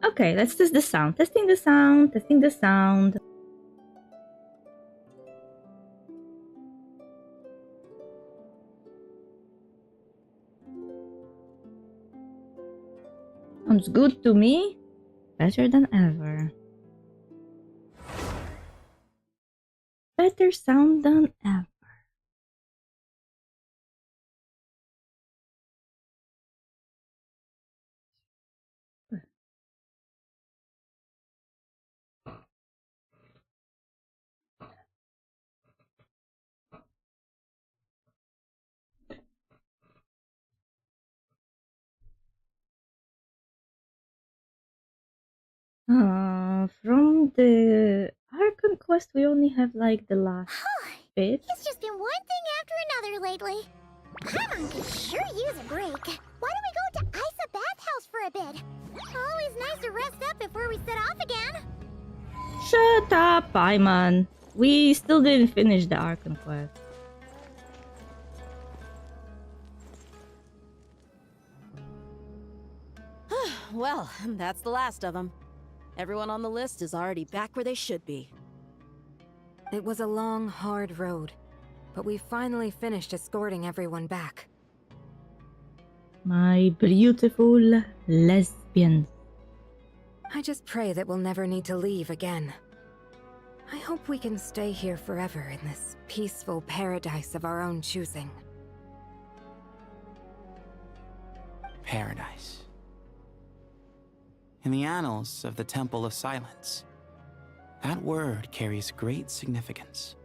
Okay, let's test the sound. Testing the sound, testing the sound. Sounds good to me. Better than ever. Better sound than ever. From the Archon quest, we only have like the last bit. It's just been one thing after another lately. Paimon could sure use a break. Why don't we go to Isa Bathhouse for a bit? Always nice to rest up before we set off again. Shut up, Paimon. We still didn't finish the Archon quest. Well, that's the last of them. Everyone on the list is already back where they should be. It was a long, hard road, but we finally finished escorting everyone back. My beautiful lesbians. I just pray that we'll never need to leave again. I hope we can stay here forever in this peaceful paradise of our own choosing. Paradise. In the annals of the Temple of Silence, that word carries great significance.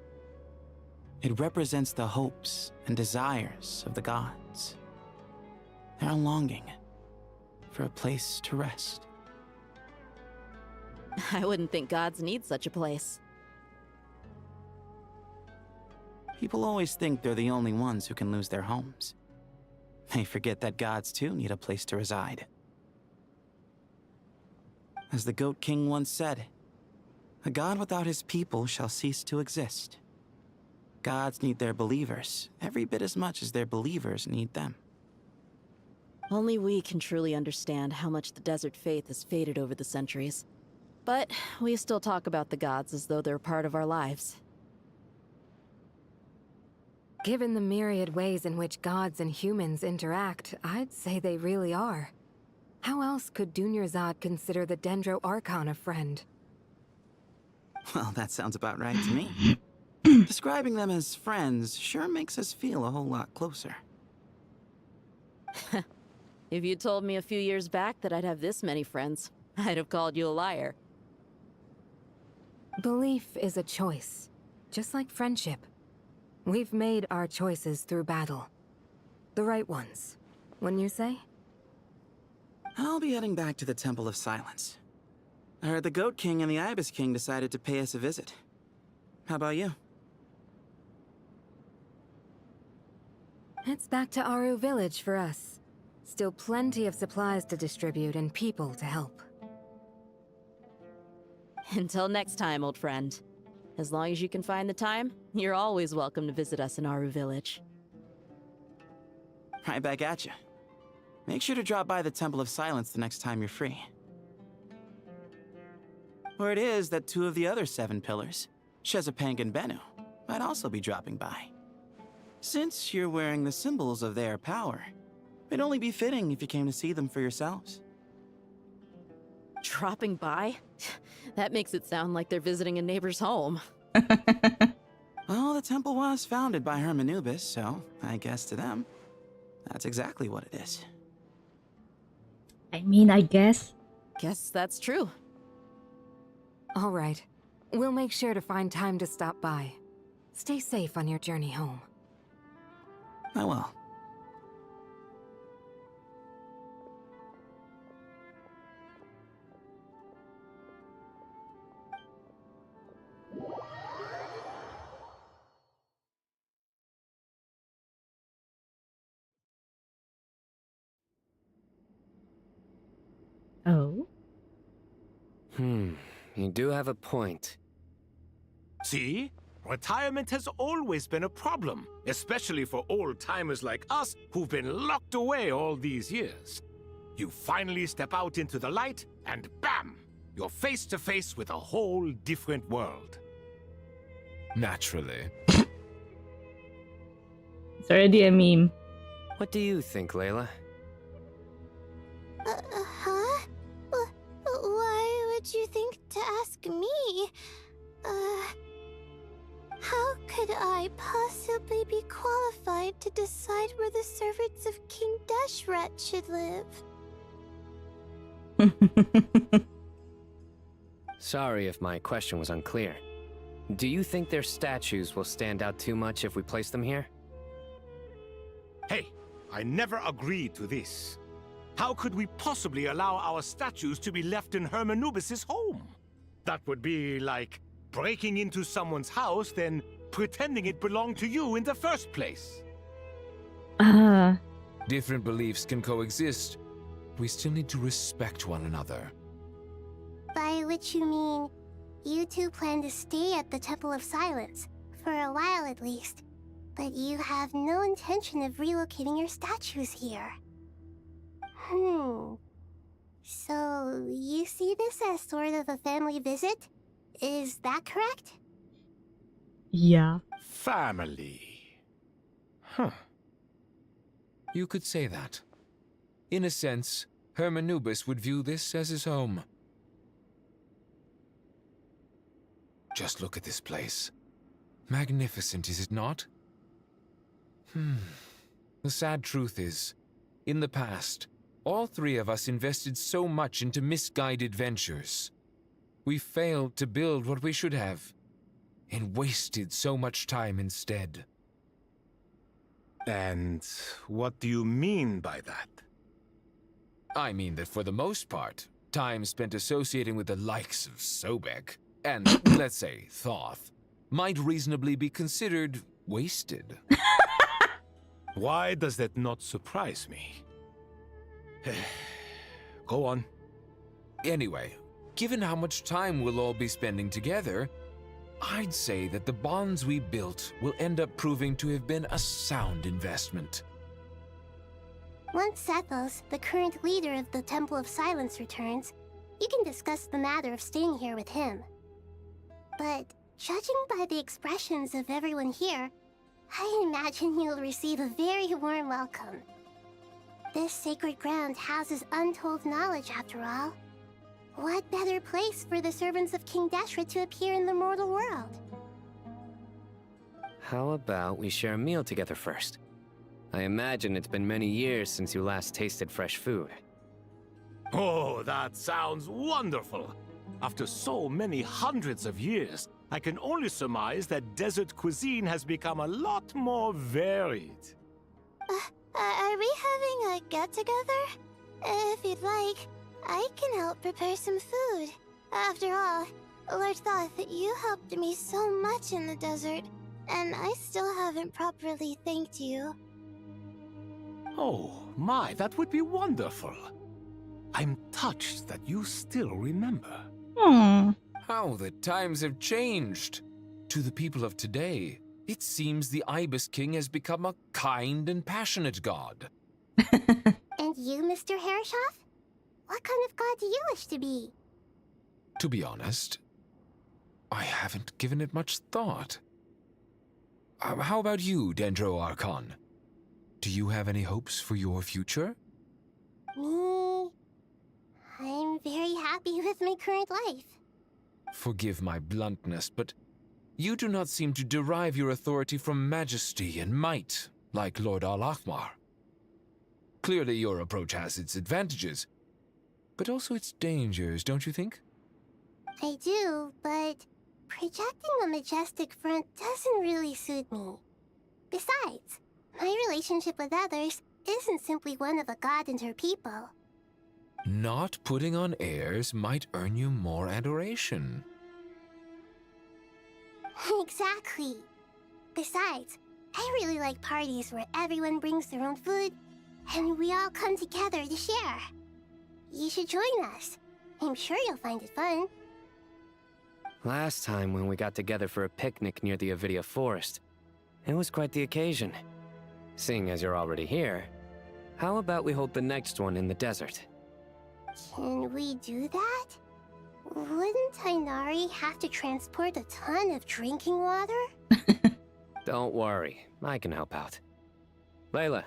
It represents the hopes and desires of the gods. Their longing for a place to rest. I wouldn't think gods need such a place. People always think they're the only ones who can lose their homes. They forget that gods too need a place to reside. As the Goat King once said, a god without his people shall cease to exist. Gods need their believers every bit as much as their believers need them. Only we can truly understand how much the desert faith has faded over the centuries. But we still talk about the gods as though they're part of our lives. Given the myriad ways in which gods and humans interact, I'd say they really are. How else could Dunyarzad consider the Dendro Archon a friend? Well, that sounds about right to me. Describing them as friends sure makes us feel a whole lot closer. If you told me a few years back that I'd have this many friends, I'd have called you a liar. Belief is a choice, just like friendship. We've made our choices through battle. The right ones, wouldn't you say? I'll be heading back to the Temple of Silence. I heard the Goat King and the Ibis King decided to pay us a visit. How about you? It's back to Aru Village for us. Still plenty of supplies to distribute and people to help. Until next time, old friend. As long as you can find the time, you're always welcome to visit us in Aru Village. Right back at you. Make sure to drop by the Temple of Silence the next time you're free. Word is that 2 of the other 7 pillars, Shezapang and Bennu, might also be dropping by. Since you're wearing the symbols of their power, it'd only be fitting if you came to see them for yourselves. Dropping by? That makes it sound like they're visiting a neighbor's home. Well, the temple was founded by Hermanubis, so I guess to them, that's exactly what it is. I mean, I guess. Guess that's true. All right. We'll make sure to find time to stop by. Stay safe on your journey home. I will. Oh? You do have a point. See? Retirement has always been a problem, especially for old-timers like us who've been locked away all these years. You finally step out into the light, and bam! You're face to face with a whole different world. Naturally. It's already a meme. What do you think, Layla? Huh? Why would you think to ask me? How could I possibly be qualified to decide where the servants of King Deshret should live? Sorry if my question was unclear. Do you think their statues will stand out too much if we place them here? Hey, I never agreed to this. How could we possibly allow our statues to be left in Hermanubis' home? That would be like breaking into someone's house, then pretending it belonged to you in the first place. Different beliefs can coexist. We still need to respect one another. By which you mean, you two plan to stay at the Temple of Silence, for a while at least, but you have no intention of relocating your statues here. So, you see this as sort of a family visit? Is that correct? Yeah. Family. Huh. You could say that. In a sense, Hermanubis would view this as his home. Just look at this place. Magnificent, is it not? The sad truth is, in the past, all three of us invested so much into misguided ventures. We failed to build what we should have, and wasted so much time instead. And what do you mean by that? I mean that for the most part, time spent associating with the likes of Sobek, and, let's say, Thoth, might reasonably be considered wasted. Why does that not surprise me? Go on. Anyway, given how much time we'll all be spending together, I'd say that the bonds we built will end up proving to have been a sound investment. Once Sethos, the current leader of the Temple of Silence, returns, you can discuss the matter of staying here with him. But judging by the expressions of everyone here, I imagine you'll receive a very warm welcome. This sacred ground houses untold knowledge, after all. What better place for the servants of King Deshret to appear in the mortal world? How about we share a meal together first? I imagine it's been many years since you last tasted fresh food. Oh, that sounds wonderful. After so many hundreds of years, I can only surmise that desert cuisine has become a lot more varied. Are we having a get-together? If you'd like, I can help prepare some food. After all, Lord Thoth, you helped me so much in the desert, and I still haven't properly thanked you. Oh, my, that would be wonderful. I'm touched that you still remember. How the times have changed. To the people of today, it seems the Ibis King has become a kind and passionate god. And you, Mr. Herreshoff? What kind of god do you wish to be? To be honest, I haven't given it much thought. How about you, Dendro Archon? Do you have any hopes for your future? Me? I'm very happy with my current life. Forgive my bluntness, but you do not seem to derive your authority from majesty and might, like Lord Al-Ahmar. Clearly your approach has its advantages, but also its dangers, don't you think? I do, but projecting a majestic front doesn't really suit me. Besides, my relationship with others isn't simply one of a god and her people. Not putting on airs might earn you more adoration. Exactly. Besides, I really like parties where everyone brings their own food, and we all come together to share. You should join us. I'm sure you'll find it fun. Last time when we got together for a picnic near the Avidia Forest, it was quite the occasion. Seeing as you're already here, how about we hold the next one in the desert? Can we do that? Wouldn't Tainari have to transport a ton of drinking water? Don't worry, I can help out. Layla,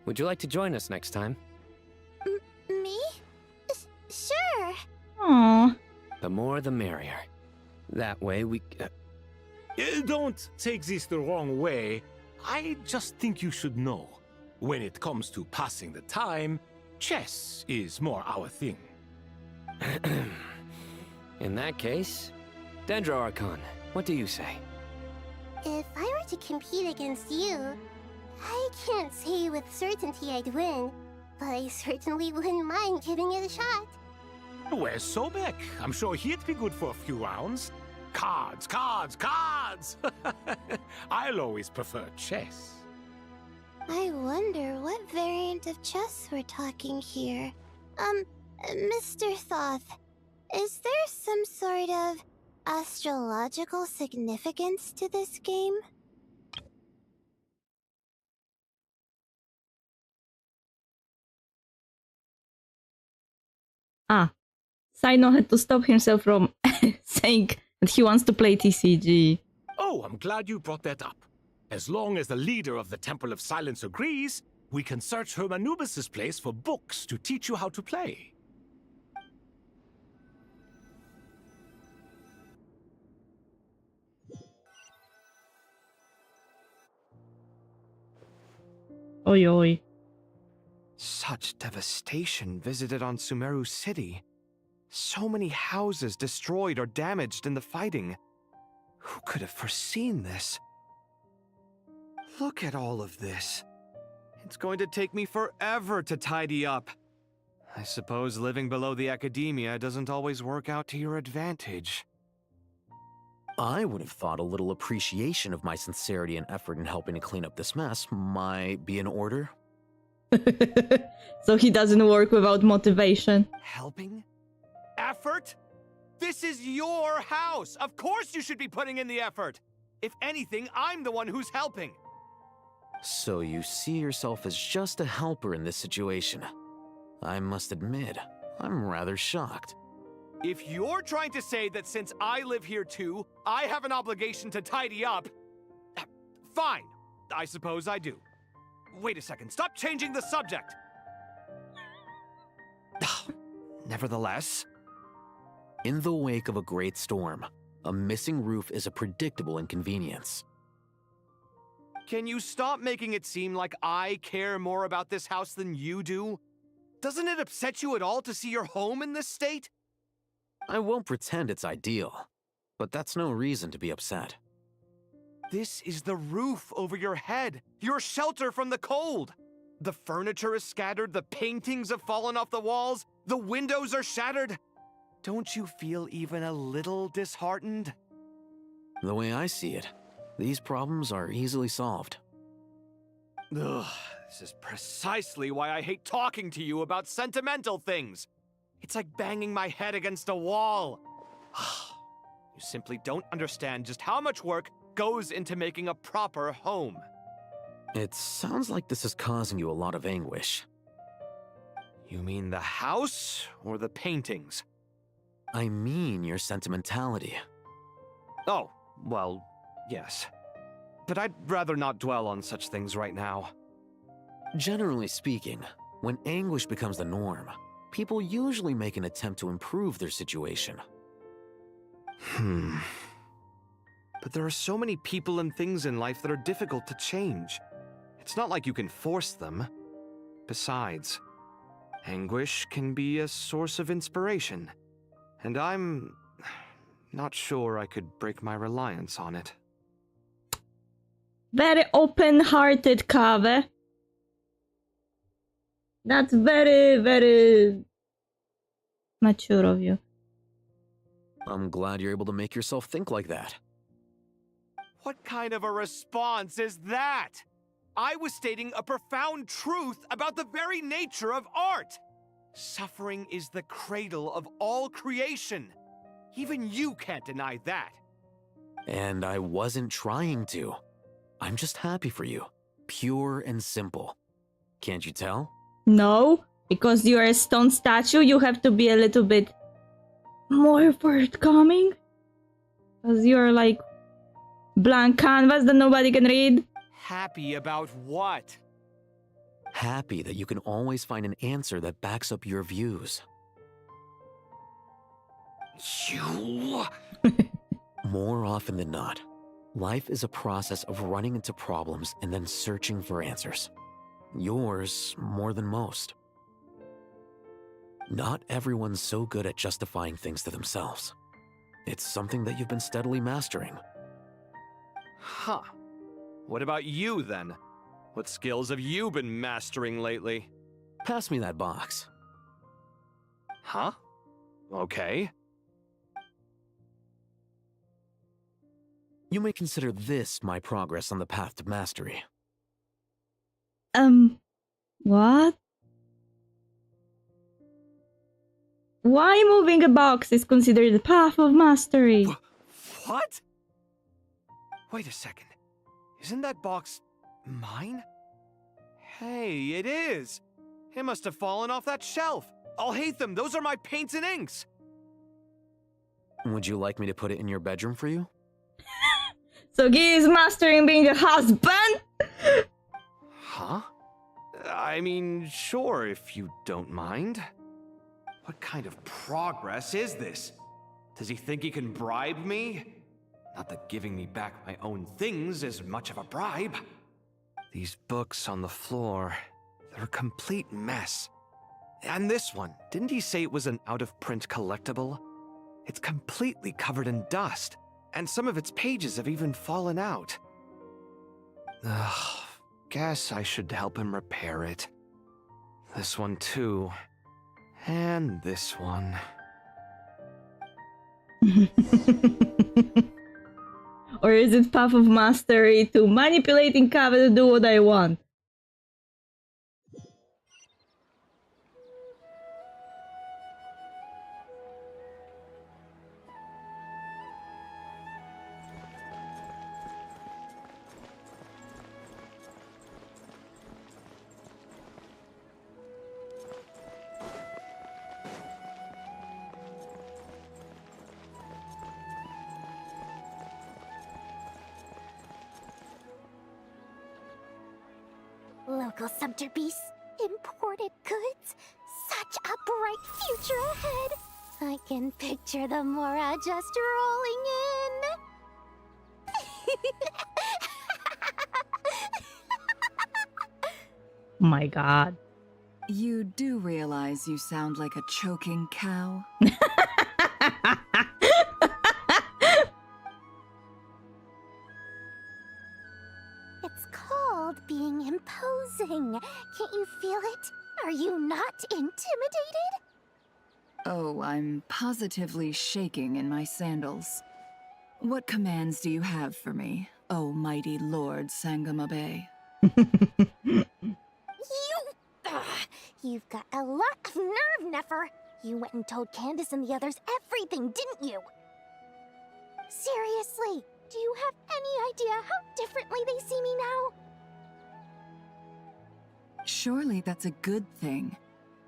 would you like to join us next time? Me? Sure. Aww. The more the merrier. That way we... Don't take this the wrong way. I just think you should know. When it comes to passing the time, chess is more our thing. In that case, Dendro Archon, what do you say? If I were to compete against you, I can't say with certainty I'd win, but I certainly wouldn't mind giving it a shot. Where's Sobek? I'm sure he'd be good for a few rounds. Cards, cards, cards! I'll always prefer chess. I wonder what variant of chess we're talking here. Mr. Thoth, is there some sort of astrological significance to this game? Sino had to stop himself from saying that he wants to play TCG. Oh, I'm glad you brought that up. As long as the leader of the Temple of Silence agrees, we can search Hermanubis' place for books to teach you how to play. Oi oi. Such devastation visited on Sumeru City. So many houses destroyed or damaged in the fighting. Who could have foreseen this? Look at all of this. It's going to take me forever to tidy up. I suppose living below the academia doesn't always work out to your advantage. I would have thought a little appreciation of my sincerity and effort in helping to clean up this mess might be in order. So he doesn't work without motivation. Helping? Effort? This is your house! Of course you should be putting in the effort! If anything, I'm the one who's helping! So you see yourself as just a helper in this situation. I must admit, I'm rather shocked. If you're trying to say that since I live here too, I have an obligation to tidy up... Fine, I suppose I do. Wait a second, stop changing the subject! Nevertheless... In the wake of a great storm, a missing roof is a predictable inconvenience. Can you stop making it seem like I care more about this house than you do? Doesn't it upset you at all to see your home in this state? I won't pretend it's ideal, but that's no reason to be upset. This is the roof over your head, your shelter from the cold. The furniture is scattered, the paintings have fallen off the walls, the windows are shattered. Don't you feel even a little disheartened? The way I see it, these problems are easily solved. Ugh, this is precisely why I hate talking to you about sentimental things. It's like banging my head against a wall. You simply don't understand just how much work goes into making a proper home. It sounds like this is causing you a lot of anguish. You mean the house or the paintings? I mean your sentimentality. Oh, well, yes. But I'd rather not dwell on such things right now. Generally speaking, when anguish becomes the norm, people usually make an attempt to improve their situation. But there are so many people and things in life that are difficult to change. It's not like you can force them. Besides, anguish can be a source of inspiration. And I'm not sure I could break my reliance on it. Very open-hearted, Kave. That's very, very mature of you. I'm glad you're able to make yourself think like that. What kind of a response is that? I was stating a profound truth about the very nature of art. Suffering is the cradle of all creation. Even you can't deny that. And I wasn't trying to. I'm just happy for you. Pure and simple. Can't you tell? No, because you're a stone statue, you have to be a little bit more forthcoming. Because you're like blank canvas that nobody can read. Happy about what? Happy that you can always find an answer that backs up your views. You... More often than not, life is a process of running into problems and then searching for answers. Yours more than most. Not everyone's so good at justifying things to themselves. It's something that you've been steadily mastering. Huh. What about you, then? What skills have you been mastering lately? Pass me that box. Huh? Okay. You may consider this my progress on the path to mastery. What? Why moving a box is considered the path of mastery? What? Wait a second. Isn't that box mine? Hey, it is! It must have fallen off that shelf. I'll hate them. Those are my paints and inks. Would you like me to put it in your bedroom for you? So Guy is mastering being a husband? Huh? I mean, sure, if you don't mind. What kind of progress is this? Does he think he can bribe me? Not that giving me back my own things is much of a bribe. These books on the floor, they're a complete mess. And this one, didn't he say it was an out-of-print collectible? It's completely covered in dust, and some of its pages have even fallen out. Ugh, guess I should help him repair it. This one too. And this one. Or is it path of mastery to manipulating Kava to do what I want? Local sumpter beasts, imported goods, such a bright future ahead. I can picture the Mora just rolling in. My god. You do realize you sound like a choking cow? It's called being imposing. Can't you feel it? Are you not intimidated? Oh, I'm positively shaking in my sandals. What commands do you have for me, oh mighty Lord Sangama Bay? You've got a lot of nerve, Nefer. You went and told Candace and the others everything, didn't you? Seriously, do you have any idea how differently they see me now? Surely that's a good thing.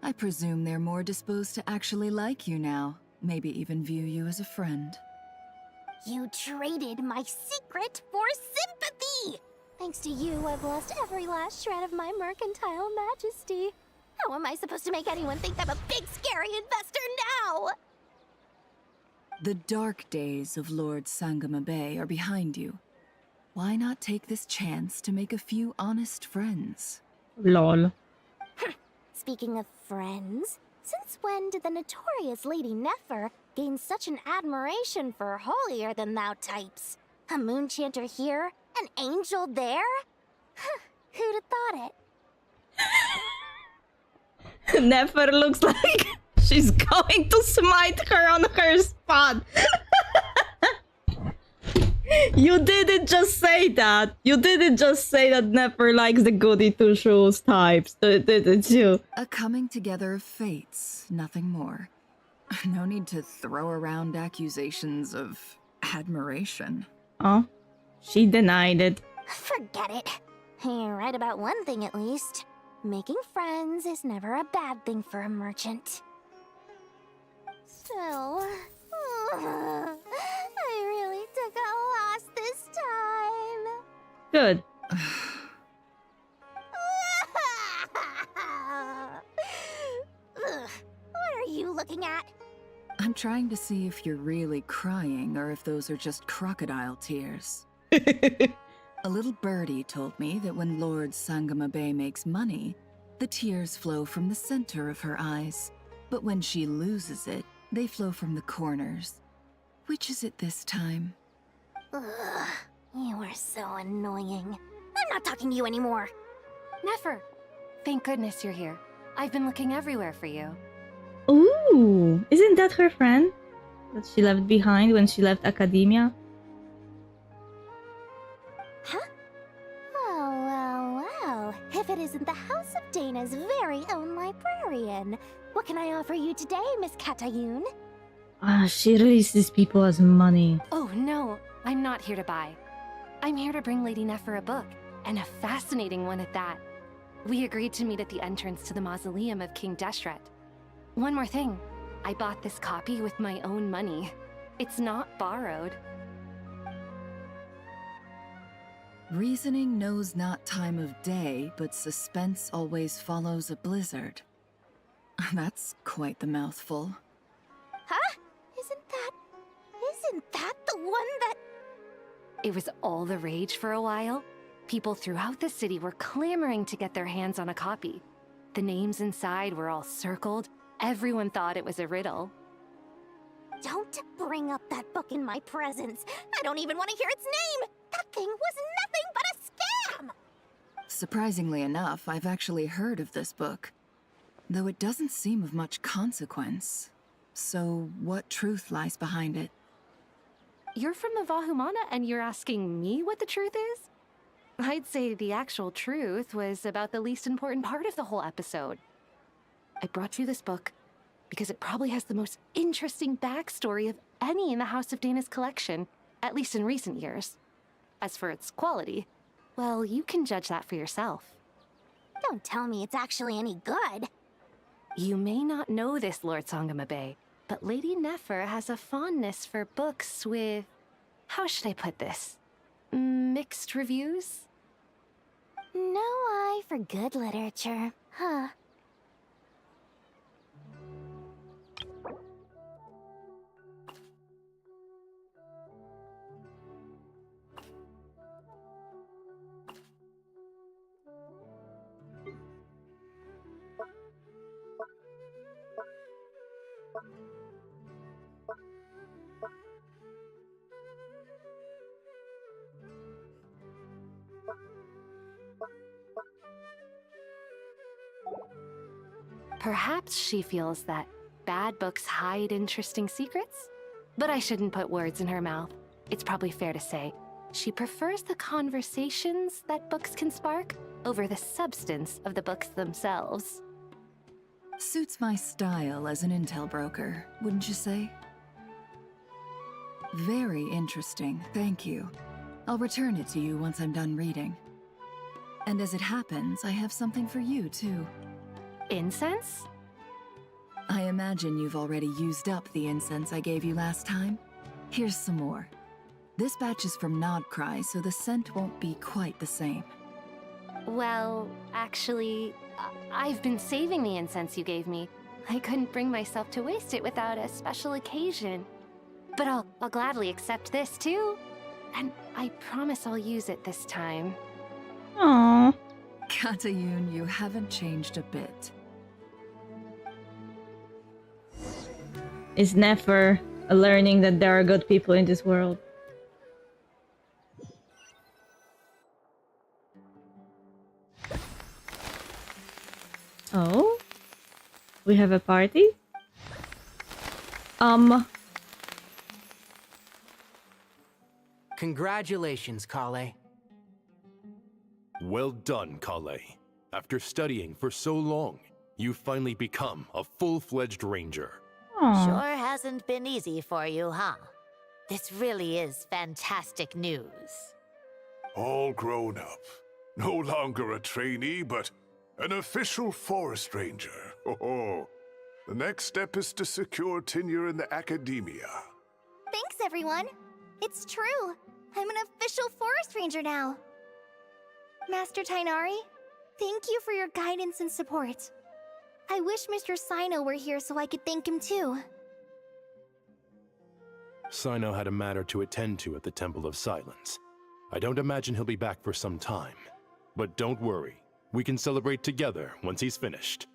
I presume they're more disposed to actually like you now, maybe even view you as a friend. You traded my secret for sympathy! Thanks to you, I've lost every last shred of my mercantile majesty. How am I supposed to make anyone think I'm a big, scary investor now? The dark days of Lord Sangama Bay are behind you. Why not take this chance to make a few honest friends? Lol. Speaking of friends, since when did the notorious Lady Nefer gain such an admiration for holier-than-thou types? A moon chanter here, an angel there? Who'd have thought it? Nefer looks like she's going to smite her on her spot. You didn't just say that. You didn't just say that Nefer likes the goody two-shoes types, didn't you? A coming together of fates, nothing more. No need to throw around accusations of admiration. Oh, she denied it. Forget it. You're right about one thing at least. Making friends is never a bad thing for a merchant. So, I really took a loss this time. Good. What are you looking at? I'm trying to see if you're really crying or if those are just crocodile tears. A little birdie told me that when Lord Sangama Bay makes money, the tears flow from the center of her eyes. But when she loses it, they flow from the corners. Which is it this time? Ugh, you are so annoying. I'm not talking to you anymore. Nefer! Thank goodness you're here. I've been looking everywhere for you. Ooh, isn't that her friend that she left behind when she left academia? Huh? Well. If it isn't the House of Dana's very own librarian. What can I offer you today, Miss Katayun? She releases people as money. Oh no, I'm not here to buy. I'm here to bring Lady Nefer a book, and a fascinating one at that. We agreed to meet at the entrance to the mausoleum of King Deshret. One more thing, I bought this copy with my own money. It's not borrowed. Reasoning knows not time of day, but suspense always follows a blizzard. That's quite the mouthful. Huh? Isn't that the one that... It was all the rage for a while. People throughout the city were clamoring to get their hands on a copy. The names inside were all circled. Everyone thought it was a riddle. Don't bring up that book in my presence. I don't even want to hear its name. That thing was nothing but a scam. Surprisingly enough, I've actually heard of this book. Though it doesn't seem of much consequence. So, what truth lies behind it? You're from the Vahumana and you're asking me what the truth is? I'd say the actual truth was about the least important part of the whole episode. I brought you this book because it probably has the most interesting backstory of any in the House of Dana's collection, at least in recent years. As for its quality, well, you can judge that for yourself. Don't tell me it's actually any good. You may not know this, Lord Sangama Bay, but Lady Nefer has a fondness for books with... how should I put this? Mixed reviews? No eye for good literature, huh? Perhaps she feels that bad books hide interesting secrets? But I shouldn't put words in her mouth. It's probably fair to say she prefers the conversations that books can spark over the substance of the books themselves. Suits my style as an intel broker, wouldn't you say? Very interesting, thank you. I'll return it to you once I'm done reading. And as it happens, I have something for you, too. Incense? I imagine you've already used up the incense I gave you last time. Here's some more. This batch is from Nodcry, so the scent won't be quite the same. Well, actually, I've been saving the incense you gave me. I couldn't bring myself to waste it without a special occasion. But I'll gladly accept this, too. And I promise I'll use it this time. Aww. Katayun, you haven't changed a bit. Is Nefer learning that there are good people in this world? Oh? We have a party? Congratulations, Kale. Well done, Kale. After studying for so long, you've finally become a full-fledged ranger. Oh. Sure hasn't been easy for you, huh? This really is fantastic news. All grown up. No longer a trainee, but an official forest ranger. Oh, the next step is to secure tenure in the academia. Thanks, everyone. It's true. I'm an official forest ranger now. Master Tainari, thank you for your guidance and support. I wish Mr. Sino were here so I could thank him too. Sino had a matter to attend to at the Temple of Silence. I don't imagine he'll be back for some time. But don't worry, we can celebrate together once he's finished.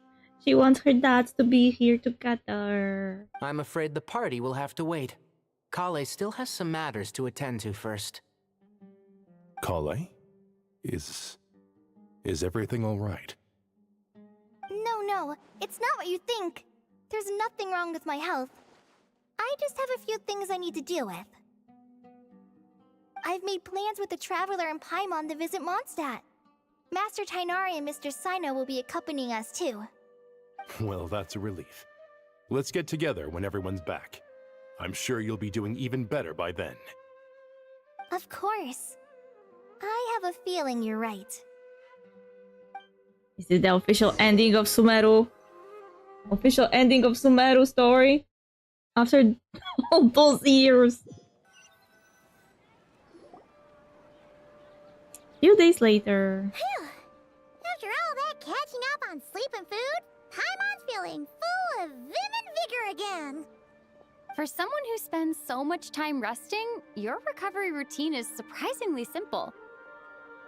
She wants her dads to be here together. I'm afraid the party will have to wait. Kale still has some matters to attend to first. Kale? Is everything all right? No, it's not what you think. There's nothing wrong with my health. I just have a few things I need to deal with. I've made plans with the Traveler and Paimon to visit Mondstadt. Master Tainari and Mr. Sino will be accompanying us too. Well, that's a relief. Let's get together when everyone's back. I'm sure you'll be doing even better by then. Of course. I have a feeling you're right. Is it the official ending of Sumeru? Official ending of Sumeru story? After all those years. Few days later. Phew! After all that catching up on sleep and food, Paimon's feeling full of vim and vigor again. For someone who spends so much time resting, your recovery routine is surprisingly simple.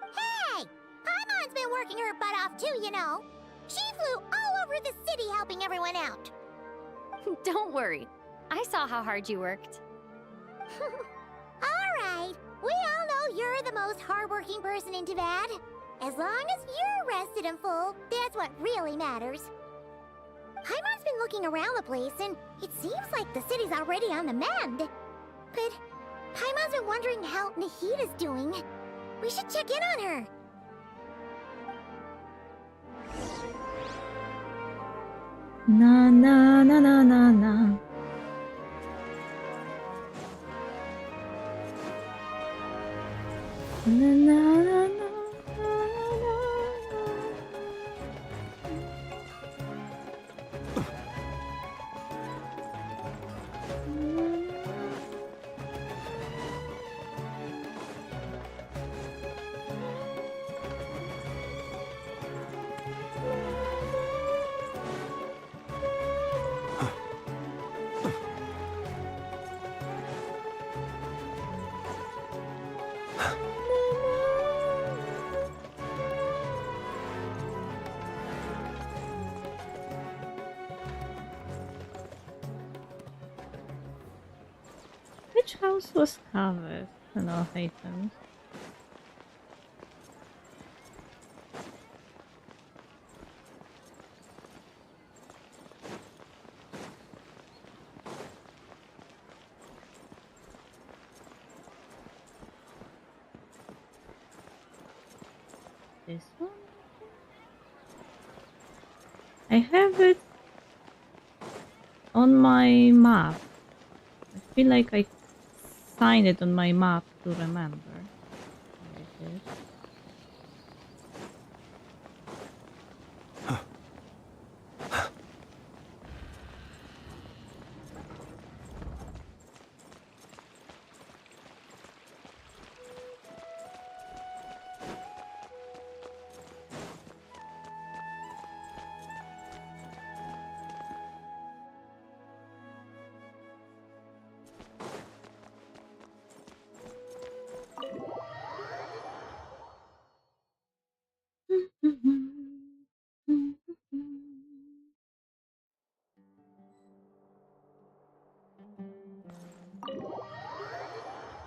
Hey! Paimon's been working her butt off too, you know. She flew all over the city helping everyone out. Don't worry. I saw how hard you worked. Alright, we all know you're the most hardworking person in Teyvat. As long as you're rested and full, that's what really matters. Paimon's been looking around the place, and it seems like the city's already on the mend. But Paimon's been wondering how Nahita's doing. We should check in on her. Na na na na na na. Na na na na. Which house was covered? No items. This one? I have it on my map. I feel like I signed it on my map to remember. There it is.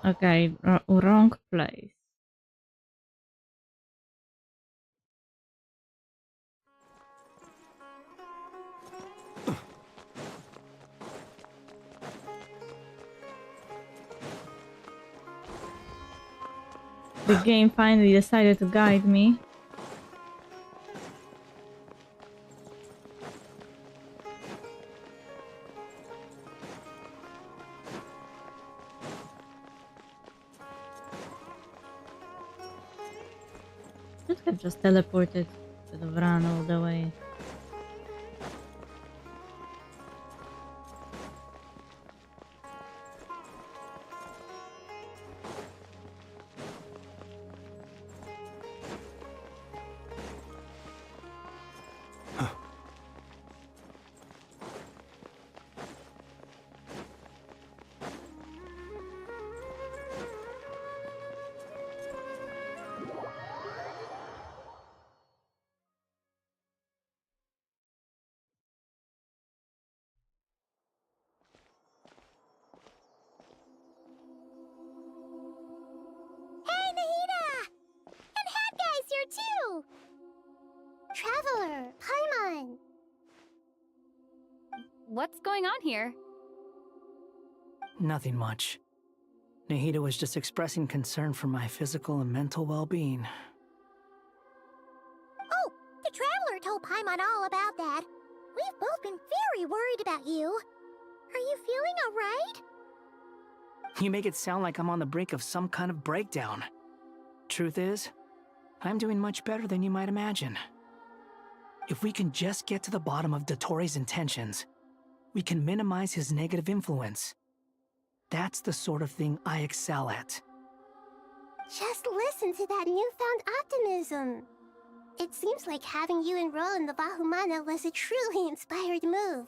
Okay, wrong place. The game finally decided to guide me. Could have just teleported. Could have run all the way. Hey, Nahida! And Hat Guy's here too! Traveler, Paimon! What's going on here? Nothing much. Nahida was just expressing concern for my physical and mental well-being. Oh, the Traveler told Paimon all about that. We've both been very worried about you. Are you feeling alright? You make it sound like I'm on the brink of some kind of breakdown. Truth is, I'm doing much better than you might imagine. If we can just get to the bottom of Dottoro's intentions, we can minimize his negative influence. That's the sort of thing I excel at. Just listen to that newfound optimism. It seems like having you enroll in the Vahumana was a truly inspired move.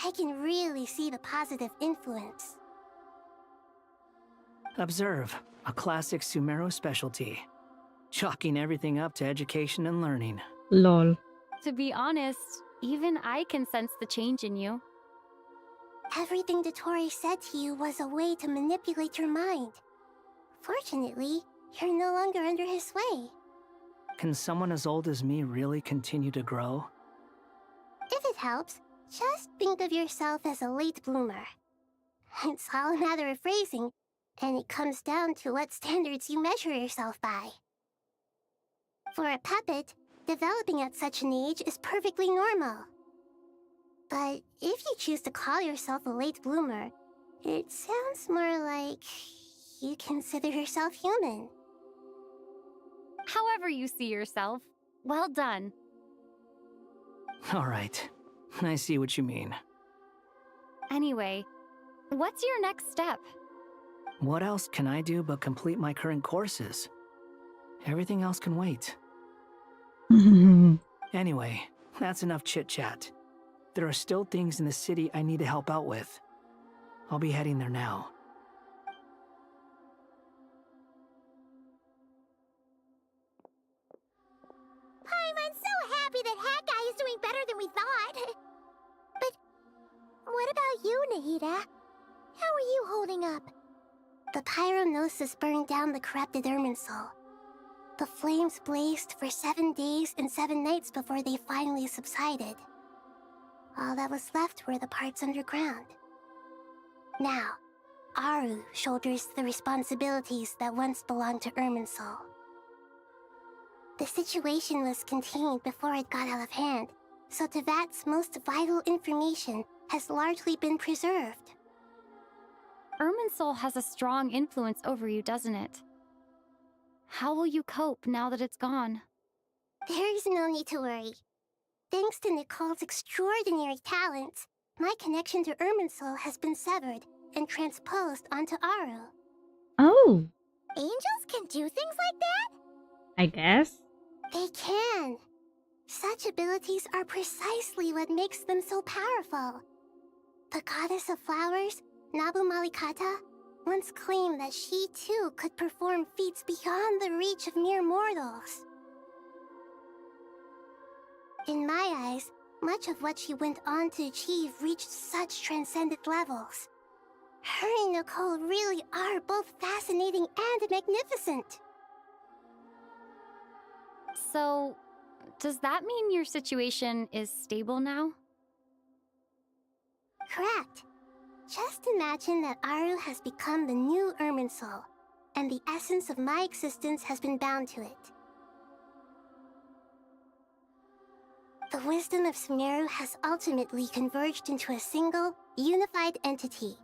I can really see the positive influence. Observe, a classic Sumeru specialty. Chalking everything up to education and learning. Lol. To be honest, even I can sense the change in you. Everything Dottori said to you was a way to manipulate your mind. Fortunately, you're no longer under his sway. Can someone as old as me really continue to grow? If it helps, just think of yourself as a late bloomer. It's all a matter of phrasing, and it comes down to what standards you measure yourself by. For a puppet, developing at such an age is perfectly normal. But if you choose to call yourself a late bloomer, it sounds more like you consider yourself human. However you see yourself, well done. All right, I see what you mean. Anyway, what's your next step? What else can I do but complete my current courses? Everything else can wait. Anyway, that's enough chit-chat. There are still things in the city I need to help out with. I'll be heading there now. I'm so happy that Hat Guy is doing better than we thought. But what about you, Nahida? How are you holding up? The pyronosis burned down the corrupted Irminsul. The flames blazed for 7 days and 7 nights before they finally subsided. All that was left were the parts underground. Now, Aru shoulders the responsibilities that once belonged to Irminsul. The situation was contained before it got out of hand, so Tevat's most vital information has largely been preserved. Irminsul has a strong influence over you, doesn't it? How will you cope now that it's gone? There is no need to worry. Thanks to Nicole's extraordinary talents, my connection to Irminsul has been severed and transposed onto Aru. Oh, Angels can do things like that? I guess. They can. Such abilities are precisely what makes them so powerful. The goddess of flowers, Nabu Malikata, once claimed that she too could perform feats beyond the reach of mere mortals. In my eyes, much of what she went on to achieve reached such transcendent levels. Her and Nicole really are both fascinating and magnificent. So, does that mean your situation is stable now? Correct. Just imagine that Aru has become the new Irminsul, and the essence of my existence has been bound to it. The wisdom of Sumeru has ultimately converged into a single, unified entity.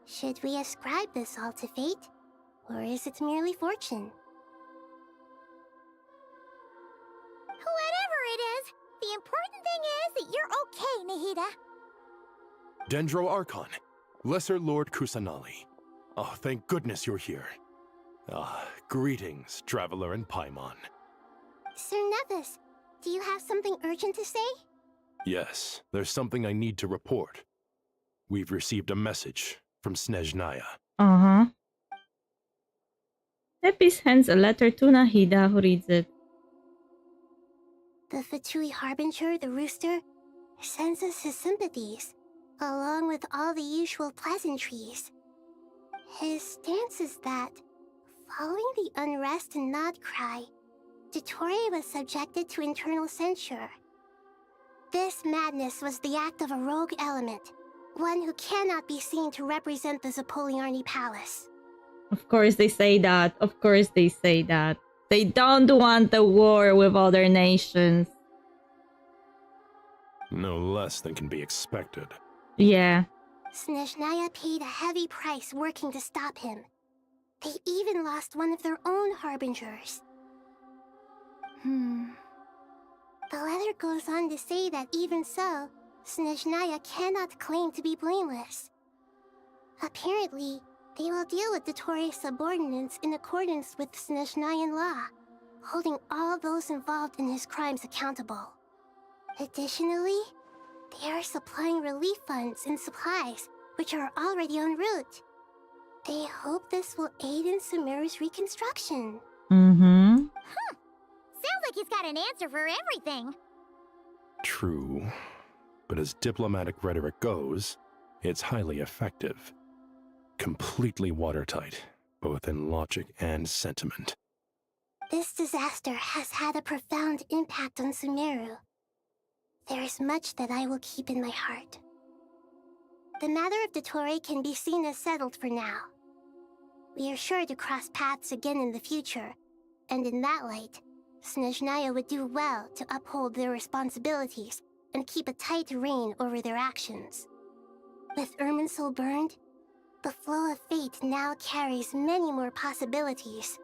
Should we ascribe this all to fate, or is it merely fortune? that you're okay, Nahida. Dendro Archon, Lesser Lord Kusanali. Oh, thank goodness you're here. Greetings, Traveler and Paimon. Sir Nevis, do you have something urgent to say? Yes, there's something I need to report. We've received a message from Snezhnaya. Uh-huh. Tepis hands a letter to Nahida, who reads it. The Fatui Harbinger, the rooster, sends us his sympathies, along with all the usual pleasantries. His stance is that, following the unrest and Nod Cry, Dottore was subjected to internal censure. This madness was the act of a rogue element, one who cannot be seen to represent the Zapoliarni Palace. Of course they say that. Of course they say that. They don't want a war with other nations. No less than can be expected. Yeah. Snezhnaya paid a heavy price working to stop him. They even lost one of their own harbingers. The letter goes on to say that even so, Snezhnaya cannot claim to be blameless. Apparently, they will deal with Dottore's subordinates in accordance with Snezhnayan law, holding all those involved in his crimes accountable. Additionally, they are supplying relief funds and supplies, which are already en route. They hope this will aid in Sumeru's reconstruction. Mm-hmm. Sounds like he's got an answer for everything. True. But as diplomatic rhetoric goes, it's highly effective. Completely watertight, both in logic and sentiment. This disaster has had a profound impact on Sumeru. There is much that I will keep in my heart. The matter of Dottore can be seen as settled for now. We are sure to cross paths again in the future, and in that light, Snezhnaya would do well to uphold their responsibilities and keep a tight rein over their actions. With Irminsul burned, the flow of fate now carries many more possibilities.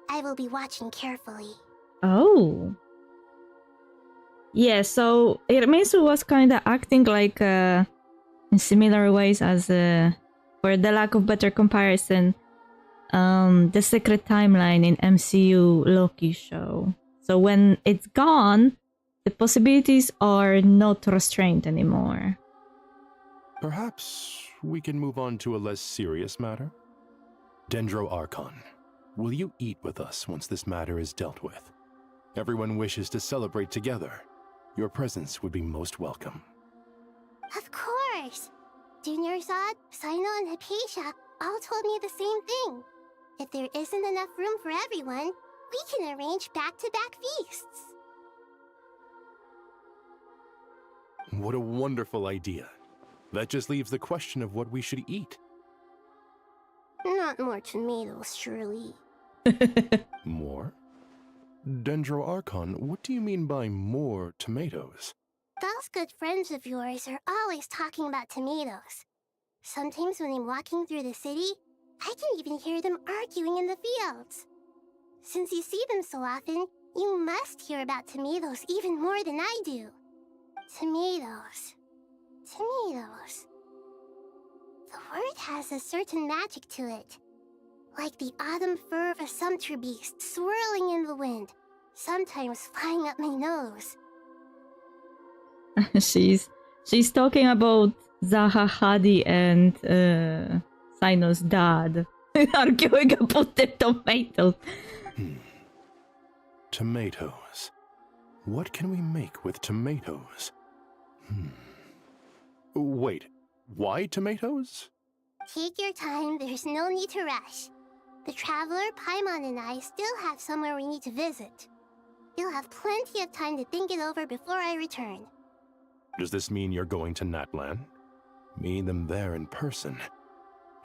I will be watching carefully. Oh. Yeah, so Irminsul was kind of acting like in similar ways as, for the lack of better comparison, the Secret Timeline in MCU Loki show. So when it's gone, the possibilities are not restrained anymore. Perhaps we can move on to a less serious matter? Dendro Archon, will you eat with us once this matter is dealt with? Everyone wishes to celebrate together. Your presence would be most welcome. Of course! Junior Zod, Sino, and Hypatia all told me the same thing. If there isn't enough room for everyone, we can arrange back-to-back feasts. What a wonderful idea. That just leaves the question of what we should eat. Not more tomatoes, surely. More? Dendro Archon, what do you mean by more tomatoes? Those good friends of yours are always talking about tomatoes. Sometimes when I'm walking through the city, I can even hear them arguing in the fields. Since you see them so often, you must hear about tomatoes even more than I do. Tomatoes. Tomatoes. The word has a certain magic to it. Like the autumn fur of a sumpter beast swirling in the wind, sometimes flying up my nose. She's talking about Zaha Hadid and Sino's dad arguing about the tomatoes. Tomatoes. What can we make with tomatoes? Wait, why tomatoes? Take your time, there's no need to rush. The Traveler, Paimon, and I still have somewhere we need to visit. You'll have plenty of time to think it over before I return. Does this mean you're going to Natlan? Meeting them there in person.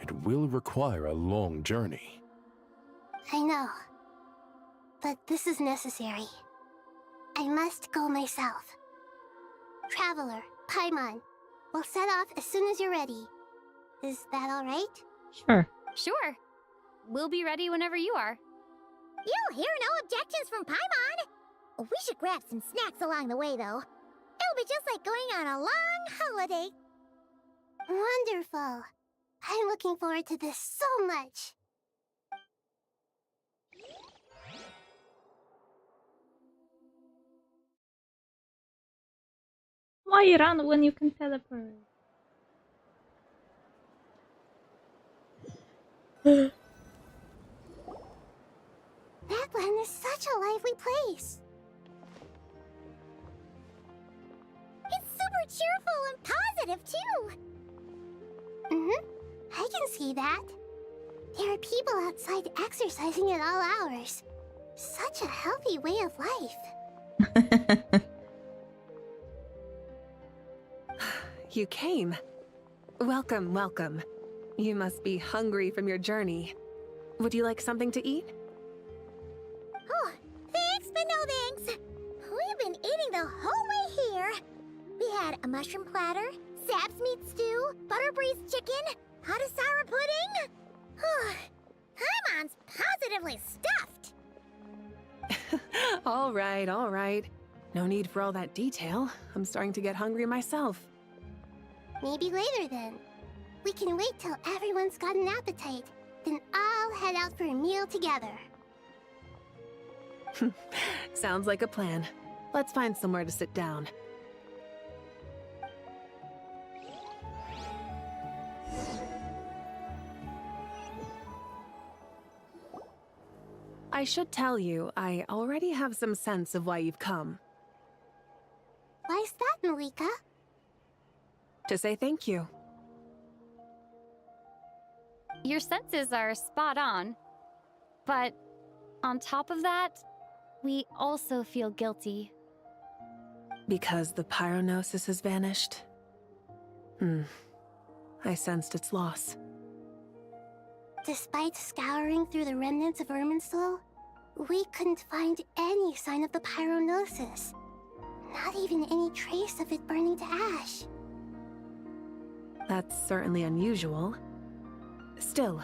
It will require a long journey. I know. But this is necessary. I must go myself. Traveler, Paimon, we'll set off as soon as you're ready. Is that all right? Sure. Sure. We'll be ready whenever you are. You'll hear no objections from Paimon. We should grab some snacks along the way, though. At It'll be just like going on a long holiday. Wonderful. I'm looking forward to this so much. Why run when you can teleport? That land is such a lively place. It's super cheerful and positive, too. I can see that. There are people outside exercising at all hours. Such a healthy way of life. You came. Welcome, welcome. You must be hungry from your journey. Would you like something to eat? Oh, thanks, but no thanks. We've been eating the whole way here. We had a mushroom platter, sap's meat stew, butter braised chicken, hot asara pudding. Paimon's positively stuffed. All right, all right. No need for all that detail. I'm starting to get hungry myself. Maybe later then. We can wait till everyone's got an appetite, then all head out for a meal together. Sounds like a plan. Let's find somewhere to sit down. I should tell you, I already have some sense of why you've come. Why's that, Malika? To say thank you. Your senses are spot on. But on top of that, we also feel guilty. Because the pyronosis has vanished? I sensed its loss. Despite scouring through the remnants of Irminsul, we couldn't find any sign of the pyronosis. Not even any trace of it burning to ash. That's certainly unusual. Still,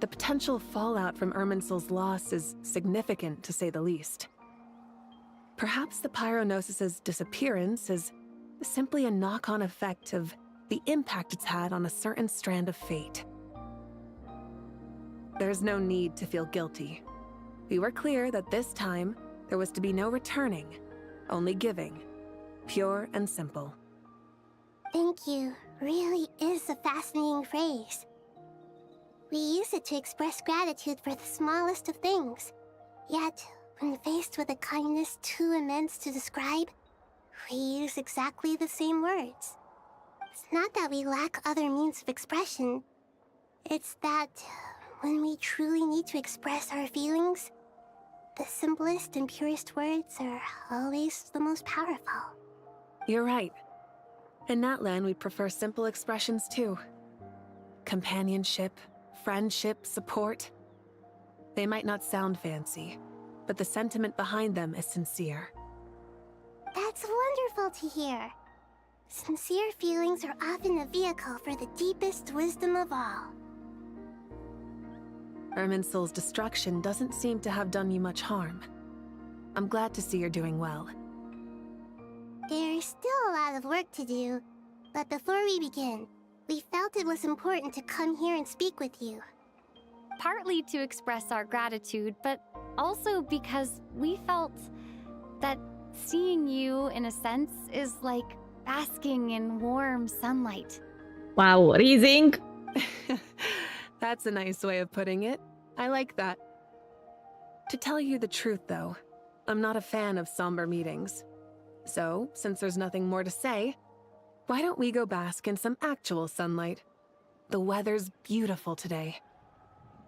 the potential fallout from Irminsul's loss is significant, to say the least. Perhaps the pyronosis's disappearance is simply a knock-on effect of the impact it's had on a certain strand of fate. There's no need to feel guilty. We were clear that this time, there was to be no returning, only giving. Pure and simple. Thank you really is a fascinating phrase. We use it to express gratitude for the smallest of things. Yet, when faced with a kindness too immense to describe, we use exactly the same words. It's not that we lack other means of expression. It's that when we truly need to express our feelings, the simplest and purest words are always the most powerful. You're right. In Natlan, we prefer simple expressions too. Companionship, friendship, support. They might not sound fancy, but the sentiment behind them is sincere. That's wonderful to hear. Sincere feelings are often a vehicle for the deepest wisdom of all. Irminsul's destruction doesn't seem to have done you much harm. I'm glad to see you're doing well. There's still a lot of work to do, but before we begin, we felt it was important to come here and speak with you. Partly to express our gratitude, but also because we felt that seeing you, in a sense, is like basking in warm sunlight. Wow, Rising! That's a nice way of putting it. I like that. To tell you the truth, though, I'm not a fan of somber meetings. So, since there's nothing more to say, why don't we go bask in some actual sunlight? The weather's beautiful today.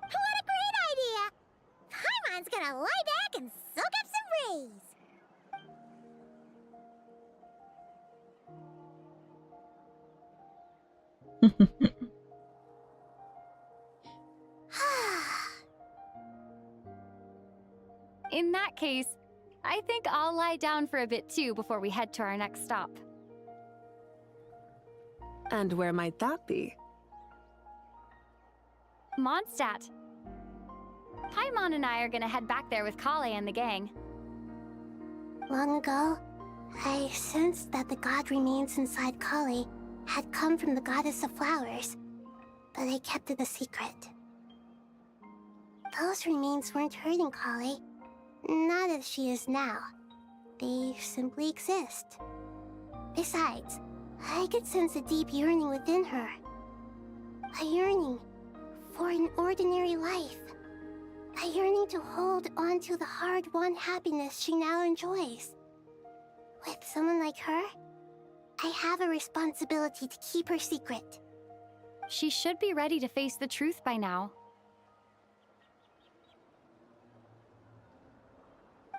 What a great idea! Paimon's gonna lie back and soak up some rays. In that case, I think I'll lie down for a bit too before we head to our next stop. And where might that be? Mondstadt. Paimon and I are gonna head back there with Kale and the gang. Long ago, I sensed that the god remains inside Kali had come from the goddess of flowers, but I kept it a secret. Those remains weren't hurting Kali, not as she is now. They simply exist. Besides, I could sense a deep yearning within her. A yearning for an ordinary life. A yearning to hold on to the hard-won happiness she now enjoys. With someone like her, I have a responsibility to keep her secret. She should be ready to face the truth by now.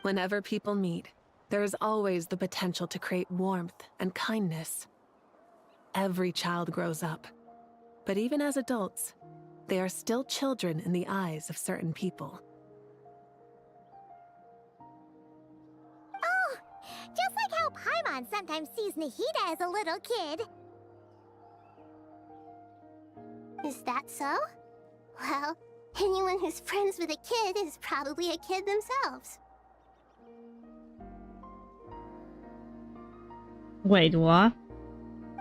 Whenever people meet, there is always the potential to create warmth and kindness. Every child grows up, but even as adults, they are still children in the eyes of certain people. Oh, just like how Paimon sometimes sees Nahida as a little kid. Is that so? Well, anyone who's friends with a kid is probably a kid themselves. Wait, what?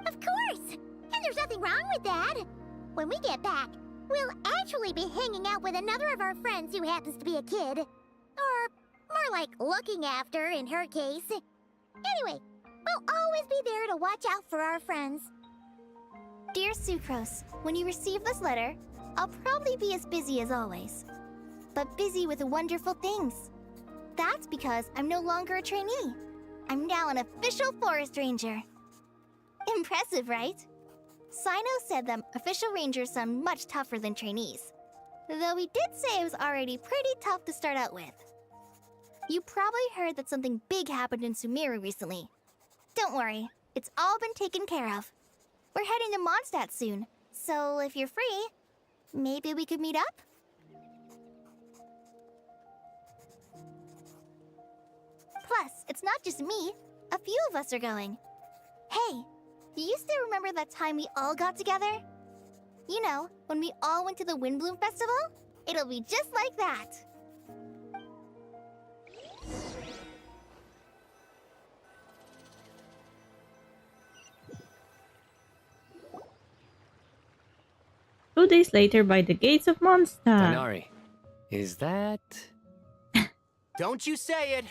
Of course! And there's nothing wrong with that. When we get back, we'll actually be hanging out with another of our friends who happens to be a kid. Or more like looking after, in her case. Anyway, we'll always be there to watch out for our friends. Dear Sucrose, when you receive this letter, I'll probably be as busy as always. But busy with wonderful things. That's because I'm no longer a trainee. I'm now an official forest ranger. Impressive, right? Sino said that official rangers sound much tougher than trainees. Though he did say it was already pretty tough to start out with. You probably heard that something big happened in Sumeru recently. Don't worry, it's all been taken care of. We're heading to Mondstadt soon, so if you're free, maybe we could meet up? Plus, it's not just me. A few of us are going. Hey, do you still remember that time we all got together? You know, when we all went to the Windbloom Festival? It'll be just like that. Two days later, by the gates of Mondstadt. Tanari, is that... Don't you say it!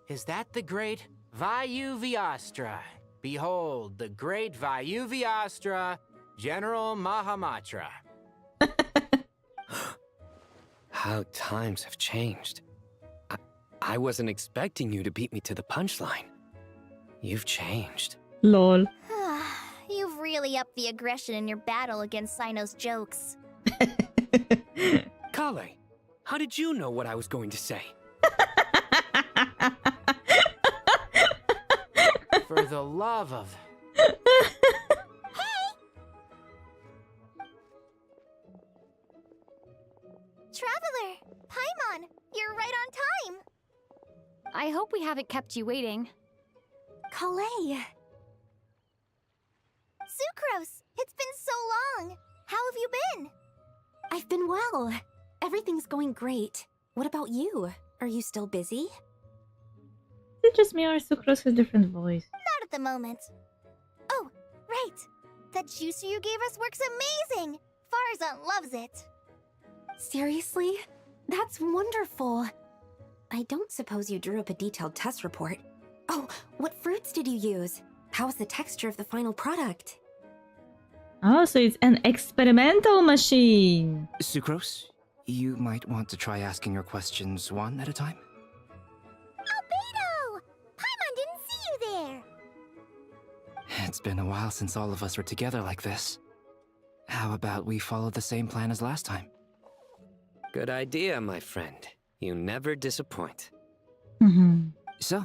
Is that the great Vayuvyastra? Behold, the great Vayuvyastra, General Mahamatra. How times have changed. I wasn't expecting you to beat me to the punchline. You've changed. Lol. You've really upped the aggression in your battle against Sino's jokes. Kale, how did you know what I was going to say? For the love of... Traveler! Paimon! You're right on time! I hope we haven't kept you waiting. Kalei! Sucrose! It's been so long! How have you been? I've been well. Everything's going great. What about you? Are you still busy? Is it just me or Sucrose has a different voice? Not at the moment. Oh, right! That juicer you gave us works amazing! Farzan loves it! Seriously? That's wonderful. I don't suppose you drew up a detailed test report. Oh, what fruits did you use? How's the texture of the final product? Oh, so it's an experimental machine. Sucrose, you might want to try asking your questions one at a time. Albedo! Paimon didn't see you there! It's been a while since all of us were together like this. How about we follow the same plan as last time? Good idea, my friend. You never disappoint. So,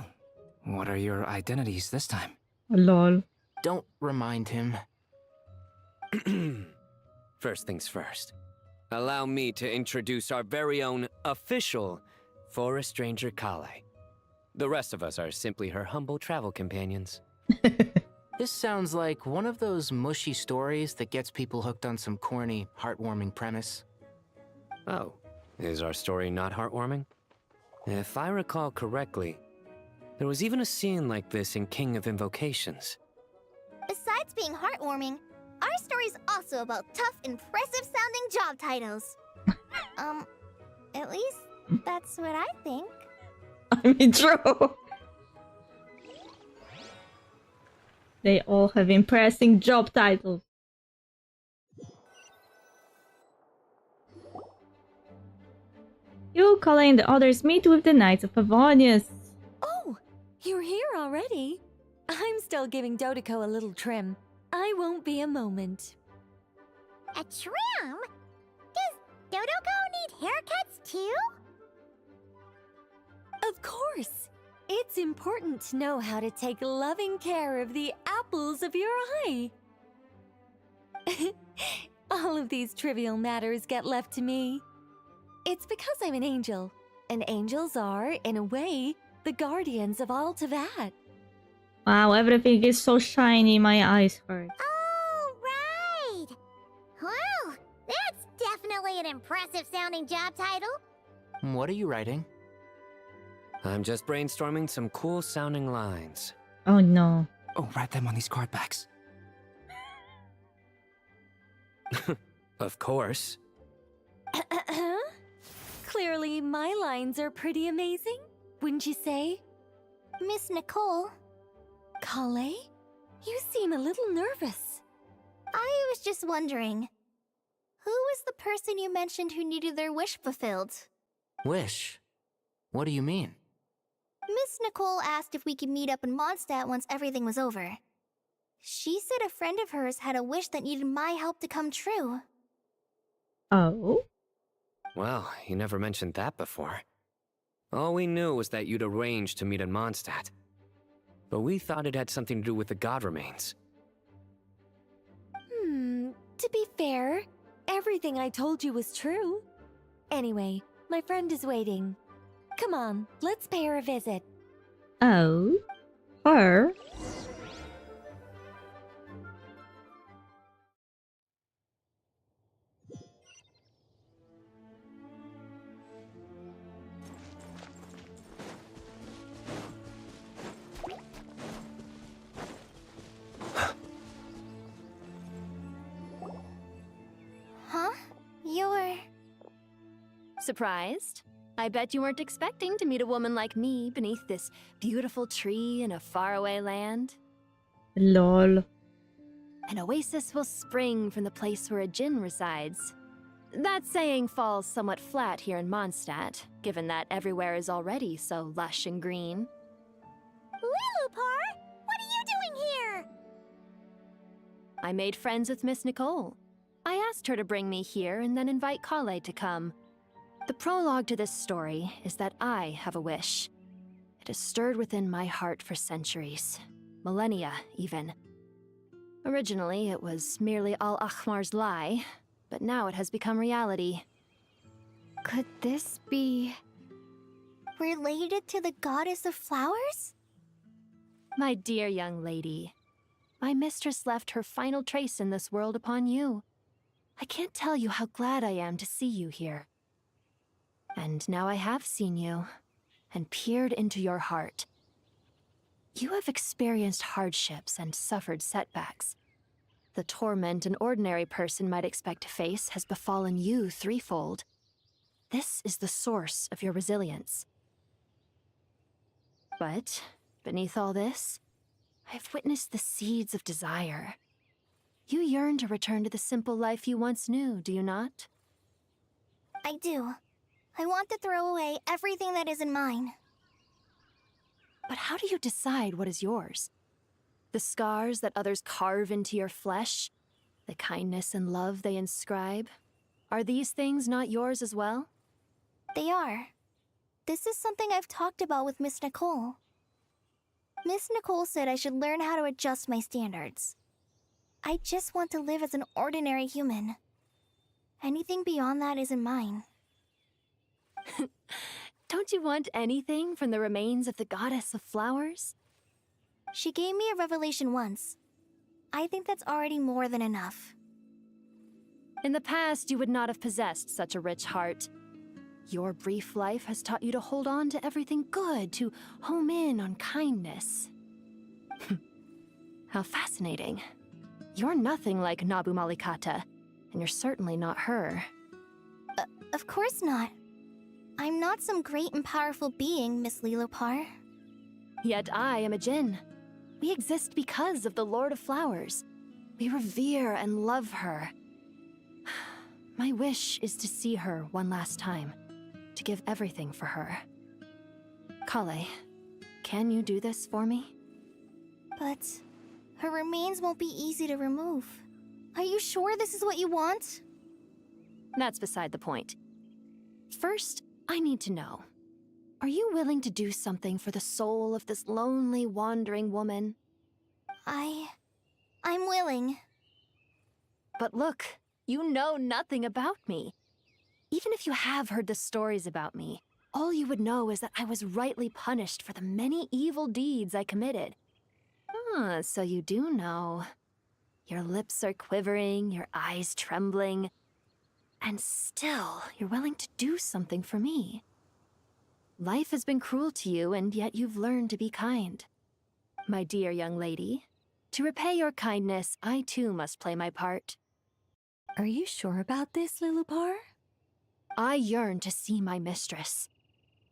what are your identities this time? Lol. Don't remind him. First things first. Allow me to introduce our very own official Forest Ranger Kale. The rest of us are simply her humble travel companions. This sounds like one of those mushy stories that gets people hooked on some corny, heartwarming premise. Oh, is our story not heartwarming? If I recall correctly, There was even a scene like this in King of Invocations. Besides being heartwarming, our story's also about tough, impressive-sounding job titles. At least that's what I think. I mean, true. They all have impressive job titles. You, Kala, and the others meet with the Knights of Favonius. Oh, you're here already? I'm still giving Dodiko a little trim. I won't be a moment. A trim? Does Dodoko need haircuts too? Of course. It's important to know how to take loving care of the apples of your eye. All of these trivial matters get left to me. It's because I'm an angel, and angels are, in a way, the guardians of all Teyvat. Wow, everything is so shiny, my eyes hurt. Oh, right! Well, that's definitely an impressive-sounding job title. What are you writing? I'm just brainstorming some cool-sounding lines. Oh no. Oh, write them on these card backs. Of course. Clearly, my lines are pretty amazing, wouldn't you say? Miss Nicole. Kale? You seem a little nervous. I was just wondering, who was the person you mentioned who needed their wish fulfilled? Wish? What do you mean? Miss Nicole asked if we could meet up in Mondstadt once everything was over. She said a friend of hers had a wish that needed my help to come true. Oh? Well, you never mentioned that before. All we knew was that you'd arranged to meet in Mondstadt. But we thought it had something to do with the god remains. To be fair, everything I told you was true. Anyway, my friend is waiting. Come on, let's pay her a visit. Oh? Her? Huh? You're... Surprised? I bet you weren't expecting to meet a woman like me beneath this beautiful tree in a faraway land. Lol. An oasis will spring from the place where a djinn resides. That saying falls somewhat flat here in Mondstadt, given that everywhere is already so lush and green. Lilupar, what are you doing here? I made friends with Miss Nicole. I asked her to bring me here and then invite Kale to come. The prologue to this story is that I have a wish. It has stirred within my heart for centuries. Millennia, even. Originally, it was merely Al-Ahmar's lie, but now it has become reality. Could this be... related to the goddess of flowers? My dear young lady, my mistress left her final trace in this world upon you. I can't tell you how glad I am to see you here. And now I have seen you, and peered into your heart. You have experienced hardships and suffered setbacks. The torment an ordinary person might expect to face has befallen you threefold. This is the source of your resilience. But, beneath all this, I have witnessed the seeds of desire. You yearn to return to the simple life you once knew, do you not? I do. I want to throw away everything that isn't mine. But how do you decide what is yours? The scars that others carve into your flesh? The kindness and love they inscribe? Are these things not yours as well? They are. This is something I've talked about with Miss Nicole. Miss Nicole said I should learn how to adjust my standards. I just want to live as an ordinary human. Anything beyond that isn't mine. Don't you want anything from the remains of the goddess of flowers? She gave me a revelation once. I think that's already more than enough. In the past, you would not have possessed such a rich heart. Your brief life has taught you to hold on to everything good, to home in on kindness. How fascinating. You're nothing like Nabu Malikata, and you're certainly not her. Of course not. I'm not some great and powerful being, Miss Lilopar. Yet I am a Djinn. We exist because of the Lord of Flowers. We revere and love her. My wish is to see her one last time, to give everything for her. Kale, can you do this for me? But her remains won't be easy to remove. Are you sure this is what you want? That's beside the point. First, I need to know. Are you willing to do something for the soul of this lonely, wandering woman? I'm willing. But look, you know nothing about me. Even if you have heard the stories about me, all you would know is that I was rightly punished for the many evil deeds I committed. Ah, so you do know. Your lips are quivering, your eyes trembling, and still you're willing to do something for me. Life has been cruel to you, and yet you've learned to be kind. My dear young lady, to repay your kindness, I too must play my part. Are you sure about this, Lilopar? I yearn to see my mistress.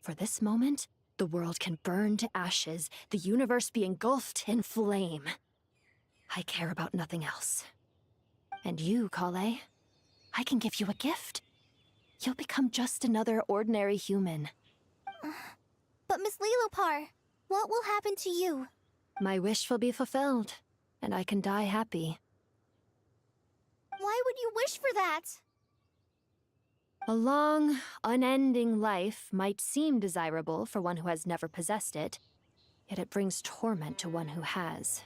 For this moment, the world can burn to ashes, the universe be engulfed in flame. I care about nothing else. And you, Kale, I can give you a gift. You'll become just another ordinary human. But Miss Lilopar, what will happen to you? My wish will be fulfilled, and I can die happy. Why would you wish for that? A long, unending life might seem desirable for one who has never possessed it, yet it brings torment to one who has.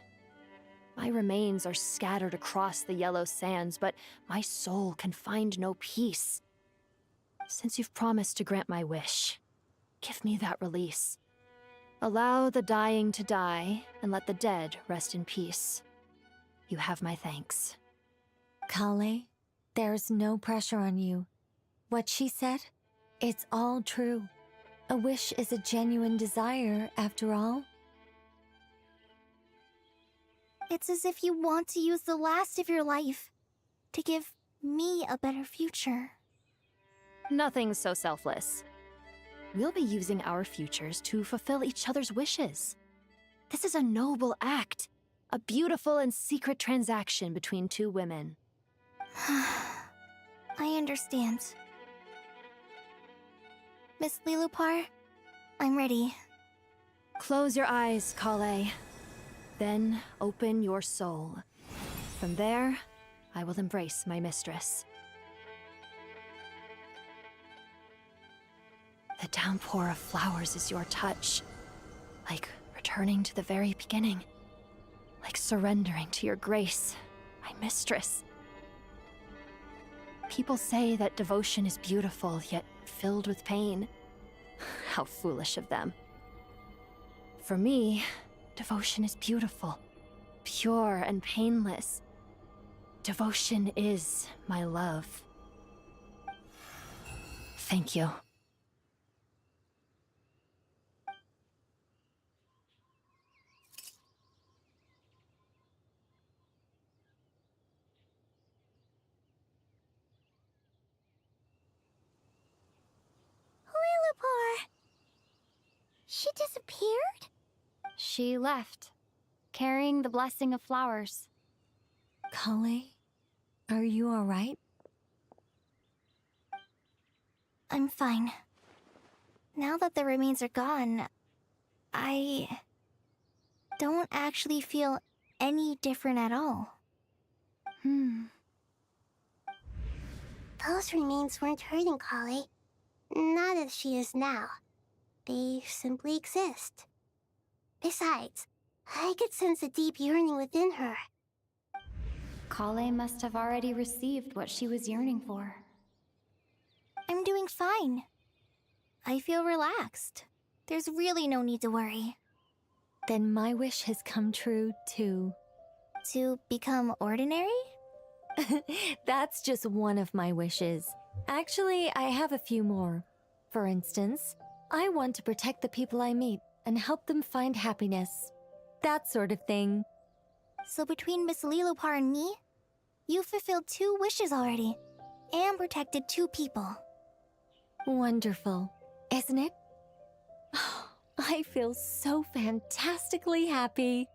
My remains are scattered across the yellow sands, but my soul can find no peace. Since you've promised to grant my wish, give me that release. Allow the dying to die, and let the dead rest in peace. You have my thanks. Kale, there's no pressure on you. What she said, it's all true. A wish is a genuine desire, after all. It's as if you want to use the last of your life to give me a better future. Nothing so selfless. We'll be using our futures to fulfill each other's wishes. This is a noble act, a beautiful and secret transaction between two women. I understand. Miss Lilopar, I'm ready. Close your eyes, Kale. Then open your soul. From there, I will embrace my mistress. The downpour of flowers is your touch, like returning to the very beginning, like surrendering to your grace, my mistress. People say that devotion is beautiful, yet filled with pain. How foolish of them. For me, devotion is beautiful, pure and painless. Devotion is my love. Thank you. Lilopar! She disappeared? She left, carrying the blessing of flowers. Kale, are you alright? I'm fine. Now that the remains are gone, I don't actually feel any different at all. Those remains weren't hurting Kale. Not as she is now. They simply exist. Besides, I could sense a deep yearning within her. Kale must have already received what she was yearning for. I'm doing fine. I feel relaxed. There's really no need to worry. Then my wish has come true, too. To become ordinary? That's just one of my wishes. Actually, I have a few more. For instance, I want to protect the people I meet and help them find happiness. That sort of thing. So between Miss Lilopar and me, you've fulfilled 2 wishes already, and protected 2 people. Wonderful, isn't it? I feel so fantastically happy.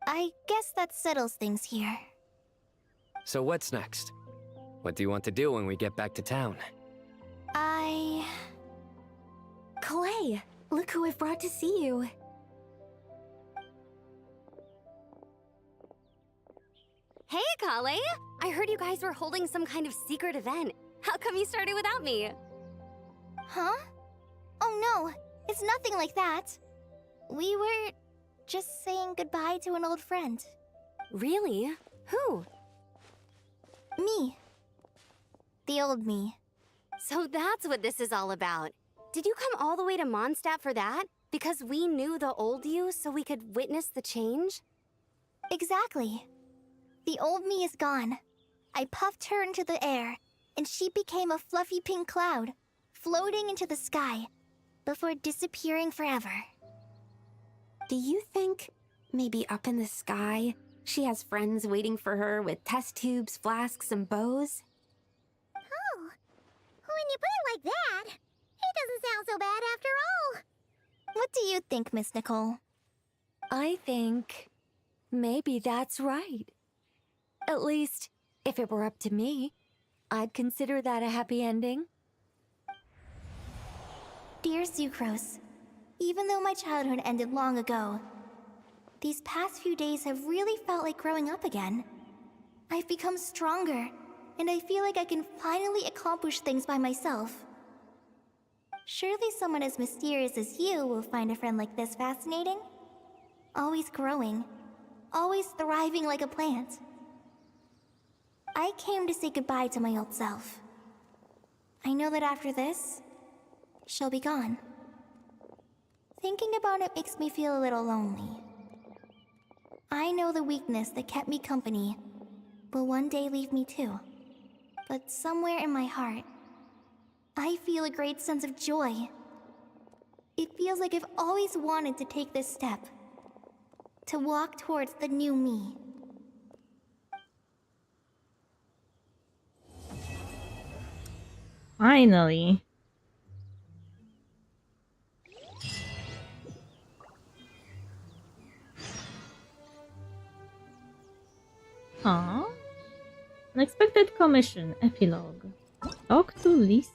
I guess that settles things here. So what's next? What do you want to do when we get back to town? Clay, look who I've brought to see you. Hey, Kale! I heard you guys were holding some kind of secret event. How come you started without me? Huh? Oh no, it's nothing like that. We were just saying goodbye to an old friend. Really? Who? Me. The old me. So that's what this is all about. Did you come all the way to Mondstadt for that? Because we knew the old you so we could witness the change? Exactly. The old me is gone. I puffed her into the air, and she became a fluffy pink cloud, floating into the sky, before disappearing forever. Do you think, maybe up in the sky, she has friends waiting for her with test tubes, flasks, and bows? Oh, when you put it like that, it doesn't sound so bad after all. What do you think, Miss Nicole? I think maybe that's right. At least, if it were up to me, I'd consider that a happy ending. Dear Sucrose, even though my childhood ended long ago, these past few days have really felt like growing up again. I've become stronger, and I feel like I can finally accomplish things by myself. Surely someone as mysterious as you will find a friend like this fascinating? Always growing, always thriving like a plant. I came to say goodbye to my old self. I know that after this, she'll be gone. Thinking about it makes me feel a little lonely. I know the weakness that kept me company will one day leave me too. But somewhere in my heart, I feel a great sense of joy. It feels like I've always wanted to take this step. To walk towards the new me. Finally. Huh? Unexpected commission. Epilogue. Talk to Lisa.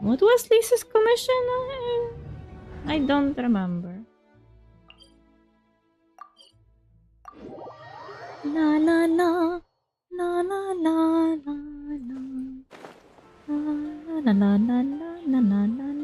What was Lisa's commission? I don't remember. La la la, la la la la la, la la la la la la la la la la la.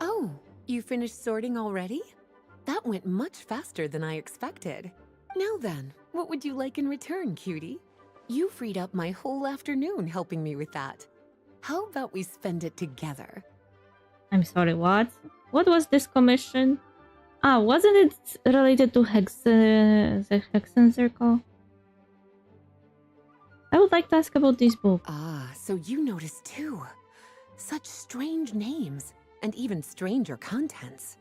Oh, you finished sorting already? That went much faster than I expected. Now then, what would you like in return, cutie? You freed up my whole afternoon helping me with that. How about we spend it together? I'm sorry, what? What was this commission? Ah, wasn't it related to the Hexen Circle? I would like to ask about this book. Ah, so you noticed too. Such strange names, and even stranger contents.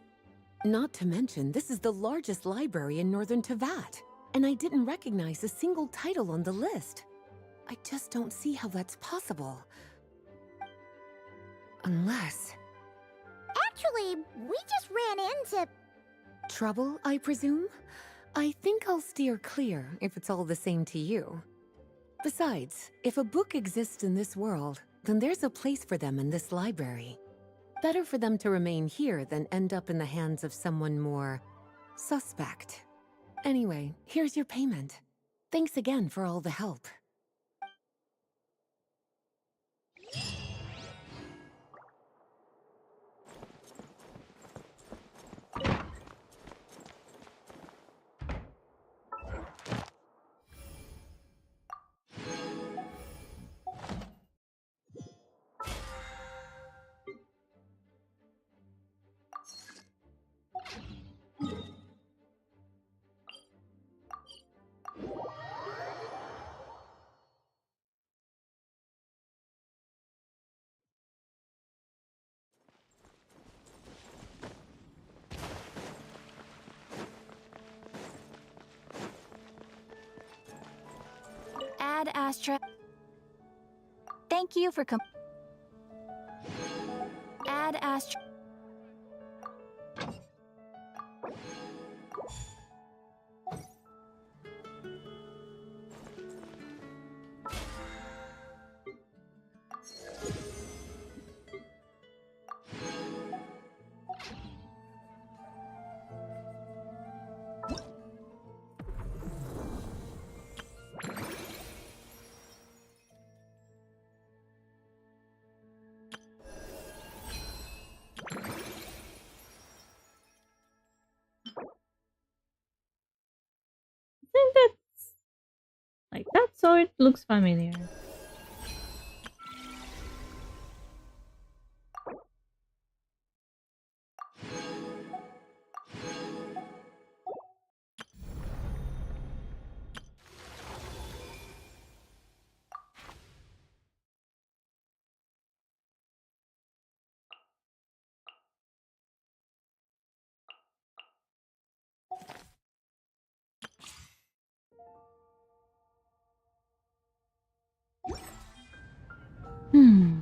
Not to mention, this is the largest library in Northern Tevat, and I didn't recognize a single title on the list. I just don't see how that's possible. Unless... Actually, we just ran in friendship. Trouble, I presume? I think I'll steer clear if it's all the same to you. Besides, if a book exists in this world, then there's a place for them in this library. Better for them to remain here than end up in the hands of someone more suspect. Anyway, here's your payment. Thanks again for all the help. Ad Astra. Thank you for Ad Astra. I think that's like that sword looks familiar. Hmm.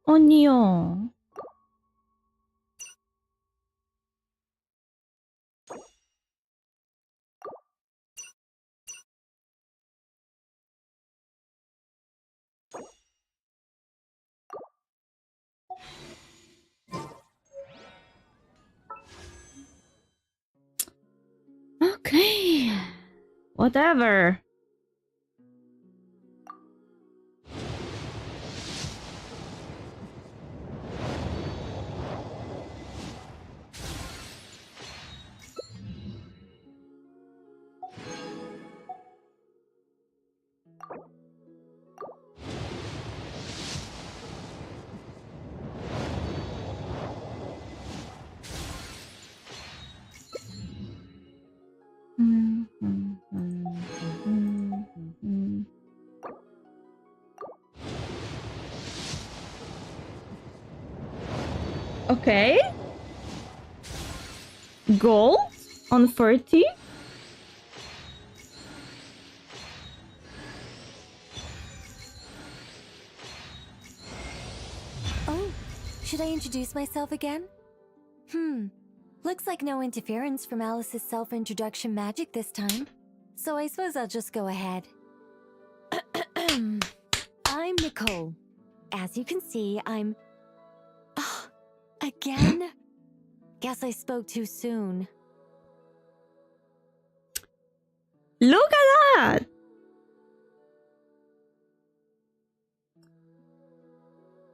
Onion. Okay. Whatever. Okay. Gold on 40. Oh, should I introduce myself again? Looks like no interference from Alice's self-introduction magic this time. So I suppose I'll just go ahead. I'm Nicole. As you can see, I'm... Oh, again? Guess I spoke too soon. Look at that!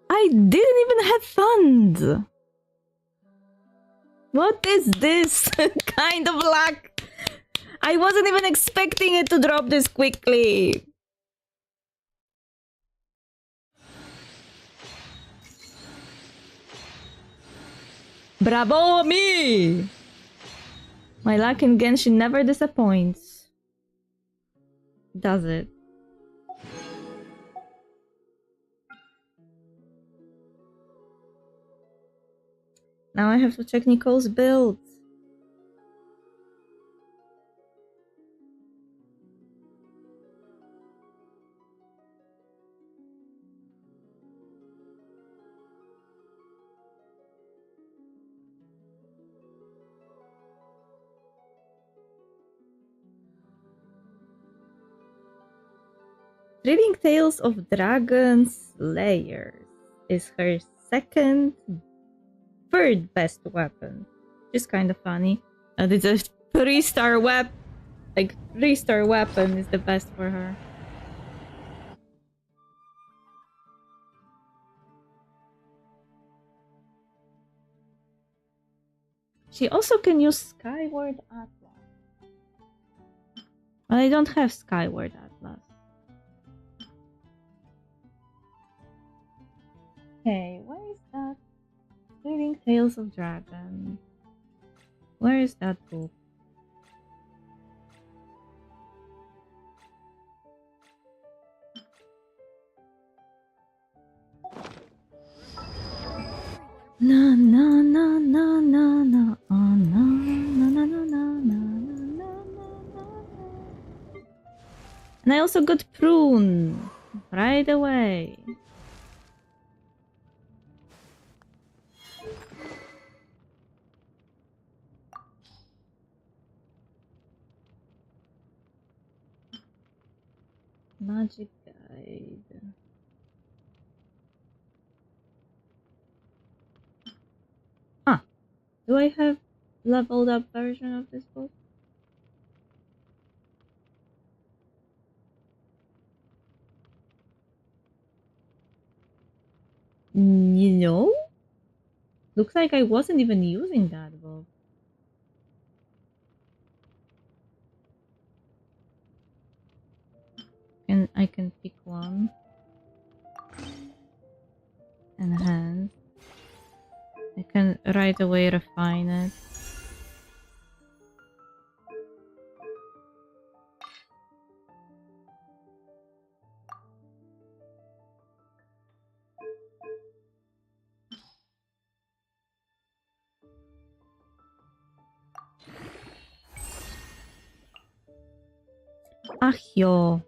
I didn't even have funds! What is this kind of luck? I wasn't even expecting it to drop this quickly. Bravo me! My luck in Genshin never disappoints. Does it? Now I have to check Nicole's build. Reading Tales of Dragons Layers is her third best weapon, which is kind of funny. And it's a 3-star weapon. Like 3-star weapon is the best for her. She also can use Skyward Atlas. But I don't have Skyward Atlas. Okay, where is that? Reading Tales of Dragon. Where is that book? Na na na na na na na na na na na na na. And I also got prune right away. Magic guide. Ah, do I have leveled up version of this book? You know? Looks like I wasn't even using that book. And I can pick one. Enhance. I can right away refine it. Ach jo.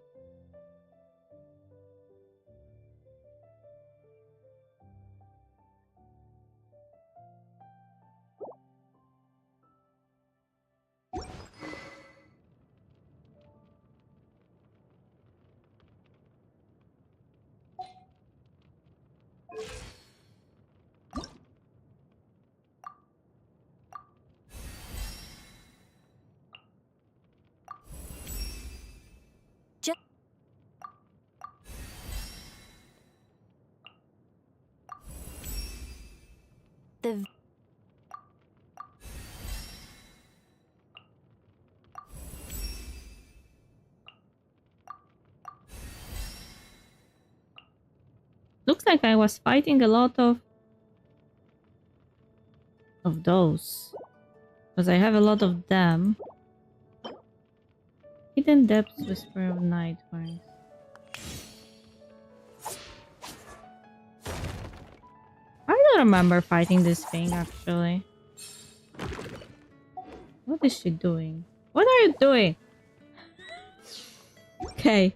The Looks like I was fighting a lot of those. Because I have a lot of them. Hidden Depths, Whisper of Nightmares. I don't remember fighting this thing actually. What is she doing? What are you doing? Okay.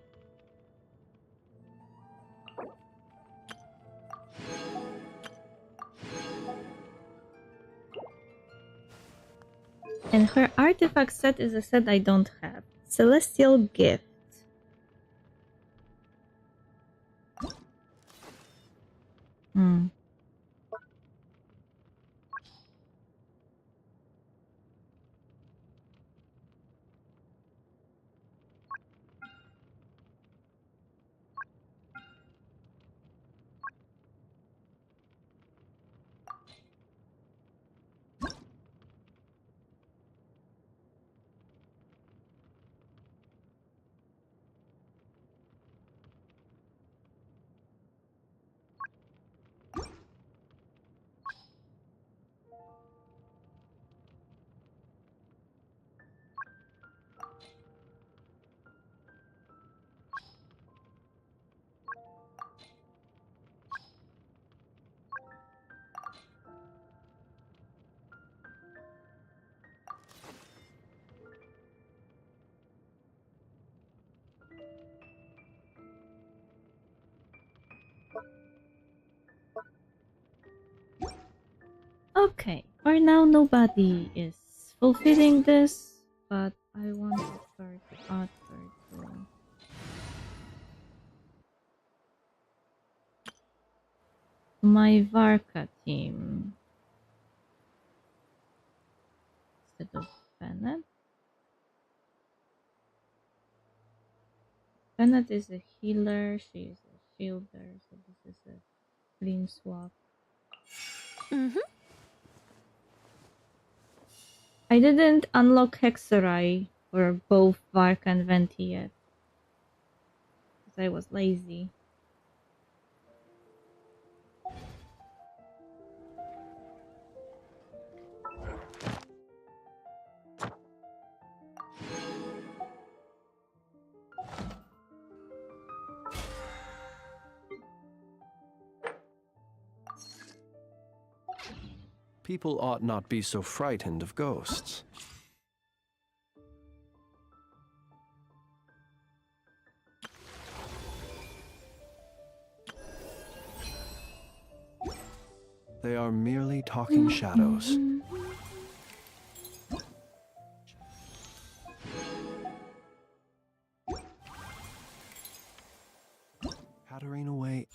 And her artifact set is a set I don't have. Celestial Gift. Hmm. Okay, for now nobody is fulfilling this, but I want to start outward too. My Varka team. Instead of Bennett. Bennett is a healer, she is a shielder, so this is a clean swap. I didn't unlock Hexerai for both Varka and Venti yet. Because I was lazy. People ought not be so frightened of ghosts. They are merely talking shadows. Chattering away.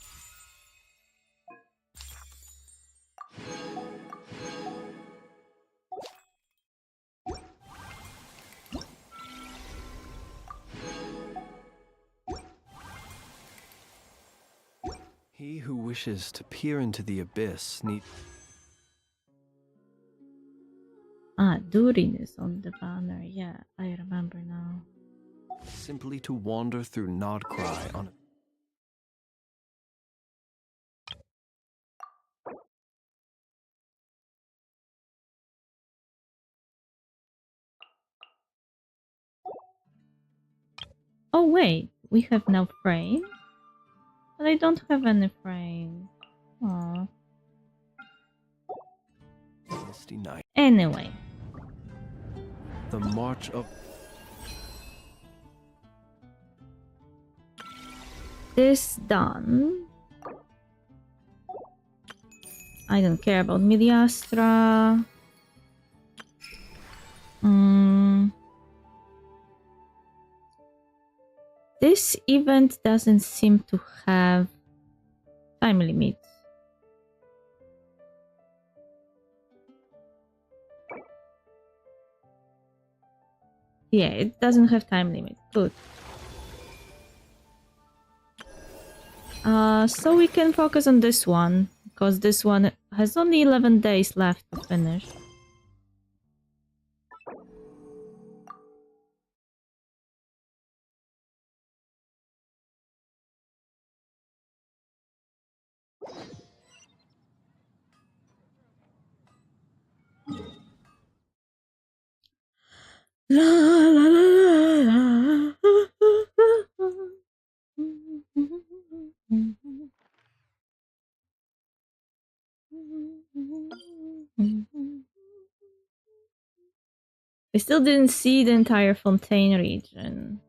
He who wishes to peer into the abyss needs... Ah, Durin is on the banner. Yeah, I remember now. simply to wander through Nodcry on... Oh wait, we have now frame? But I don't have any frame. Aww. Misty night. Anyway. The march of... This done. I don't care about Midiastra. This event doesn't seem to have time limits. Yeah, it doesn't have time limit. Good. So we can focus on this one, because this one has only 11 days left to finish. La la la la. I still didn't see the entire Fontaine region.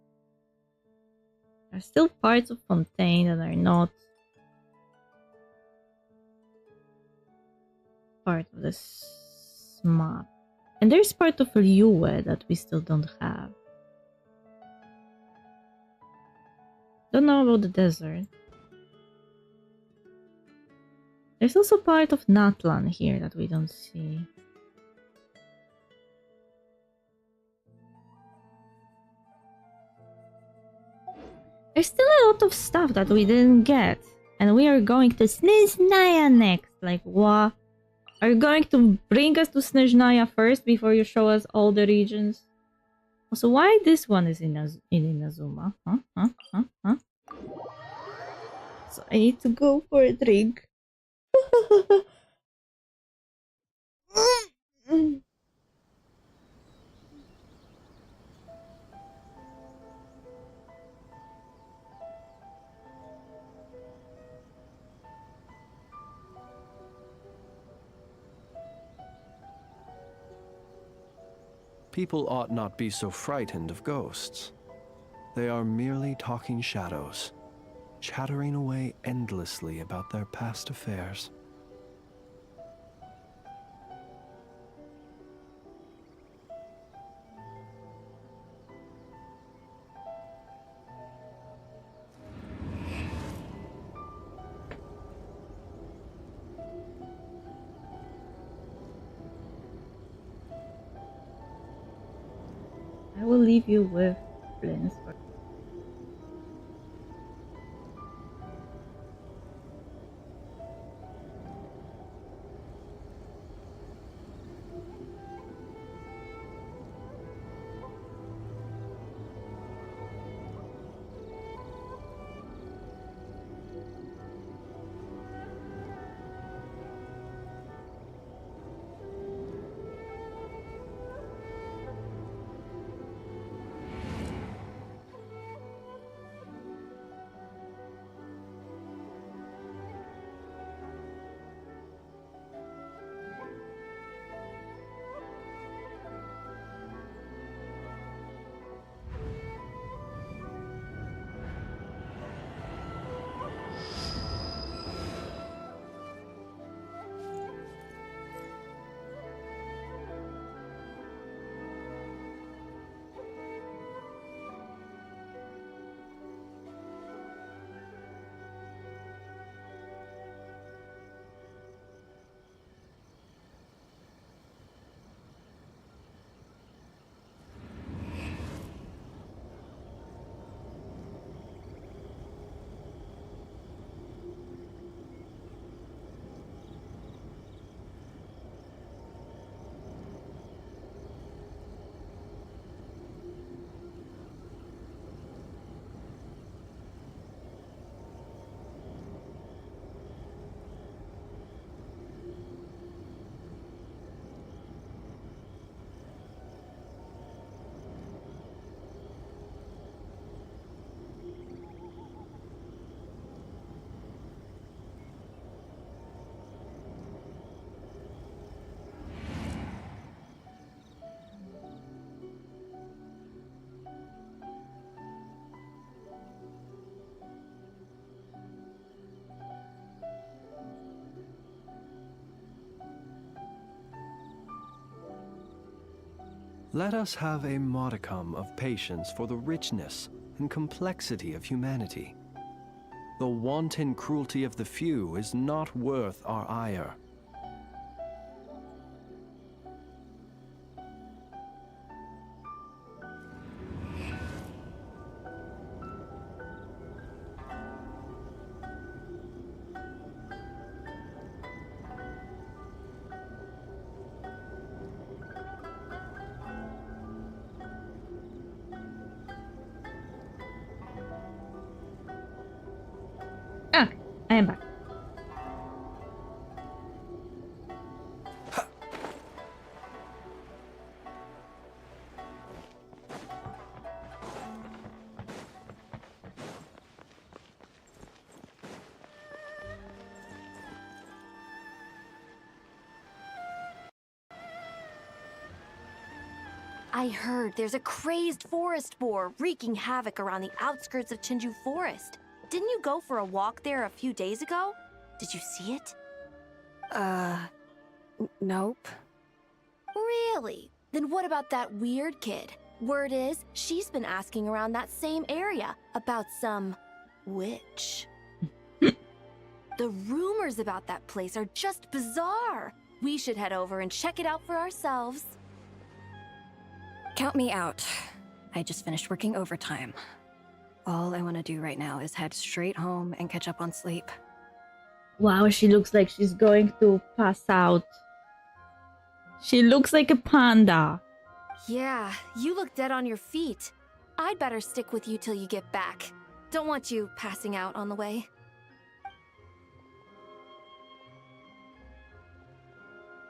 There are still parts of Fontaine that are not part of this map. And there's part of Liyue that we still don't have. Don't know about the desert. There's also part of Natlan here that we don't see. There's still a lot of stuff that we didn't get. And we are going to Snezhnaya next. Like, what? Are you going to bring us to Snezhnaya first before you show us all the regions? Also, why this one is in Inazuma? Huh? So I need to go for a drink. People ought not be so frightened of ghosts. They are merely talking shadows, chattering away endlessly about their past affairs. I will leave you with Flynn. Let us have a modicum of patience for the richness and complexity of humanity. The wanton cruelty of the few is not worth our ire. I am back. I heard there's a crazed forest boar wreaking havoc around the outskirts of Chinju Forest. Didn't you go for a walk there a few days ago? Did you see it? Nope. Really? Then what about that weird kid? Word is, she's been asking around that same area about some witch. The rumors about that place are just bizarre. We should head over and check it out for ourselves. Count me out. I just finished working overtime. All I want to do right now is head straight home and catch up on sleep. Wow, she looks like she's going to pass out. She looks like a panda. Yeah, you look dead on your feet. I'd better stick with you till you get back. Don't want you passing out on the way.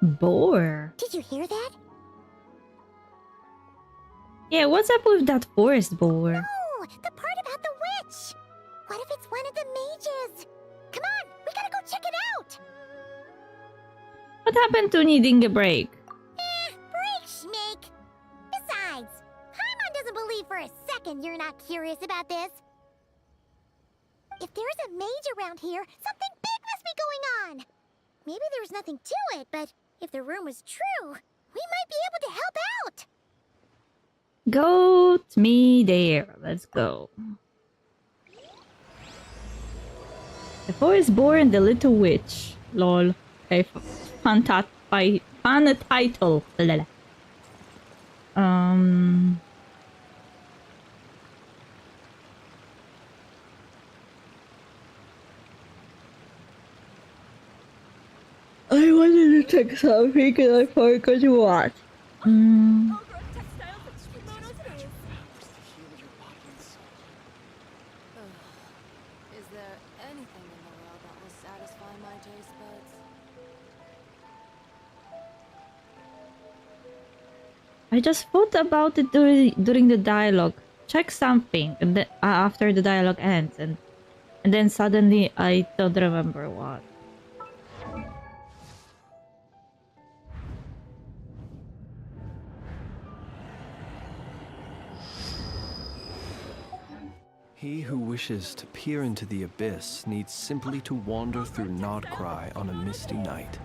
Boar. Did you hear that? Yeah, what's up with that forest boar? No, the part about the witch. What if it's one of the mages? Come on, we gotta go check it out. What happened to needing a break? Break, Schmake. Besides, Paimon doesn't believe for a second you're not curious about this. If there's a mage around here, something big must be going on. Maybe there's nothing to it, but if the rumor's true, we might be able to help out. Goat me there. Let's go. The forest boar and the little witch. Lol. Okay, fun title. check something and I forgot what. Is there anything in the world that will satisfy my taste buds? I just thought about it during the dialogue. Check something and then, after the dialogue ends, and then suddenly I don't remember what. He who wishes to peer into the abyss needs simply to wander through Nodcry on a misty night.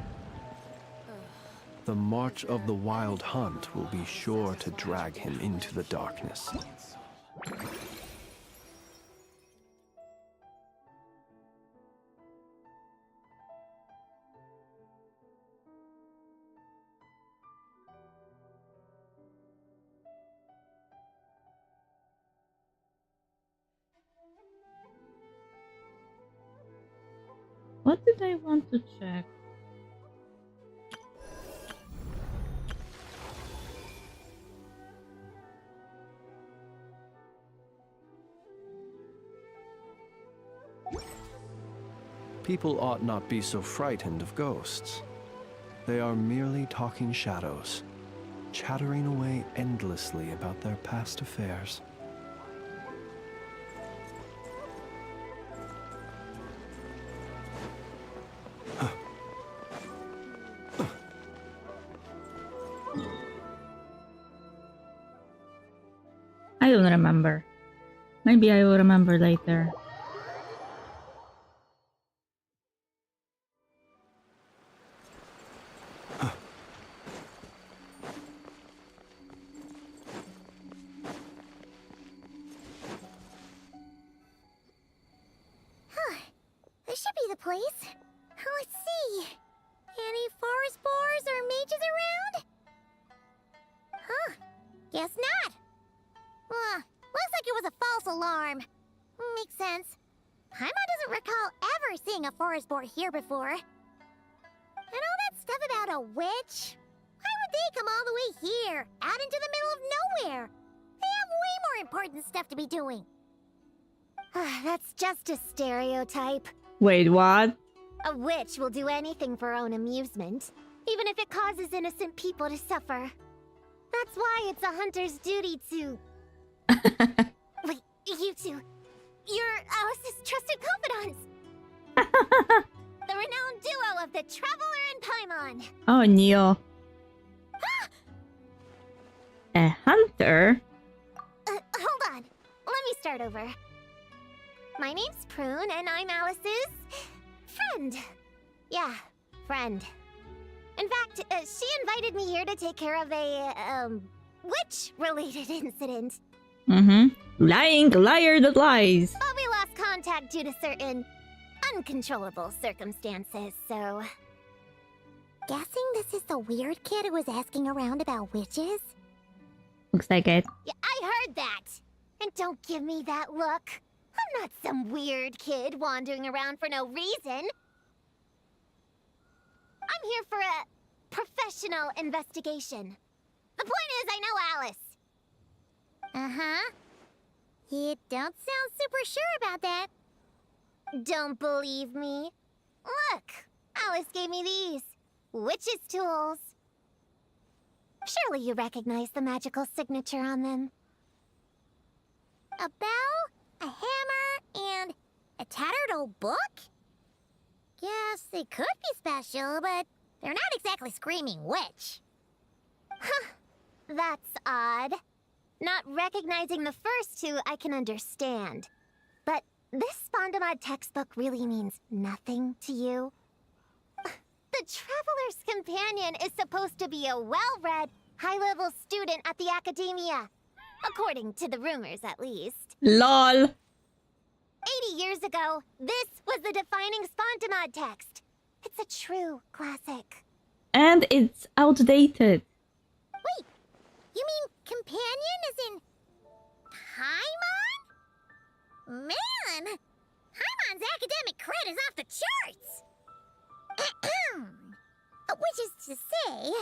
The march of the wild hunt will be sure to drag him into the darkness. What did I want to check? People ought not be so frightened of ghosts. They are merely talking shadows, chattering away endlessly about their past affairs. I don't remember. Maybe I will remember later. This should be the place. Let's see. Any forest boars or mages around? Huh. Guess not. Looks like it was a false alarm. Makes sense. Paimon doesn't recall ever seeing a forest boar here before. And all that stuff about a witch? Why would they come all the way here, out into the middle of nowhere? They have way more important stuff to be doing. That's just a stereotype. Wait, what? A witch will do anything for her own amusement, even if it causes innocent people to suffer. That's why it's a hunter's duty to... Wait, you two. You're Alice's trusted confidants. The renowned duo of the Traveler and Paimon. Oh, Neo. A hunter? Hold on. Let me start over. My name's Prune, and I'm Alice's friend. Yeah, friend. In fact, she invited me here to take care of a, witch-related incident. Lying liar that lies. But we lost contact due to certain uncontrollable circumstances, so... Guessing this is the weird kid who was asking around about witches? Looks like it. Yeah, I heard that! And don't give me that look. I'm not some weird kid wandering around for no reason. I'm here for a professional investigation. The point is, I know Alice. Uh-huh. You don't sound super sure about that. Don't believe me? Look, Alice gave me these. Witch's tools. Surely you recognize the magical signature on them. A bell, a hammer, and a tattered old book? Guess they could be special, but they're not exactly screaming witch. Huh, that's odd. Not recognizing the first two I can understand. But this Spondamod textbook really means nothing to you? The Traveler's Companion is supposed to be a well-read, high-level student at the Academia. According to the rumors, at least. LOL. 80 years ago, this was the defining Spondamod text. It's a true classic. And it's outdated. Wait, you mean companion as in... Paimon? Man! Paimon's academic cred is off the charts! Which is to say...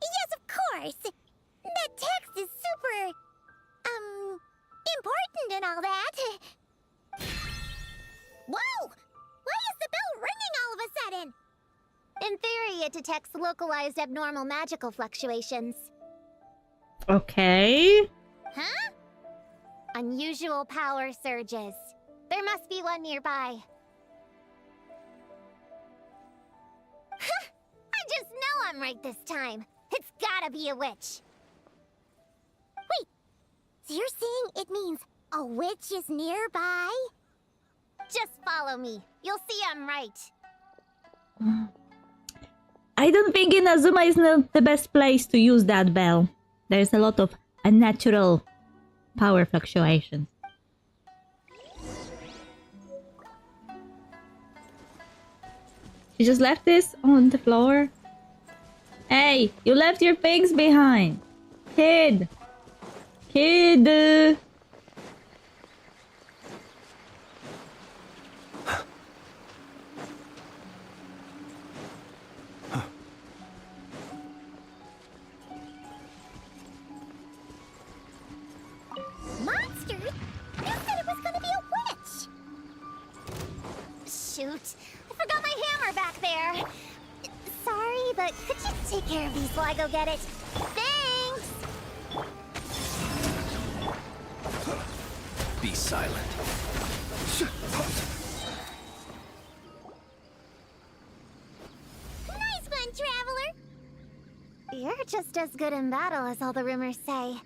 Yes, of course! That text is super... important and all that. Whoa! Why is the bell ringing all of a sudden? In theory, it detects localized abnormal magical fluctuations. Okay. Huh? Unusual power surges. There must be one nearby. I just know I'm right this time. It's gotta be a witch. Wait, so you're saying it means a witch is nearby? Just follow me. You'll see I'm right. I don't think Inazuma is not the best place to use that bell. There's a lot of unnatural power fluctuations. You just left this on the floor? Hey, you left your things behind. Kid. Kid. Monster? You said it was gonna be a witch! Shoot. I forgot my hammer back there. Sorry, but could you take care of these while I go get it? Thanks! Be silent. Nice one, Traveler! You're just as good in battle as all the rumors say.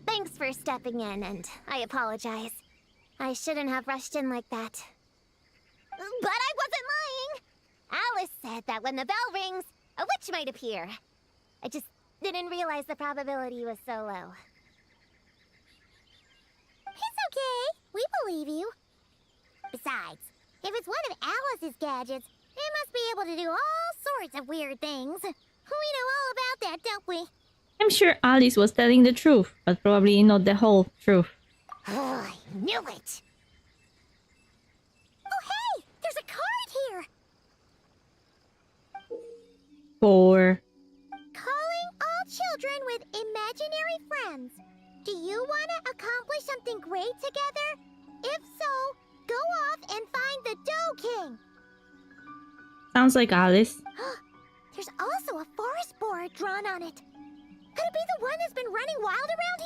Thanks for stepping in, and I apologize. I shouldn't have rushed in like that. But I wasn't lying! Alice said that when the bell rings, a witch might appear. I just didn't realize the probability was so low. It's okay. We believe you. Besides, if it's one of Alice's gadgets, it must be able to do all sorts of weird things. We know all about that, don't we? I'm sure Alice was telling the truth, but probably not the whole truth. Oh, I knew it! Oh, hey! There's a card here! For... Calling all children with imaginary friends. Do you want to accomplish something great together? If so, go off and find the Dough King. Sounds like Alice. There's also a forest board drawn on it. Could it be the one that's been running wild around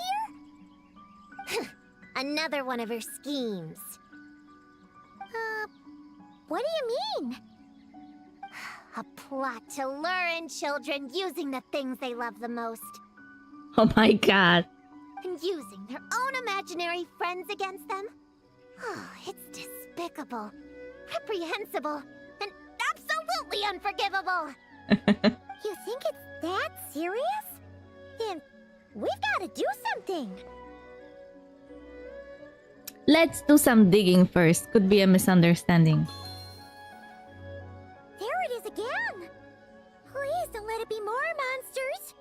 here? Another one of her schemes. What do you mean? A plot to lure in children using the things they love the most. Oh my god. And using their own imaginary friends against them? Oh, it's despicable, reprehensible, and absolutely unforgivable! You think it's that serious? Then we've got to do something. Let's do some digging first. Could be a misunderstanding. There it is again! Please don't let it be more monsters!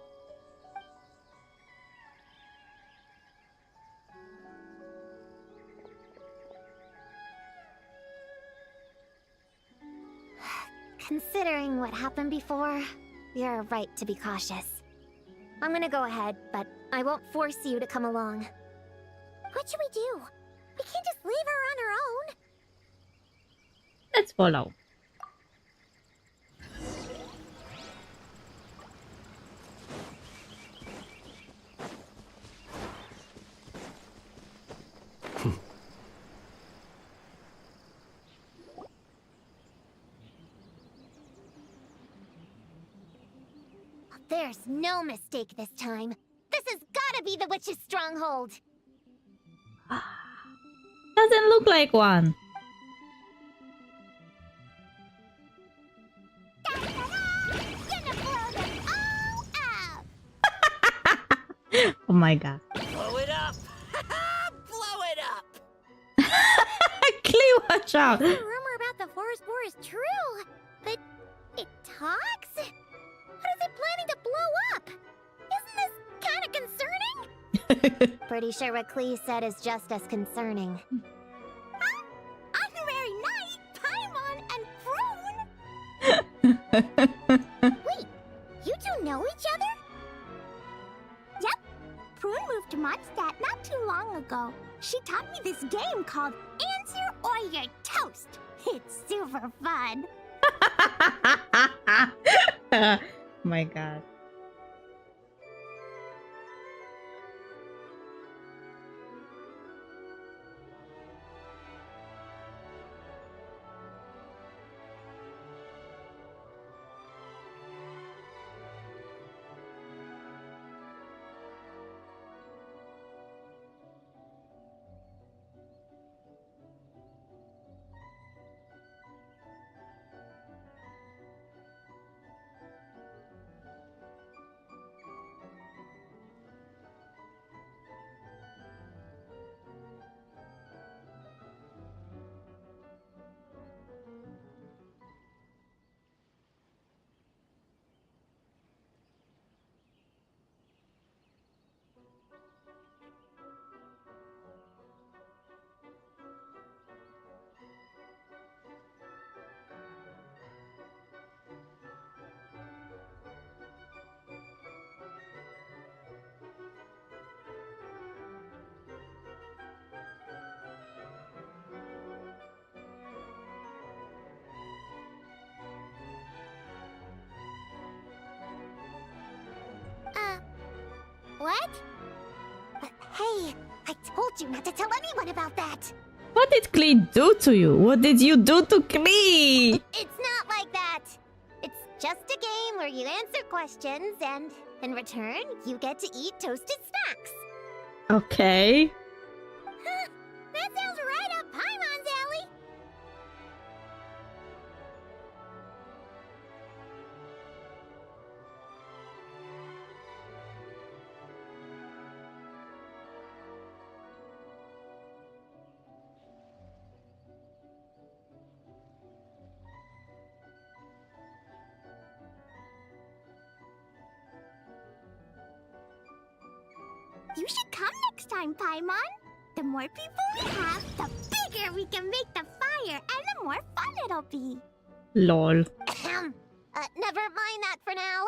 Considering what happened before, you're right to be cautious. I'm gonna go ahead, but I won't force you to come along. What should we do? We can't just leave her on her own. Let's follow. There's no mistake this time. This has gotta be the witch's stronghold. Doesn't look like one. Oh my god. Blow it up! Blow it up! Klee, watch out! The rumor about the forest boar is true, but it talks? What is it planning to blow up? Isn't this kind of concerning? Pretty sure what Klee said is just as concerning. Honorary Knight, Paimon, and Prune! know each other? Yep. Prune moved to Mondstadt not too long ago. She taught me this game called Answer or You're Toast. It's super fun. My god. What? Hey, I told you not to tell anyone about that. What did Klee do to you? What did you do to Klee? It's not like that. It's just a game where you answer questions and in return, you get to eat toasted snacks. Okay. That sounds right up Paimon's alley. You should come next time, Paimon. The more people we have, the bigger we can make the fire, and the more fun it'll be. Lol. Never mind that for now.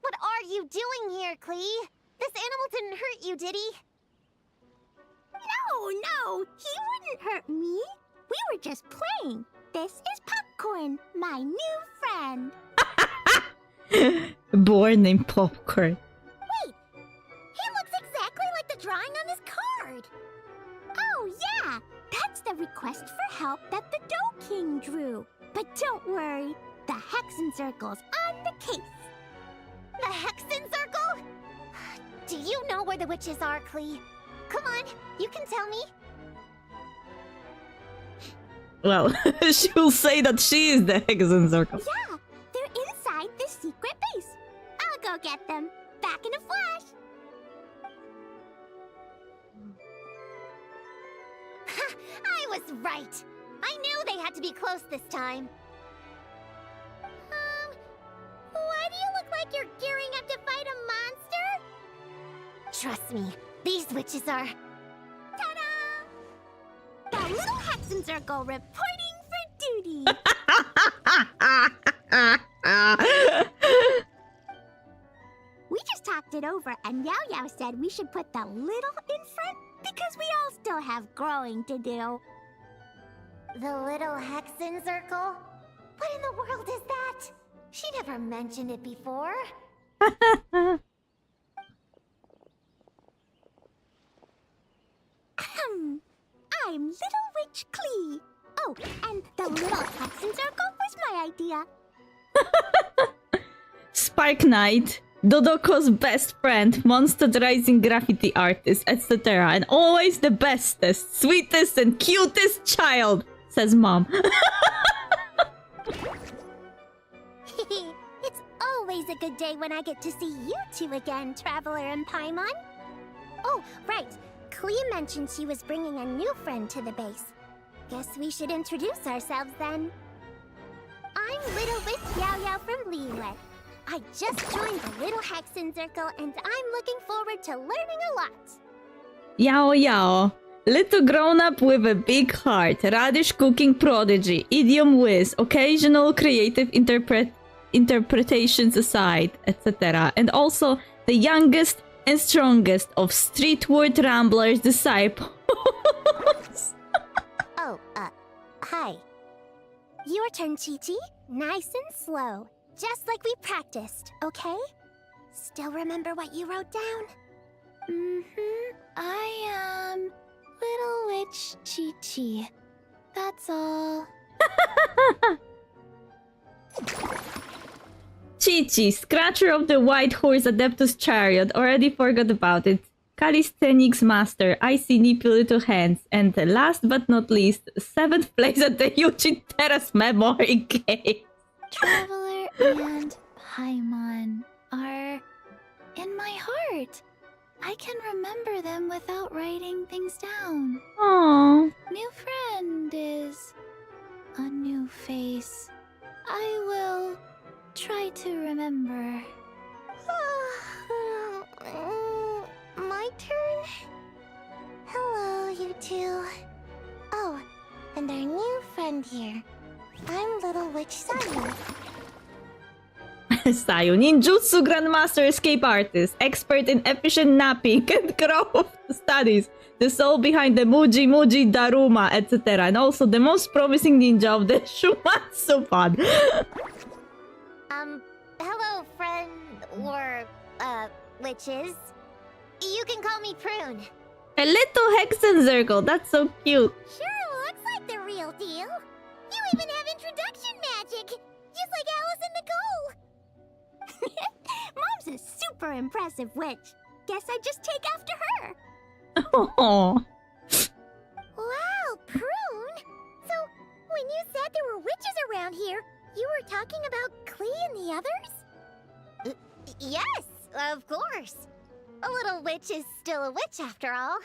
What are you doing here, Klee? This animal didn't hurt you, did he? No, he wouldn't hurt me. We were just playing. This is Popcorn, my new friend. Boy named Popcorn. Wait, he looks exactly like the drawing on this card. Oh, yeah, that's the request for help that the Dough King drew. But don't worry, the Hexen Circle's on the case. The Hexen Circle? Do you know where the witches are, Klee? Come on, you can tell me. Well, she'll say that she is the Hexen Circle. Yeah, they're inside the secret base. I'll go get them. Back in a flash. I was right. I knew they had to be close this time. Why do you look like you're gearing up to fight a monster? Trust me, these witches are... Ta-da! The little Hexen Circle reporting for duty. We just talked it over, and Yao Yao said we should put the little in front because we all still have growing to do. The little Hexen Circle? What in the world is that? She never mentioned it before. I'm Little Witch Klee. Oh, and the little Hexen Circle was my idea. Spark Knight, Dodoko's best friend, monster-rising graffiti artist, etc. And always the bestest, sweetest, and cutest child, says Mom. It's always a good day when I get to see you two again, Traveler and Paimon. Oh, right. Klee mentioned she was bringing a new friend to the base. Guess we should introduce ourselves then. I'm Little Witch Yao Yao from Liyue. I just joined the Little Hexen Circle and I'm looking forward to learning a lot. Yao Yao, little grown-up with a big heart, radish cooking prodigy, idiom whiz, occasional creative interpretations aside, etc. And also the youngest and strongest of Streetward Ramblers' disciples. Oh, hi. Your turn, Chi-Chi. Nice and slow. Just like we practiced, okay? Still remember what you wrote down? I am Little Witch Chi-Chi. That's all. Chi-Chi, Scratcher of the White Horse Adeptus Chariot, already forgot about it. Calisthenics Master, Icy Nipple Little Hands, and last but not least, 7th place at the Eugene Terrace Memory Game. Traveler and Paimon are in my heart. I can remember them without writing things down. Aww. New friend is a new face. I will try to remember. My turn? Hello, you two. Oh, and our new friend here. I'm Little Witch Sayu. Sayu, Ninjutsu Grandmaster Escape Artist, expert in efficient napping and craft studies, the soul behind the Muji Muji Daruma, etc. And also the most promising ninja of the Shumatsu pod. Hello, friend, or, witches. You can call me Prune. A little Hexen Circle, that's so cute. Sure looks like the real deal. You even have introduction magic, just like Alice and Nicole. Mom's a super impressive witch. Guess I just take after her. Oh. Wow, Prune. So, when you said there were witches around here, you were talking about Klee and the others? Yes, of course. A little witch is still a witch after all.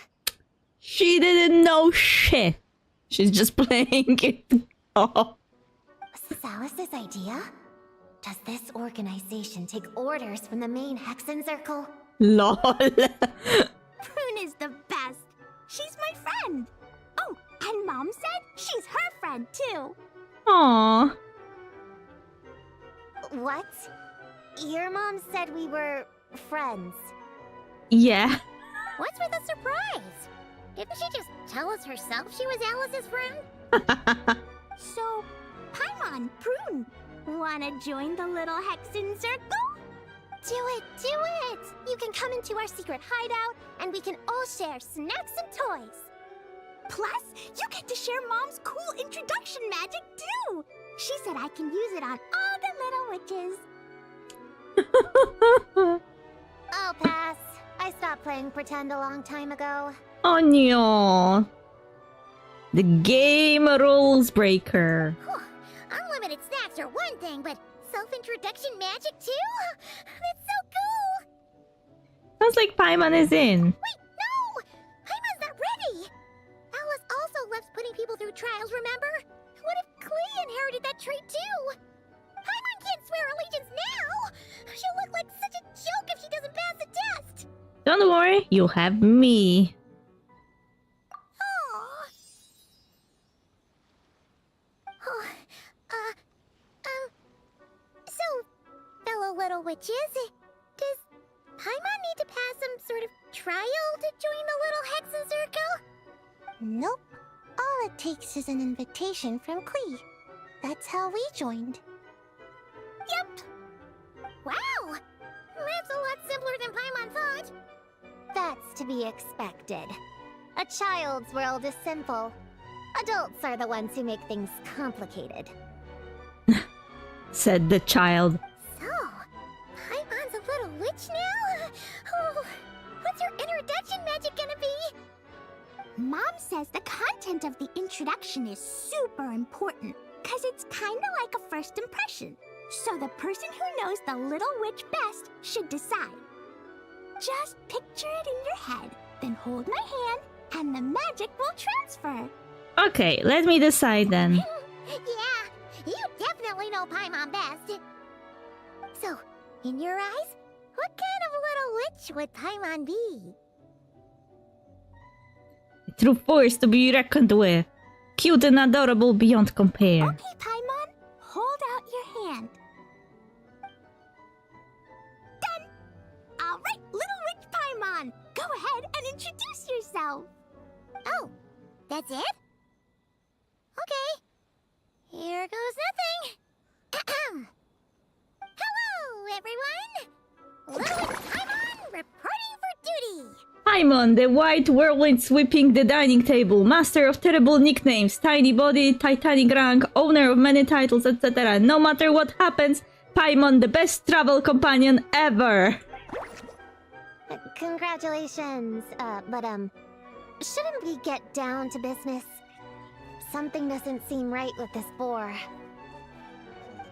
She didn't know shit. She's just playing it. Oh. Was this Alice's idea? Does this organization take orders from the main Hexen Circle? Lol. Prune is the best. She's my friend. Oh, and Mom said she's her friend too. Aww. What? Your mom said we were friends. Yeah. What's with the surprise? Didn't she just tell us herself she was Alice's friend? So, Paimon, Prune, wanna join the little Hexen Circle? Do it, do it! You can come into our secret hideout, and we can all share snacks and toys. Plus, you get to share Mom's cool introduction magic, too! She said I can use it on all the little witches. I'll pass. I stopped playing pretend a long time ago. Oh no. The game rules breaker. Unlimited snacks are one thing, but self-introduction magic too? That's so cool! Sounds like Paimon is in. Wait, no! Paimon's not ready! Alice also loves putting people through trials, remember? What if Klee inherited that trait too? Paimon can't swear allegiance now! She'll look like such a joke if she doesn't pass the test! Don't worry, you have me. So, fellow little witches, does Paimon need to pass some sort of trial to join the little Hexen Circle? Nope. All it takes is an invitation from Klee. That's how we joined. Yep. Wow! That's a lot simpler than Paimon thought. That's to be expected. A child's world is simple. Adults are the ones who make things complicated. Said the child. So, Paimon's a little witch now? Oh, what's her introduction magic gonna be? Mom says the content of the introduction is super important, cause it's kinda like a first impression. So the person who knows the little witch best should decide. Just picture it in your head, then hold my hand, and the magic will transfer. Okay, let me decide then. Yeah, you definitely know Paimon best. So, in your eyes, what kind of little witch would Paimon be? A true force to be reckoned with. Cute and adorable beyond compare. Okay, Paimon, hold out your hand. on! Go ahead and introduce yourself! Oh, that's it? Okay. Here goes nothing. Hello, everyone! Little Paimon reporting for duty! Paimon, the white whirlwind sweeping the dining table, master of terrible nicknames, tiny body, titanic rank, owner of many titles, etc. No matter what happens, Paimon, the best travel companion ever! Congratulations, but shouldn't we get down to business? Something doesn't seem right with this boar.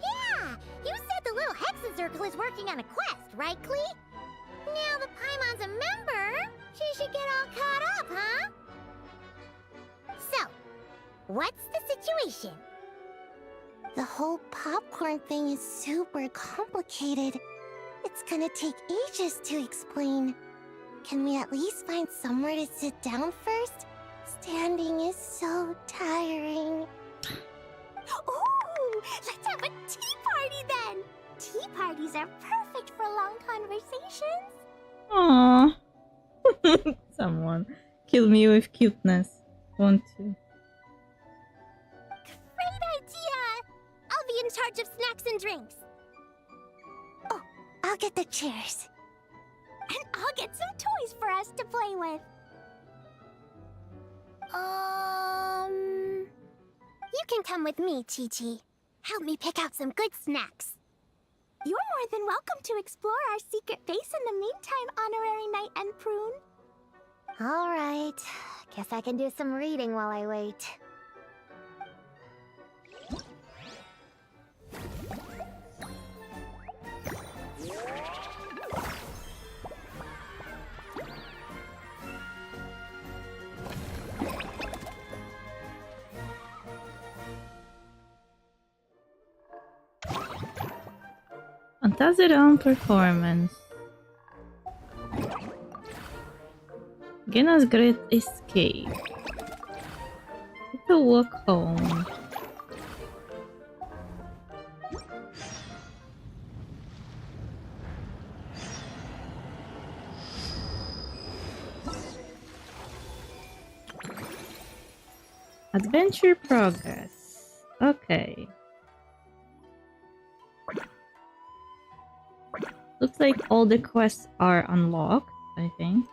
Yeah! You said the little Hexen Circle is working on a quest, right, Klee? Now the Paimon's a member, she should get all caught up, huh? So, what's the situation? The whole popcorn thing is super complicated. It's gonna take ages to explain. Can we at least find somewhere to sit down first? Standing is so tiring. Ooh! Let's have a tea party then! Tea parties are perfect for long conversations. Aww. Someone kill me with cuteness. Want to. Great idea! I'll be in charge of snacks and drinks. Oh, I'll get the chairs. And I'll get some toys for us to play with. You can come with me, Chi-Chi. Help me pick out some good snacks. You're more than welcome to explore our secret base in the meantime, Honorary Knight and Prune. All right. Guess I can do some reading while I wait. Fantasyround performance. Genna's Great Escape. To walk home. Adventure progress. Okay. Looks like all the quests are unlocked, I think.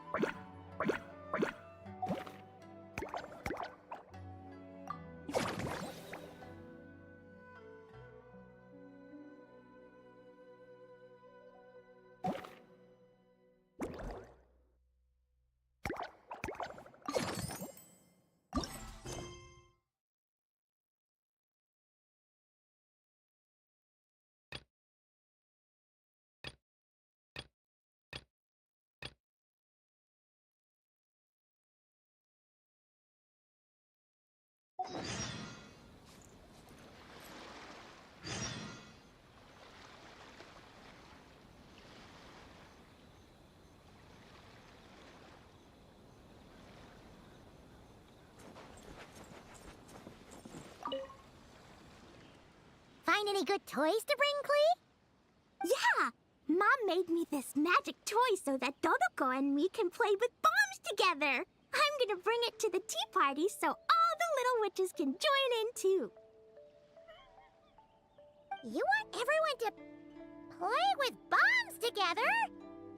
Find any good toys to bring, Klee? Yeah! Mom made me this magic toy so that Dodoko and me can play with bombs together! I'm gonna bring it to the tea party so all the little witches can join in too. You want everyone to play with bombs together?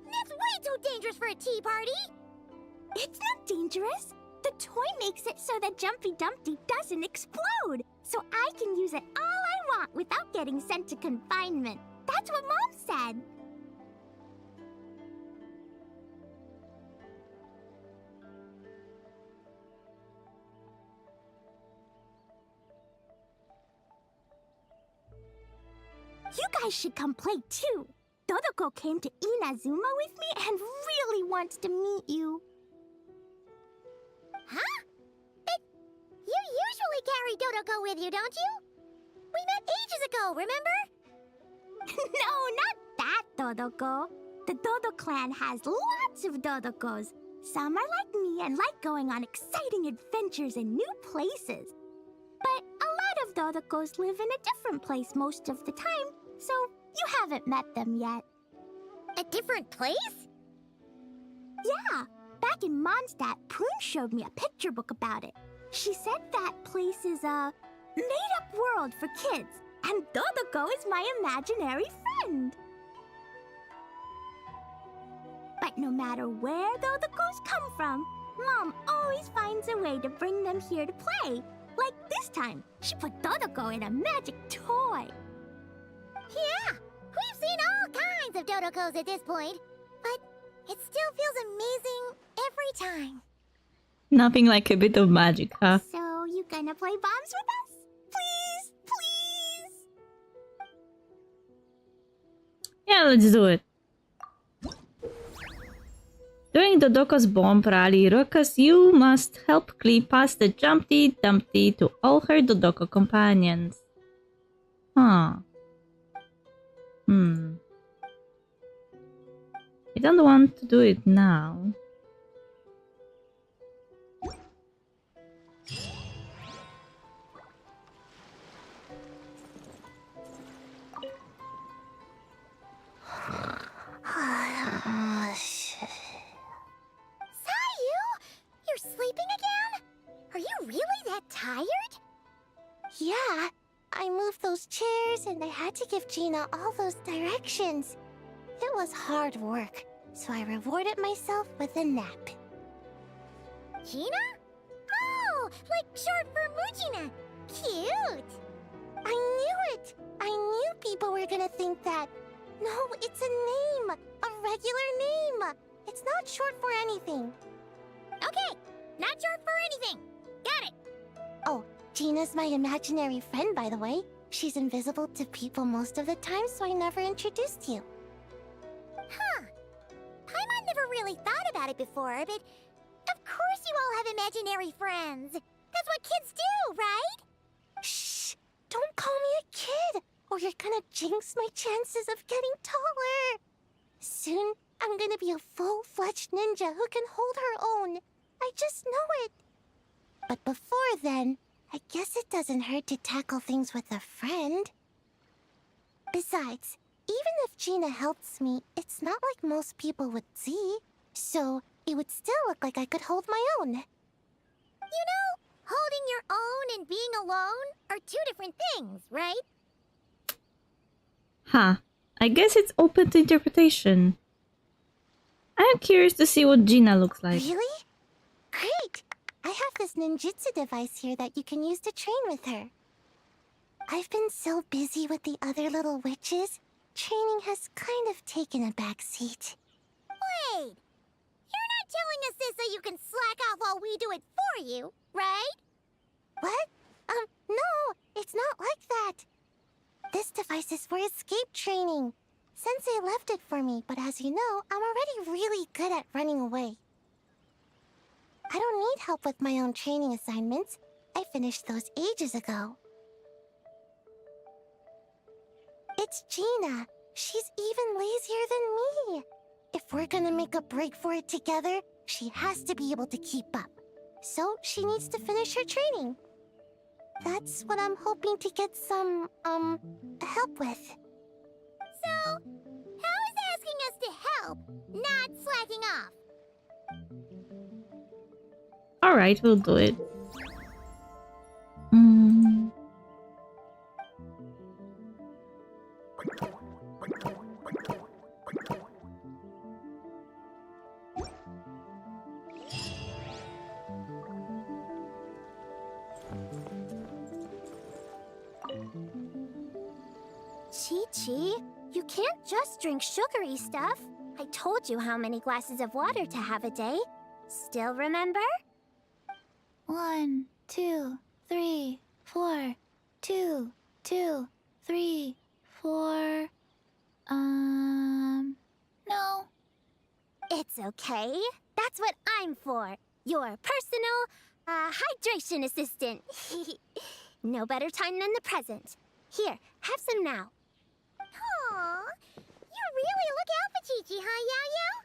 That's way too dangerous for a tea party! It's not dangerous. The toy makes it so that Jumpy Dumpty doesn't explode, so I can use it all I want without getting sent to confinement. That's what Mom said. You guys should come play too. Dodoko came to Inazuma with me and really wants to meet you. Huh? But you usually carry Dodoko with you, don't you? We met ages ago, remember? No, not that Dodoko. The Dodo clan has lots of Dodokos. Some are like me and like going on exciting adventures in new places. But a lot of Dodokos live in a different place most of the time, so you haven't met them yet. A different place? Yeah, back in Mondstadt, Prune showed me a picture book about it. She said that place is a made-up world for kids, and Dodoko is my imaginary friend. But no matter where Dodokos come from, Mom always finds a way to bring them here to play. Like this time, she put Dodoko in a magic toy. Yeah, we've seen all kinds of Dodokos at this point, but it still feels amazing every time. Nothing like a bit of magic, huh? So, you gonna play bombs with us? Please, please! Yeah, let's do it. During Dodoko's bomb rally ruckus, you must help Klee pass the Jumpty Dumpty to all her Dodoko companions. Huh. I don't want to do it now. You're sleeping again? Are you really that tired? Yeah, I moved those chairs and I had to give Gina all those directions. It was hard work, so I rewarded myself with a nap. Gina? Oh, like short for Mujina. Cute. I knew it! I knew people were gonna think that. No, it's a name! A regular name! It's not short for anything. Okay, not short for anything. Got it. Oh, Gina's my imaginary friend, by the way. She's invisible to people most of the time, so I never introduced you. Huh. Paimon never really thought about it before, but of course you all have imaginary friends. That's what kids do, right? Shh! Don't call me a kid, or you're gonna jinx my chances of getting taller. Soon, I'm gonna be a full-fledged ninja who can hold her own. I just know it. But before then, I guess it doesn't hurt to tackle things with a friend. Besides, even if Gina helps me, it's not like most people would see. So, it would still look like I could hold my own. You know, holding your own and being alone are two different things, right? Huh. I guess it's open to interpretation. I'm curious to see what Gina looks like. Really? Great! I have this ninjutsu device here that you can use to train with her. I've been so busy with the other little witches, training has kind of taken a backseat. Wait! You're not telling us this so you can slack off while we do it for you, right? What? No, it's not like that. This device is for escape training. Sensei left it for me, but as you know, I'm already really good at running away. I don't need help with my own training assignments. I finished those ages ago. It's Gina. She's even lazier than me. If we're gonna make a break for it together, she has to be able to keep up. So she needs to finish her training. That's what I'm hoping to get some, help with. So, how is asking us to help not slacking off? Alright, we'll do it. Chi-Chi, you can't just drink sugary stuff. I told you how many glasses of water to have a day. Still remember? 1, 2, 3, 4. 2, 2, 3, 4. No. It's okay. That's what I'm for. Your personal, hydration assistant. No better time than the present. Here, have some now. Aw, you really look out for Chi-Chi, huh, Yao-Yao?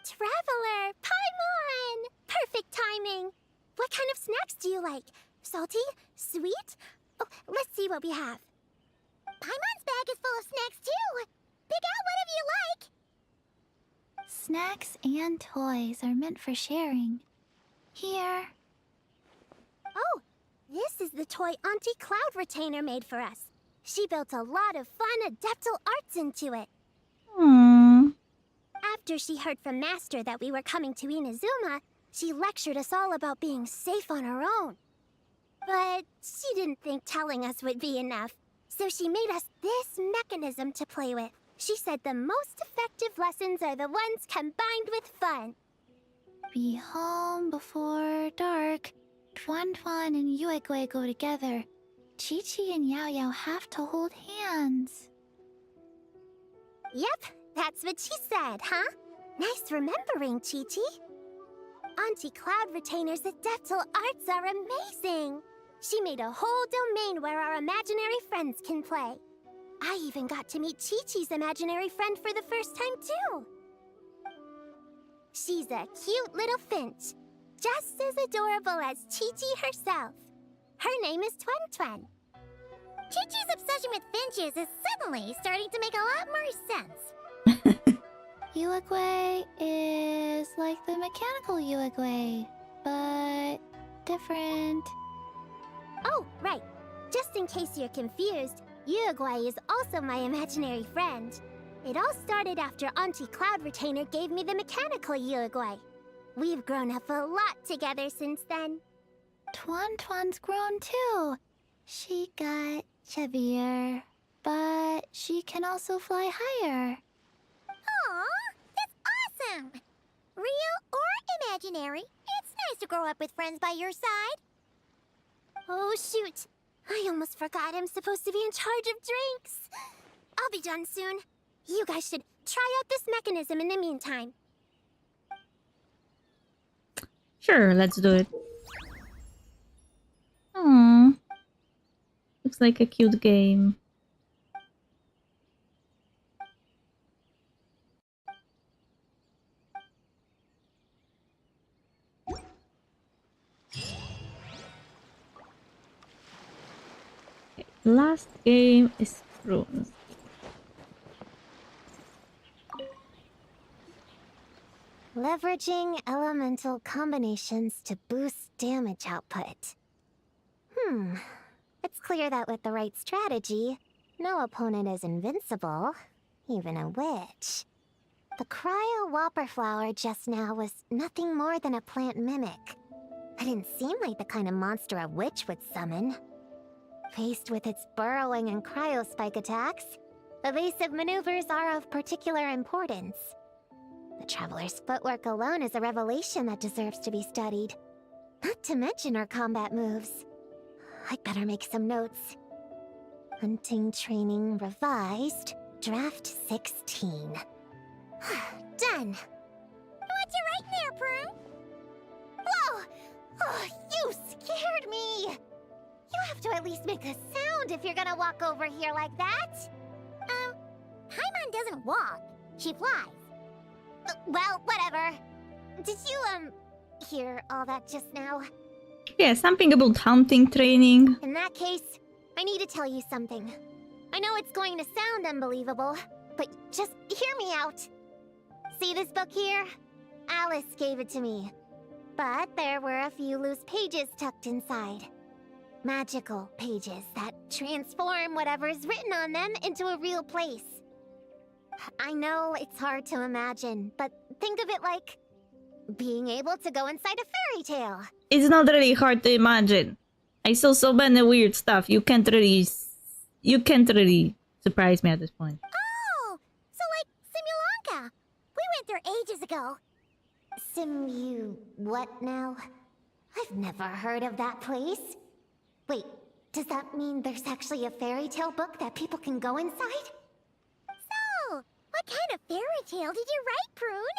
Traveler, Paimon! Perfect timing. What kind of snacks do you like? Salty? Sweet? Oh, let's see what we have. Paimon's bag is full of snacks, too. Pick out whatever you like. Snacks and toys are meant for sharing. Here. Oh, this is the toy Auntie Cloud Retainer made for us. She built a lot of fun adeptal arts into it. Aww. After she heard from Master that we were coming to Inazuma, she lectured us all about being safe on our own. But she didn't think telling us would be enough, so she made us this mechanism to play with. She said the most effective lessons are the ones combined with fun. Be home before dark. Tuan Tuan and Yuegui go together. Chi-Chi and Yao Yao have to hold hands. Yep, that's what she said, huh? Nice remembering, Chi-Chi. Auntie Cloud Retainer's adeptal arts are amazing. She made a whole domain where our imaginary friends can play. I even got to meet Chi-Chi's imaginary friend for the first time, too. She's a cute little finch, just as adorable as Chi-Chi herself. Her name is Tuan Tuan. Chi-Chi's obsession with finches is suddenly starting to make a lot more sense. Yuegui is like the mechanical Yuegui, but different. Oh, right. Just in case you're confused, Yuegui is also my imaginary friend. It all started after Auntie Cloud Retainer gave me the mechanical Yuegui. We've grown up a lot together since then. Tuan Tuan's grown too. She got chubbier, but she can also fly higher. Aw, that's awesome! Real or imaginary, it's nice to grow up with friends by your side. Oh, shoot. I almost forgot I'm supposed to be in charge of drinks. I'll be done soon. You guys should try out this mechanism in the meantime. Sure, let's do it. Aww. Looks like a cute game. Okay, last game is Runes. Leveraging elemental combinations to boost damage output. It's clear that with the right strategy, no opponent is invincible, even a witch. The cryo whopper flower just now was nothing more than a plant mimic. It didn't seem like the kind of monster a witch would summon. Faced with its burrowing and cryospike attacks, evasive maneuvers are of particular importance. The Traveler's footwork alone is a revelation that deserves to be studied. Not to mention her combat moves. I'd better make some notes. Hunting training revised, draft 16. Done! What you writing there, Prune? Whoa! Oh, you scared me! You have to at least make a sound if you're gonna walk over here like that. Paimon doesn't walk. She flies. Well, whatever. Did you, hear all that just now? Yeah, something about hunting training. In that case, I need to tell you something. I know it's going to sound unbelievable, but just hear me out. See this book here? Alice gave it to me. But there were a few loose pages tucked inside. Magical pages that transform whatever's written on them into a real place. I know it's hard to imagine, but think of it like being able to go inside a fairy tale. It's not really hard to imagine. I saw so many weird stuff. You can't really surprise me at this point. Oh, so like Simulanka. We went there ages ago. What now? I've never heard of that place. Wait, does that mean there's actually a fairy tale book that people can go inside? So, what kind of fairy tale did you write, Prune?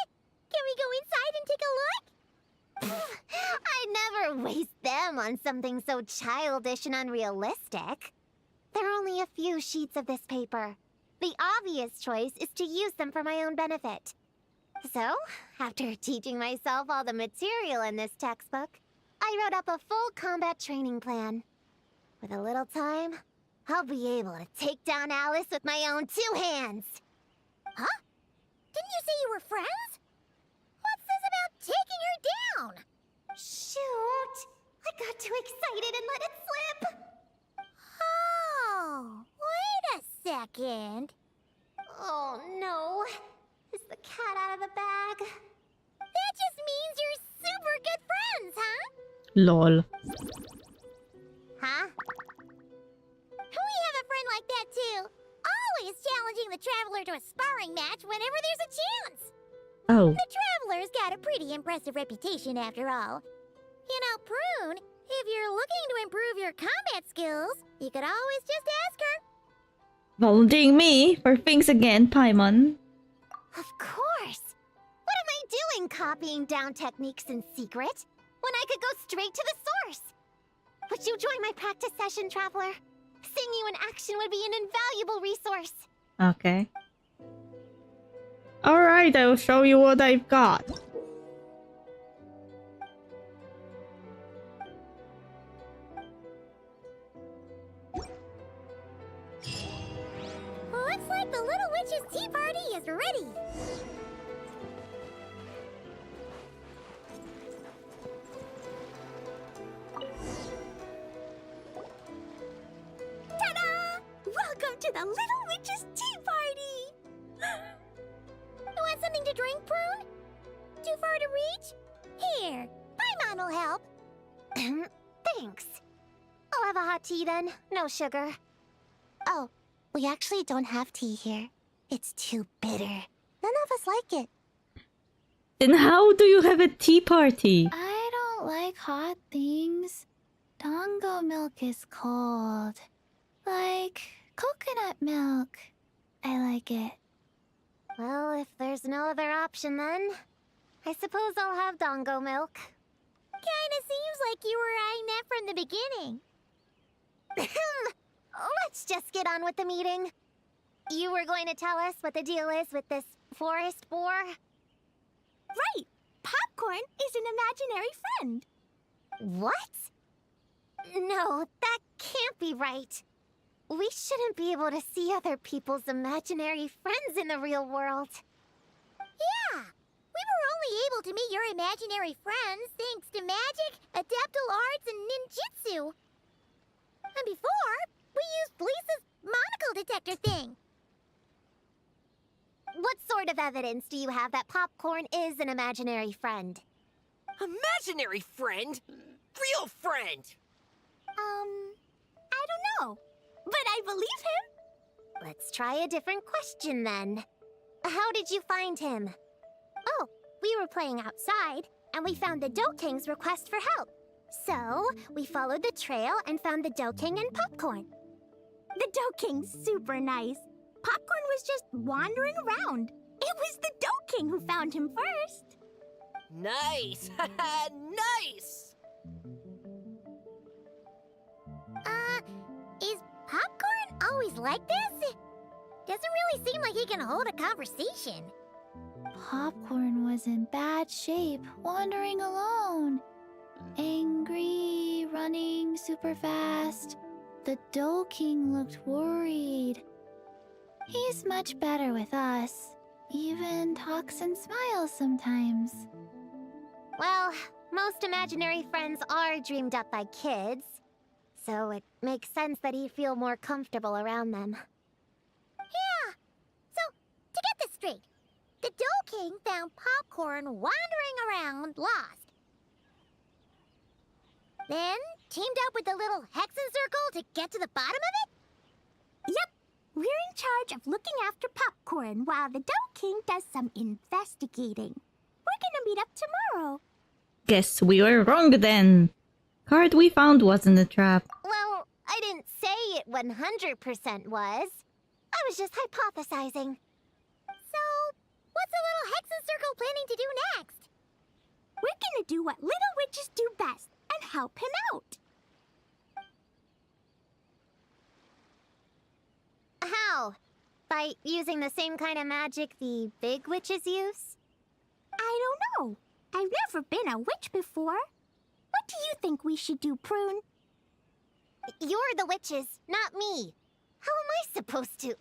Can we go inside and take a look? I'd never waste them on something so childish and unrealistic. There are only a few sheets of this paper. The obvious choice is to use them for my own benefit. So, after teaching myself all the material in this textbook, I wrote up a full combat training plan. With a little time, I'll be able to take down Alice with my own 2 hands. Huh? Didn't you say you were friends? Lol. Huh? We have a friend like that too. Always challenging the Traveler to a sparring match whenever there's a chance. Oh. The Traveler's got a pretty impressive reputation after all. You know, Prune, if you're looking to improve your combat skills, you could always just ask her. Volunteering me for things again, Paimon. Of course! What am I doing copying down techniques in secret when I could go straight to the source? Would you join my practice session, Traveler? Seeing you in action would be an invaluable resource. Okay. Alright, I will show you what I've got. Looks like the Little Witch's tea party is ready. Ta-da! Welcome to the Little Witch's tea party! You want something to drink, Prune? Too far to reach? Here, Paimon will help. Thanks. I'll have a hot tea then. No sugar. Oh, we actually don't have tea here. It's too bitter. None of us like it. Then how do you have a tea party? I don't like hot things. Dango milk is cold. Like coconut milk. I like it. Well, if there's no other option then, I suppose I'll have Dango milk. Kinda seems like you were eyeing that from the beginning. Let's just get on with the meeting. You were going to tell us what the deal is with this forest boar? Right! Popcorn is an imaginary friend. What? No, that can't be right. We shouldn't be able to see other people's imaginary friends in the real world. Yeah! We were only able to meet your imaginary friends thanks to magic, adeptal arts, and ninjutsu. And before, we used Lisa's monocle detector thing. What sort of evidence do you have that Popcorn is an imaginary friend? Imaginary friend? Real friend! I don't know. But I believe him. Let's try a different question then. How did you find him? Oh, we were playing outside, and we found the Dough King's request for help. So, we followed the trail and found the Dough King and Popcorn. The Dough King's super nice. Popcorn was just wandering around. It was the Dough King who found him first. Nice! Nice! Is Popcorn always like this? Doesn't really seem like he can hold a conversation. Popcorn was in bad shape, wandering alone. Angry, running super fast. The Dough King looked worried. He's much better with us. Even talks and smiles sometimes. Well, most imaginary friends are dreamed up by kids, so it makes sense that he'd feel more comfortable around them. Yeah. So, to get this straight, the Dough King found Popcorn wandering around, lost. Then teamed up with the little Hexen Circle to get to the bottom of it? Yep. We're in charge of looking after Popcorn while the Dough King does some investigating. We're gonna meet up tomorrow. Guess we were wrong then. Card we found wasn't a trap. Well, I didn't say it 100% was. I was just hypothesizing. So, what's the little Hexen Circle planning to do next? We're gonna do what little witches do best and help him out. How? By using the same kind of magic the big witches use? I don't know. I've never been a witch before. What do you think we should do, Prune? You're the witches, not me. How am I supposed to...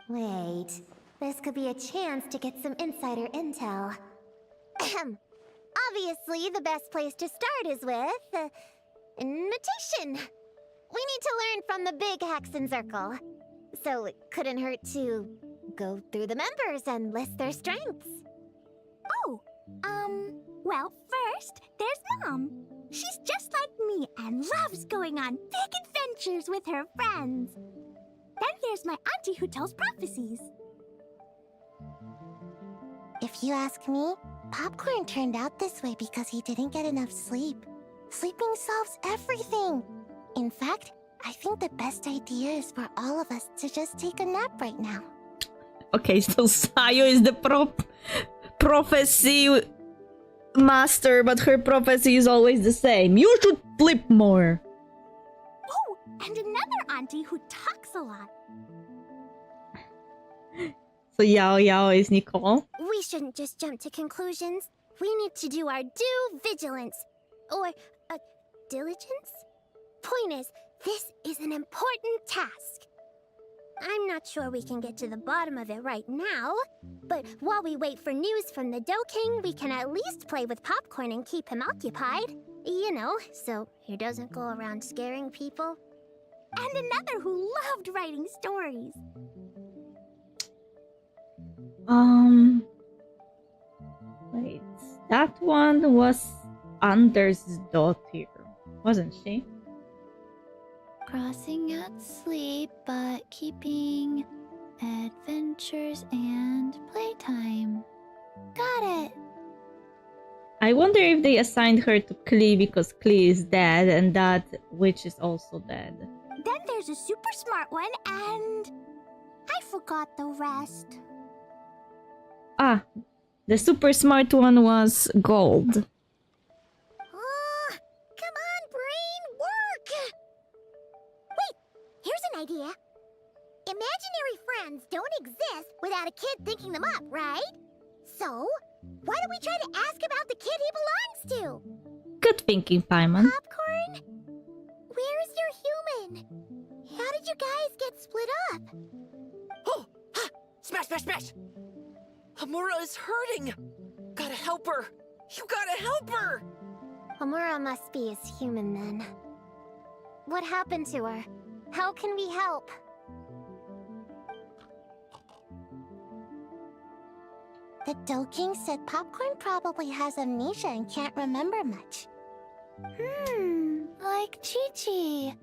Wait, this could be a chance to get some insider intel. Ahem. Obviously, the best place to start is with... imitation. We need to learn from the big Hexen Circle. So it couldn't hurt to go through the members and list their strengths. Oh, well, first, there's Mom. She's just like me and loves going on big adventures with her friends. Then there's my auntie who tells prophecies. If you ask me, Popcorn turned out this way because he didn't get enough sleep. Sleeping solves everything. In fact, I think the best idea is for all of us to just take a nap right now. Okay, so Sayo is the prophecy master, but her prophecy is always the same. You should sleep more. Oh, and another auntie who talks a lot. So Yao Yao is Nicole. We shouldn't just jump to conclusions. We need to do our due vigilance. Or, diligence? Point is, this is an important task. I'm not sure we can get to the bottom of it right now, but while we wait for news from the Dough King, we can at least play with Popcorn and keep him occupied. You know, so he doesn't go around scaring people. And another who loved writing stories. Wait, that one was Anders' daughter, wasn't she? Crossing at sleep, but keeping adventures and playtime. Got it. I wonder if they assigned her to Klee because Klee is dead and that witch is also dead. Then there's a super smart one, and I forgot the rest. Ah, the super smart one was Gold. Come on, brain, work! Wait, here's an idea. Imaginary friends don't exist without a kid thinking them up, right? So, why don't we try to ask about the kid he belongs to? Good thinking, Paimon. Popcorn? Where is your human? How did you guys get split up? Oh! Ha! Smash, smash, smash! Hamura is hurting! Gotta help her! You gotta help her! Amura must be his human then. What happened to her? How can we help? The Dough King said Popcorn probably has amnesia and can't remember much. Like Chi-Chi.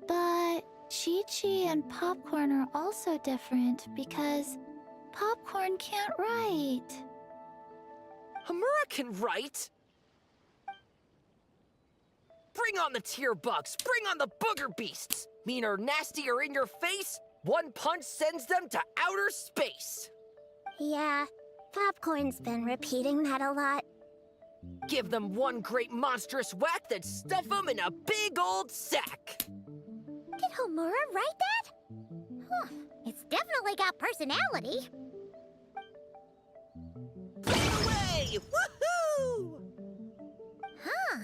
But Chi-Chi and Popcorn are also different because Popcorn can't write. Hamura can write! Bring on the tear bugs! Bring on the booger beasts! Mean or nasty or in your face, one punch sends them to outer space! Yeah, Popcorn's been repeating that a lot. Give them one great monstrous whack, then stuff them in a big old sack! Did Homura write that? Huh, it's definitely got personality. Away! Woohoo! Huh.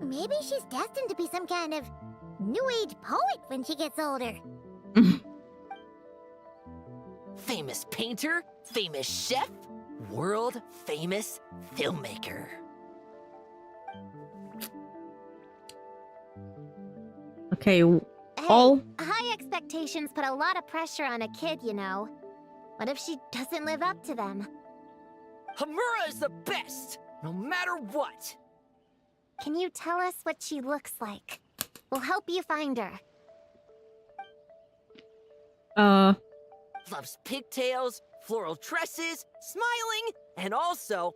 Maybe she's destined to be some kind of new age poet when she gets older. Famous painter, famous chef, world famous filmmaker. Okay, Hey, high expectations put a lot of pressure on a kid, you know. What if she doesn't live up to them? Hamura is the best, no matter what. Can you tell us what she looks like? We'll help you find her. Loves pigtails, floral tresses, smiling, and also...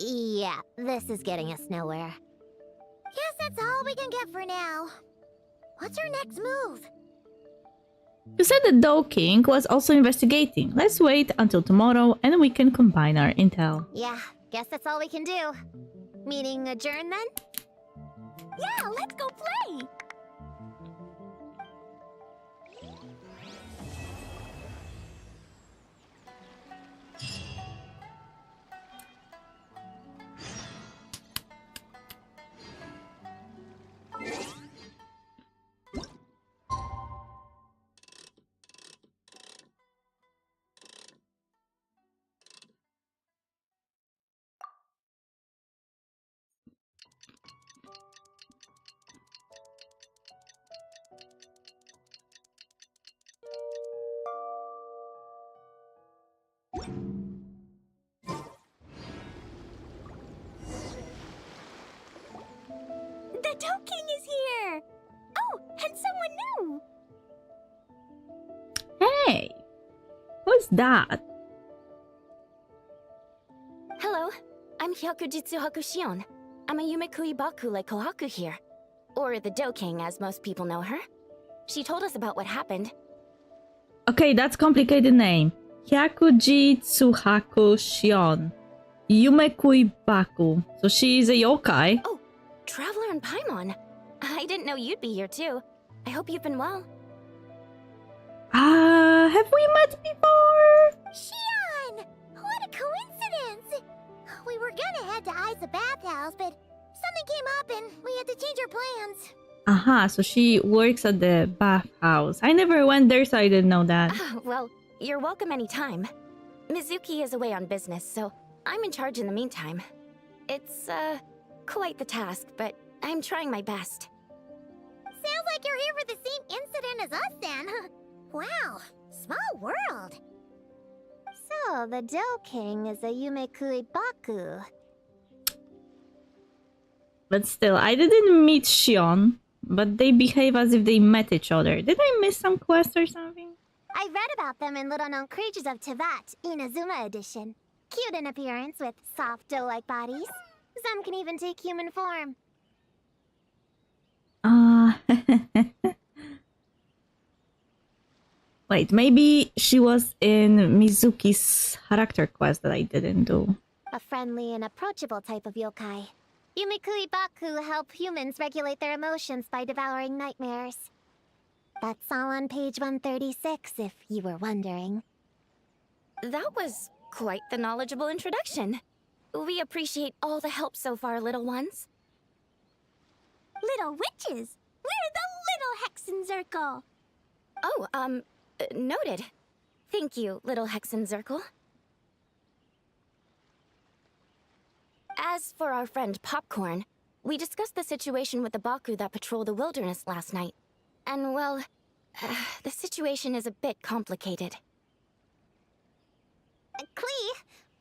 Yeah, this is getting us nowhere. Guess that's all we can get for now. What's her next move? You said the Dough King was also investigating. Let's wait until tomorrow and we can combine our intel. Yeah, guess that's all we can do. Meeting adjourned then? Yeah, let's go play! What's that? Hello, I'm Hyakujitsu Hakushion. I'm a Yumekui Baku like Kohaku here. Or the Do King, as most people know her. She told us about what happened. Okay, that's complicated name. Hyakuji Tsuhaku Shion. Yumekui Baku. So she is a yokai. Oh, Traveler and Paimon. I didn't know you'd be here too. I hope you've been well. Have we met before? Shion! What a coincidence! We were gonna head to Aiza bathhouse, but something came up and we had to change our plans. Aha, so she works at the bathhouse. I never went there, so I didn't know that. Well, you're welcome anytime. Mizuki is away on business, so I'm in charge in the meantime. It's, quite the task, but I'm trying my best. Sounds like you're here for the same incident as us then. Wow, small world. So, the Do King is a Yumekui Baku. But still, I didn't meet Shion, but they behave as if they met each other. Did I miss some quest or something? I read about them in Little Known Creatures of Tevat, Inazuma edition. Cute in appearance with soft dough-like bodies. Some can even take human form. Wait, maybe she was in Mizuki's character quest that I didn't do. A friendly and approachable type of yokai. Yumekui Baku help humans regulate their emotions by devouring nightmares. That's all on page 136, if you were wondering. That was quite the knowledgeable introduction. We appreciate all the help so far, little ones. Little witches! We're the little Hexen Zircle! Oh, noted. Thank you, little Hexen Zircle. As for our friend Popcorn, we discussed the situation with the Baku that patrol the wilderness last night. And, well, the situation is a bit complicated. Klee,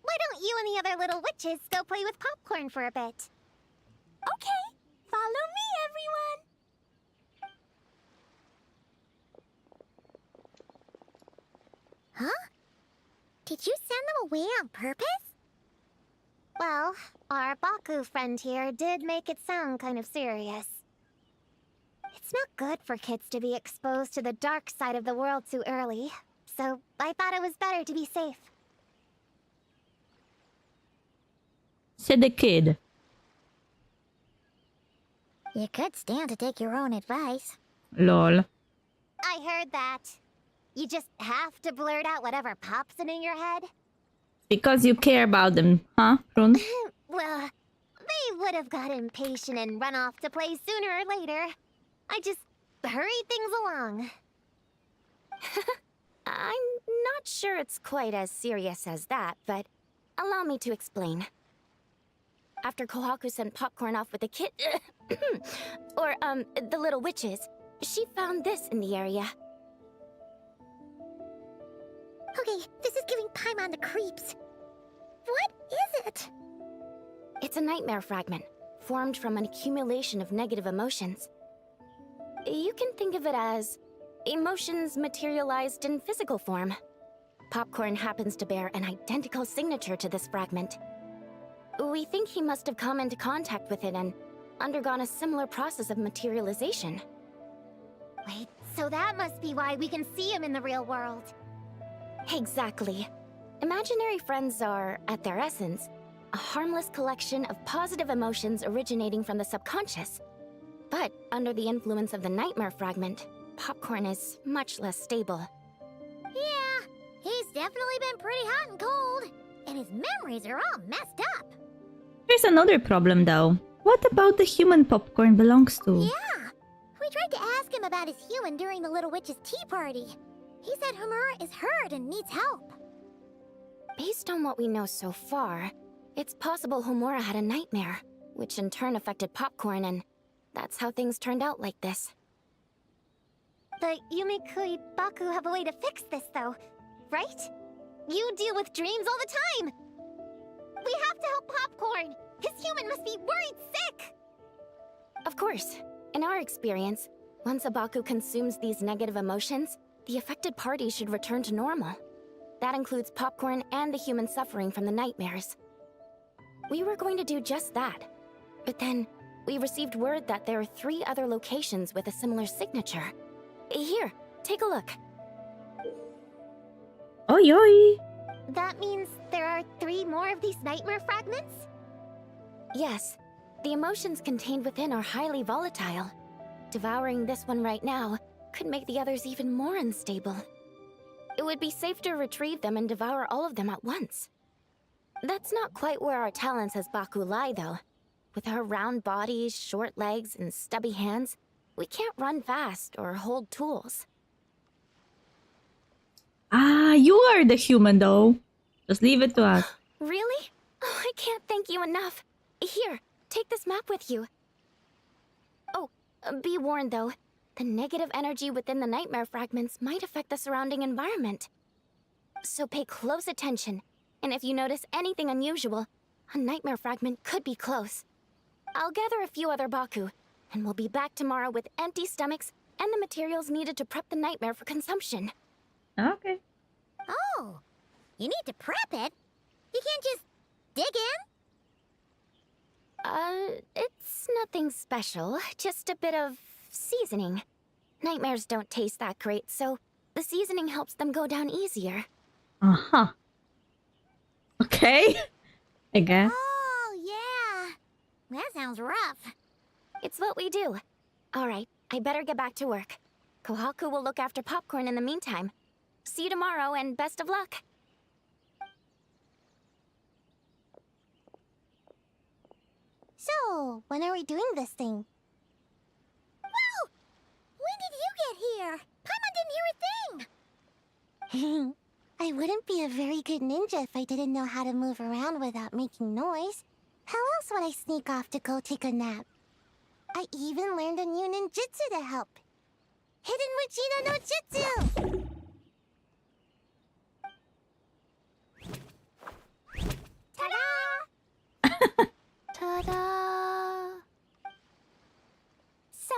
why don't you and the other little witches go play with Popcorn for a bit? Okay, follow me, everyone! Huh? Did you send them away on purpose? Well, our Baku friend here did make it sound kind of serious. It's not good for kids to be exposed to the dark side of the world too early, so I thought it was better to be safe. Said the kid. You could stand to take your own advice. Lol. I heard that. You just have to blurt out whatever pops in your head? Because you care about them, huh, Prun? Well, they would have got impatient and run off to play sooner or later. I just hurried things along. I'm not sure it's quite as serious as that, but allow me to explain. After Kohaku sent Popcorn off with the kid... or, the little witches, she found this in the area. Okay, this is giving Paimon the creeps. What is it? It's a nightmare fragment, formed from an accumulation of negative emotions. You can think of it as emotions materialized in physical form. Popcorn happens to bear an identical signature to this fragment. We think he must have come into contact with it and undergone a similar process of materialization. Wait, so that must be why we can see him in the real world. Exactly. Imaginary friends are, at their essence, a harmless collection of positive emotions originating from the subconscious. But under the influence of the nightmare fragment, Popcorn is much less stable. Yeah, he's definitely been pretty hot and cold, and his memories are all messed up. Here's another problem, though. What about the human Popcorn belongs to? Yeah, we tried to ask him about his human during the Little Witch's tea party. He said Homura is hurt and needs help. Based on what we know so far, it's possible Homura had a nightmare, which in turn affected Popcorn, and that's how things turned out like this. The Yumekui Baku have a way to fix this, though, right? You deal with dreams all the time! We have to help Popcorn! His human must be worried sick! Of course. In our experience, once a Baku consumes these negative emotions, the affected party should return to normal. That includes popcorn and the human suffering from the nightmares. We were going to do just that. But then, we received word that there are 3 other locations with a similar signature. Here, take a look. Oi, oi. That means there are 3 more of these nightmare fragments? Yes, the emotions contained within are highly volatile. Devouring this one right now could make the others even more unstable. It would be safe to retrieve them and devour all of them at once. That's not quite where our talents as Baku lie, though. With our round bodies, short legs, and stubby hands, we can't run fast or hold tools. Ah, you are the human, though. Just leave it to us. Really? Oh, I can't thank you enough. Here, take this map with you. Oh, be warned, though. The negative energy within the nightmare fragments might affect the surrounding environment. So pay close attention, and if you notice anything unusual, a nightmare fragment could be close. I'll gather a few other Baku, and we'll be back tomorrow with empty stomachs and the materials needed to prep the nightmare for consumption. Okay. Oh, you need to prep it? You can't just dig in? It's nothing special, just a bit of seasoning. Nightmares don't taste that great, so the seasoning helps them go down easier. Uh-huh. Okay. I guess. Oh, yeah. That sounds rough. It's what we do. Alright, I better get back to work. Kohaku will look after popcorn in the meantime. See you tomorrow, and best of luck. So, when are we doing this thing? Whoa! When did you get here? Paimon didn't hear a thing! I wouldn't be a very good ninja if I didn't know how to move around without making noise. How else would I sneak off to go take a nap? I even learned a new ninjutsu to help. Hidden Mujina no Jutsu! Ta-da! Ta-da! So,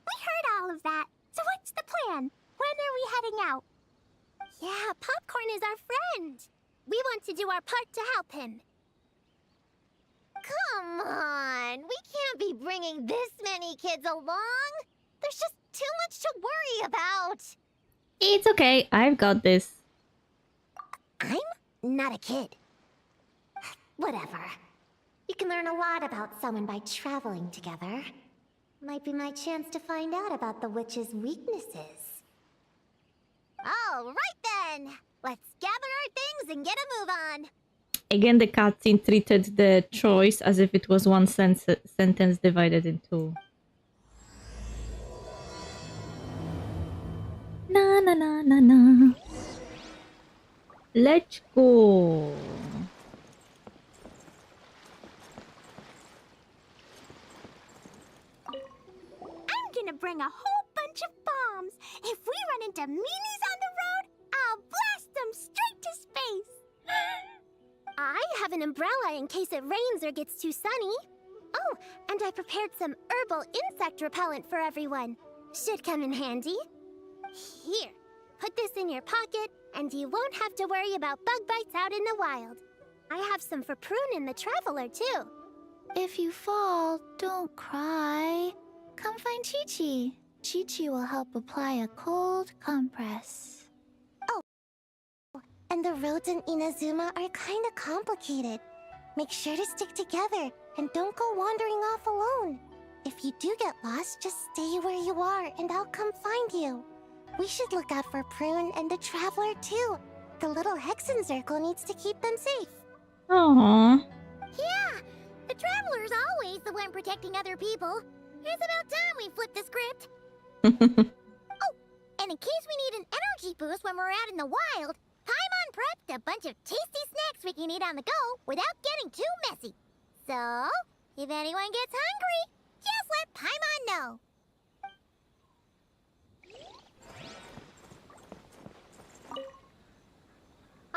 we heard all of that. So what's the plan? When are we heading out? Yeah, Popcorn is our friend. We want to do our part to help him. Come on, we can't be bringing this many kids along. There's just too much to worry about. It's okay. I've got this. I'm not a kid. Whatever. You can learn a lot about someone by traveling together. Might be my chance to find out about the witch's weaknesses. All right then! Let's gather our things and get a move on! Again, the cutscene treated the choice as if it was one sentence divided in 2. Na na na na na. Let's go. I'm gonna bring a whole bunch of bombs! If we run into meanies on the road, I'll blast them straight to space! I have an umbrella in case it rains or gets too sunny. Oh, and I prepared some herbal insect repellent for everyone. Should come in handy. Here, put this in your pocket, and you won't have to worry about bug bites out in the wild. I have some for Prune in the Traveler, too. If you fall, don't cry. Come find Chi-Chi. Chi-Chi will help apply a cold compress. Oh, and the roads in Inazuma are kinda complicated. Make sure to stick together, and don't go wandering off alone. If you do get lost, just stay where you are, and I'll come find you. We should look out for Prune and the Traveler, too. The little Hexen Circle needs to keep them safe. Aww. Yeah, the Traveler's always the one protecting other people. It's about time we flip the script. Oh, and in case we need an energy boost when we're out in the wild, Paimon prepped a bunch of tasty snacks we can eat on the go without getting too messy. So, if anyone gets hungry, just let Paimon know.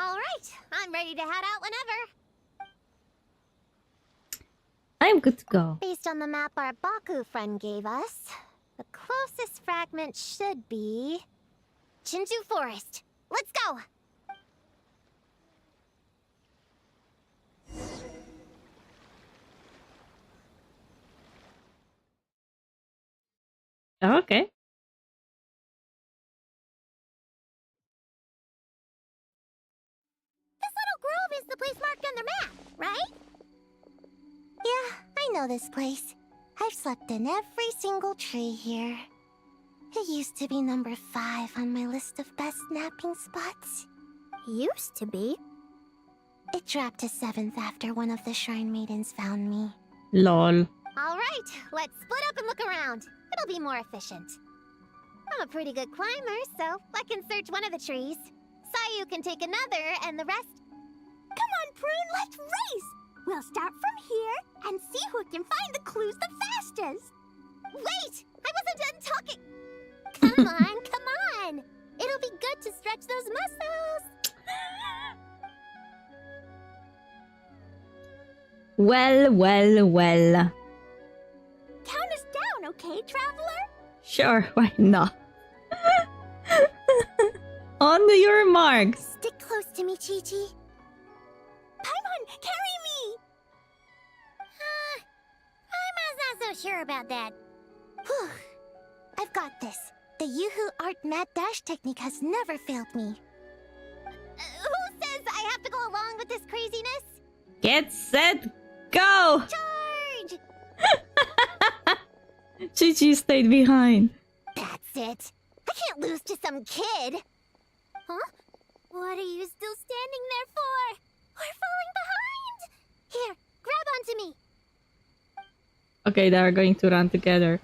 All right, I'm ready to head out whenever. I'm good to go. Based on the map our Baku friend gave us, the closest fragment should be Shinju Forest. Let's go! Okay. This little grove is the place marked on their map, right? Yeah, I know this place. I've slept in every single tree here. It used to be number 5 on my list of best napping spots. Used to be? It dropped to 7th after one of the Shrine Maidens found me. Lol. Alright, let's split up and look around. It'll be more efficient. I'm a pretty good climber, so I can search one of the trees. Sayu can take another, and the rest... Come on, Prune, let's race! We'll start from here and see who can find the clues the fastest. Wait! I wasn't done talking! Come on, come on! It'll be good to stretch those muscles! Well, well, well. Count us down, okay, traveler? Sure, why not? On your marks. Stick close to me, Chi-Chi. Paimon, carry me! Paimon's not so sure about that. Whew. I've got this. The Yoo-Hoo Art Mad Dash technique has never failed me. Who says I have to go along with this craziness? Get set, go! Charge! Chi-Chi stayed behind. That's it. I can't lose to some kid. Huh? What are you still standing there for? We're falling behind! Here, grab onto me. Okay, they are going to run together.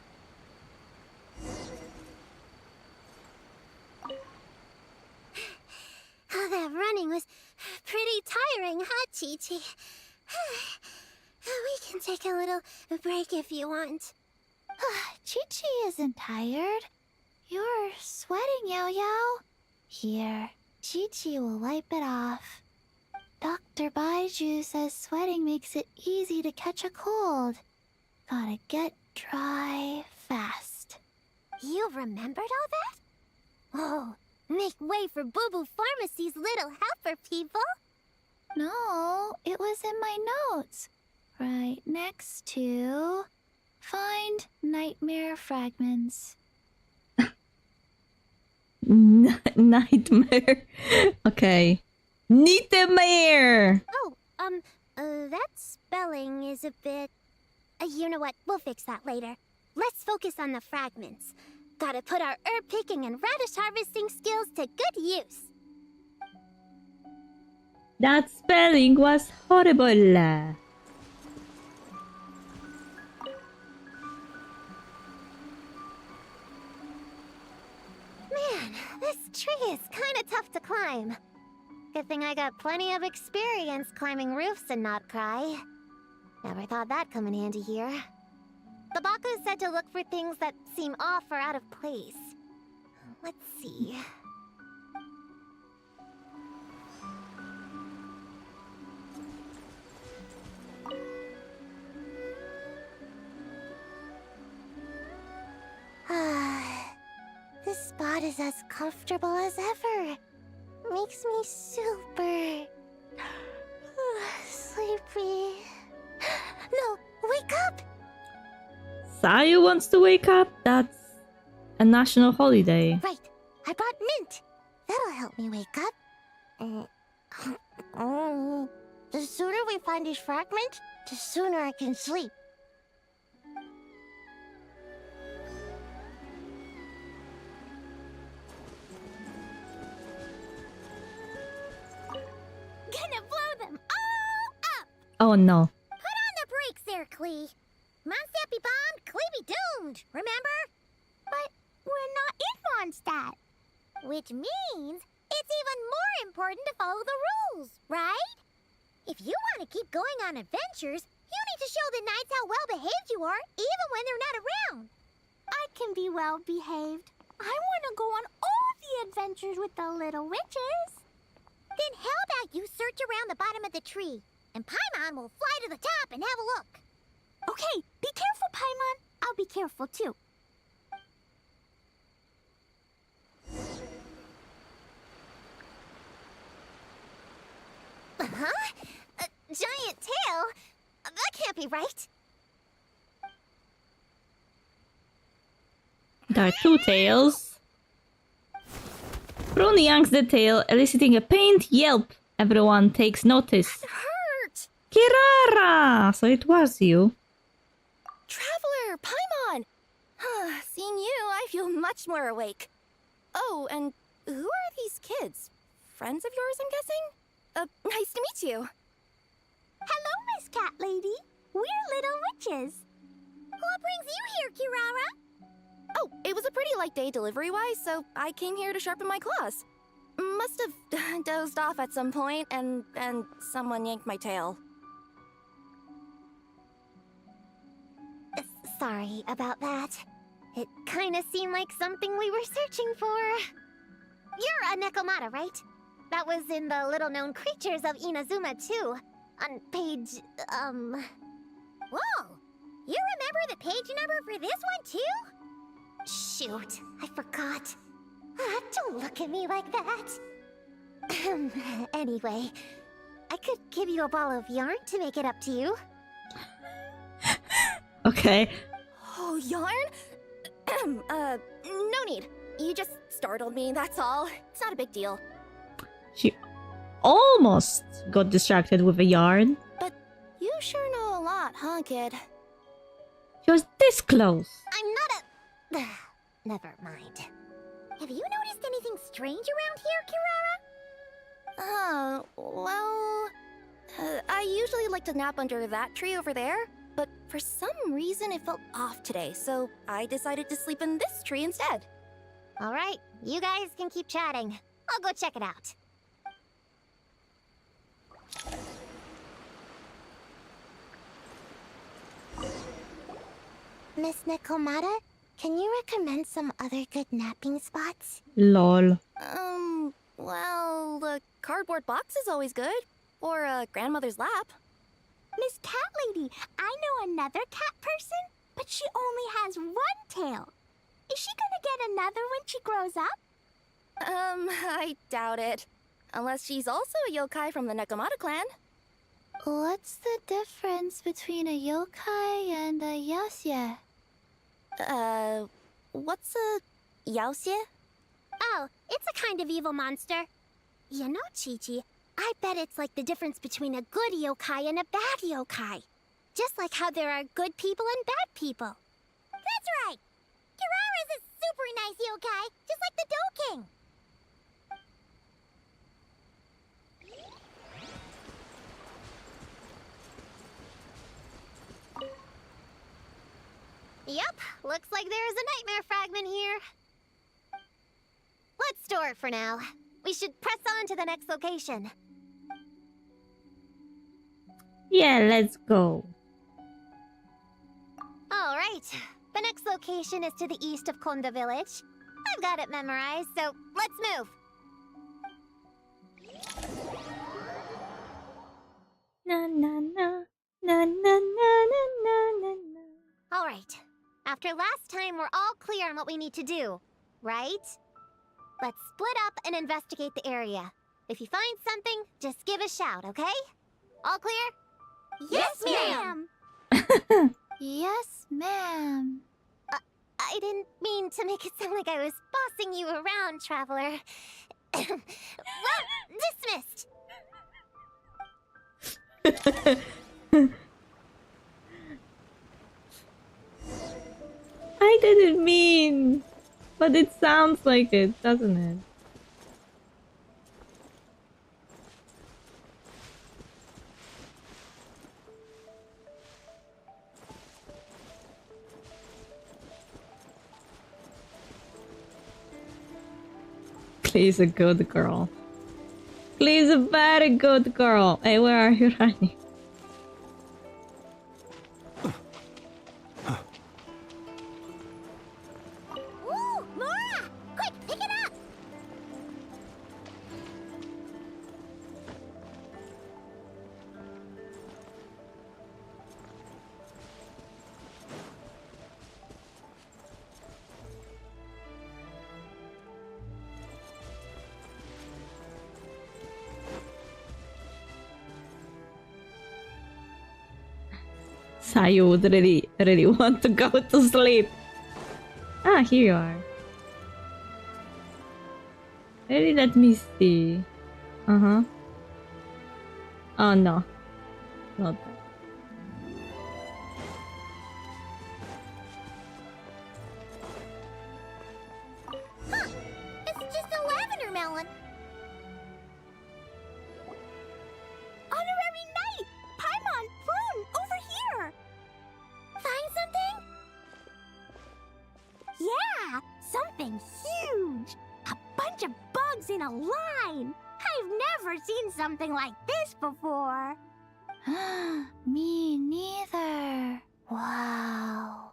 Oh, that running was pretty tiring, huh, Chi-Chi? We can take a little break if you want. Chi-Chi isn't tired. You're sweating, Yo-Yo. Here, Chi-Chi will wipe it off. Dr. Baiju says sweating makes it easy to catch a cold. Gotta get dry fast. You remembered all that? Oh, make way for Boo Boo Pharmacy's little helper, people. No, it was in my notes. Right next to... Find nightmare fragments. Nightmare. Okay. Nightmare. Oh, that spelling is a bit... you know what? We'll fix that later. Let's focus on the fragments. Gotta put our herb picking and radish harvesting skills to good use. That spelling was horrible. Man, this tree is kinda tough to climb. Good thing I got plenty of experience climbing roofs and not cry. Never thought that'd come in handy here. The Baku said to look for things that seem off or out of place. Let's see. This spot is as comfortable as ever. Makes me super sleepy. No, wake up! Sayu wants to wake up? That's a national holiday. Right, I brought mint. That'll help me wake up. The sooner we find these fragments, the sooner I can sleep. Gonna blow them all up! Oh no. Put on the brakes there, Klee. Mondstadt be bombed, Klee be doomed, remember? But we're not in Mondstadt. Which means it's even more important to follow the rules, right? If you want to keep going on adventures, you need to show the knights how well-behaved you are, even when they're not around. I can be well behaved. I want to go on all the adventures with the little witches. Then how about you search around the bottom of the tree, and Paimon will fly to the top and have a look. Okay, be careful, Paimon. I'll be careful too. Huh? A giant tail? That can't be right. There are two tails. Prune yanks the tail, eliciting a pained yelp. Everyone takes notice. That hurt! Kirara! So it was you. Traveler, Paimon! Seeing you, I feel much more awake. Oh, and who are these kids? Friends of yours, I'm guessing? Nice to meet you. Hello, Miss Cat Lady. We're little witches. What brings you here, Kirara? Oh, it was a pretty light day delivery-wise, so I came here to sharpen my claws. Must have dozed off at some point, and someone yanked my tail. Sorry about that. It kinda seemed like something we were searching for. You're a Nekomata, right? That was in the little-known creatures of Inazuma, too. On page, Whoa! You remember the page number for this one, too? Shoot, I forgot. Don't look at me like that. Anyway, I could give you a ball of yarn to make it up to you. Okay. Oh, yarn? No need. You just startled me, that's all. It's not a big deal. She almost got distracted with a yarn. But you sure know a lot, huh, kid? She was this close. I'm not a... Never mind. Have you noticed anything strange around here, Kirara? Well... I usually like to nap under that tree over there, but for some reason it felt off today, so I decided to sleep in this tree instead. Alright, you guys can keep chatting. I'll go check it out. Miss Nekomata, can you recommend some other good napping spots? Lol. Well, the cardboard box is always good. Or grandmother's lap. Miss Cat Lady, I know another cat person, but she only has one tail. Is she gonna get another when she grows up? I doubt it. Unless she's also a yokai from the Nekomata clan. What's the difference between a yokai and a yaoxie? What's a yaoxie? Oh, it's a kind of evil monster. You know, Chi-Chi, I bet it's like the difference between a good yokai and a bad yokai. Just like how there are good people and bad people. That's right! Kirara's a super nice yokai, just like the Dough King. Yep, looks like there is a nightmare fragment here. Let's store it for now. We should press on to the next location. Yeah, let's go. Alright, the next location is to the east of Konda Village. I've got it memorized, so let's move. Na na na na na na na na. Alright, after last time we're all clear on what we need to do, right? Let's split up and investigate the area. If you find something, just give a shout, okay? All clear? Yes, ma'am! Yes, ma'am. I didn't mean to make it sound like I was bossing you around, Traveler. Well, dismissed! I didn't mean, but it sounds like it, doesn't it? Please, a good girl. Please, a very good girl. Hey, where are you running? Ooh, Mora! Quick, pick it up! Sayu would really want to go to sleep. Ah, Ah, here you are. Maybe let me see. Uh-huh. Oh no. Not that. Huh! It's just a lavender melon. Honorary Knight! Paimon, Prune, over here! Find something? Yeah! Something huge! A bunch of bugs in a line! I've never seen something like this before! Me neither. Wow.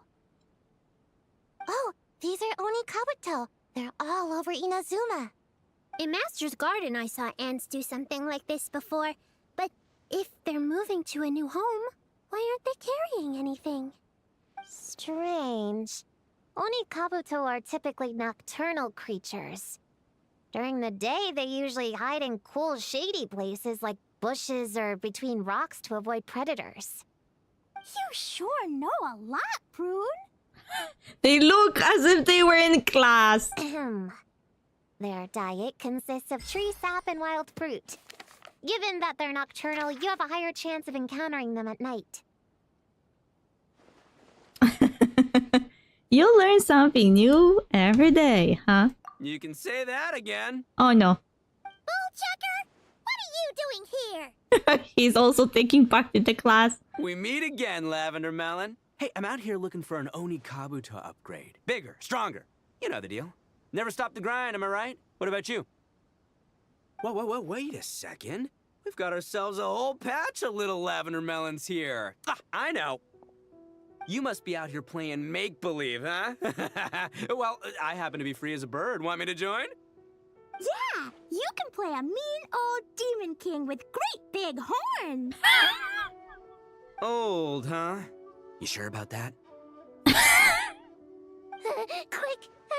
Oh, these are Oni Kabuto. They're all over Inazuma. In Master's Garden, I saw ants do something like this before. But if they're moving to a new home, why aren't they carrying anything? Strange. Oni Kabuto are typically nocturnal creatures. During the day, they usually hide in cool, shady places like bushes or between rocks to avoid predators. You sure know a lot, Prune. They look as if they were in class. Their diet consists of tree sap and wild fruit. Given that they're nocturnal, you have a higher chance of encountering them at night. You learn something new every day, huh? You can say that again. Oh no. Bullchecker, what are you doing here? He's also taking part in the class. We meet again, Lavender Melon. Hey, I'm out here looking for an Oni Kabuto upgrade. Bigger, stronger. You know the deal. Never stop the grind, am I right? What about you? Whoa, wait a second. We've got ourselves a whole patch of little Lavender Melons here. Ah, I know. You must be out here playing make-believe, huh? Well, I happen to be free as a bird. Want me to join? Yeah, you can play a mean old demon king with great big horns. Old, huh? You sure about that? Quick,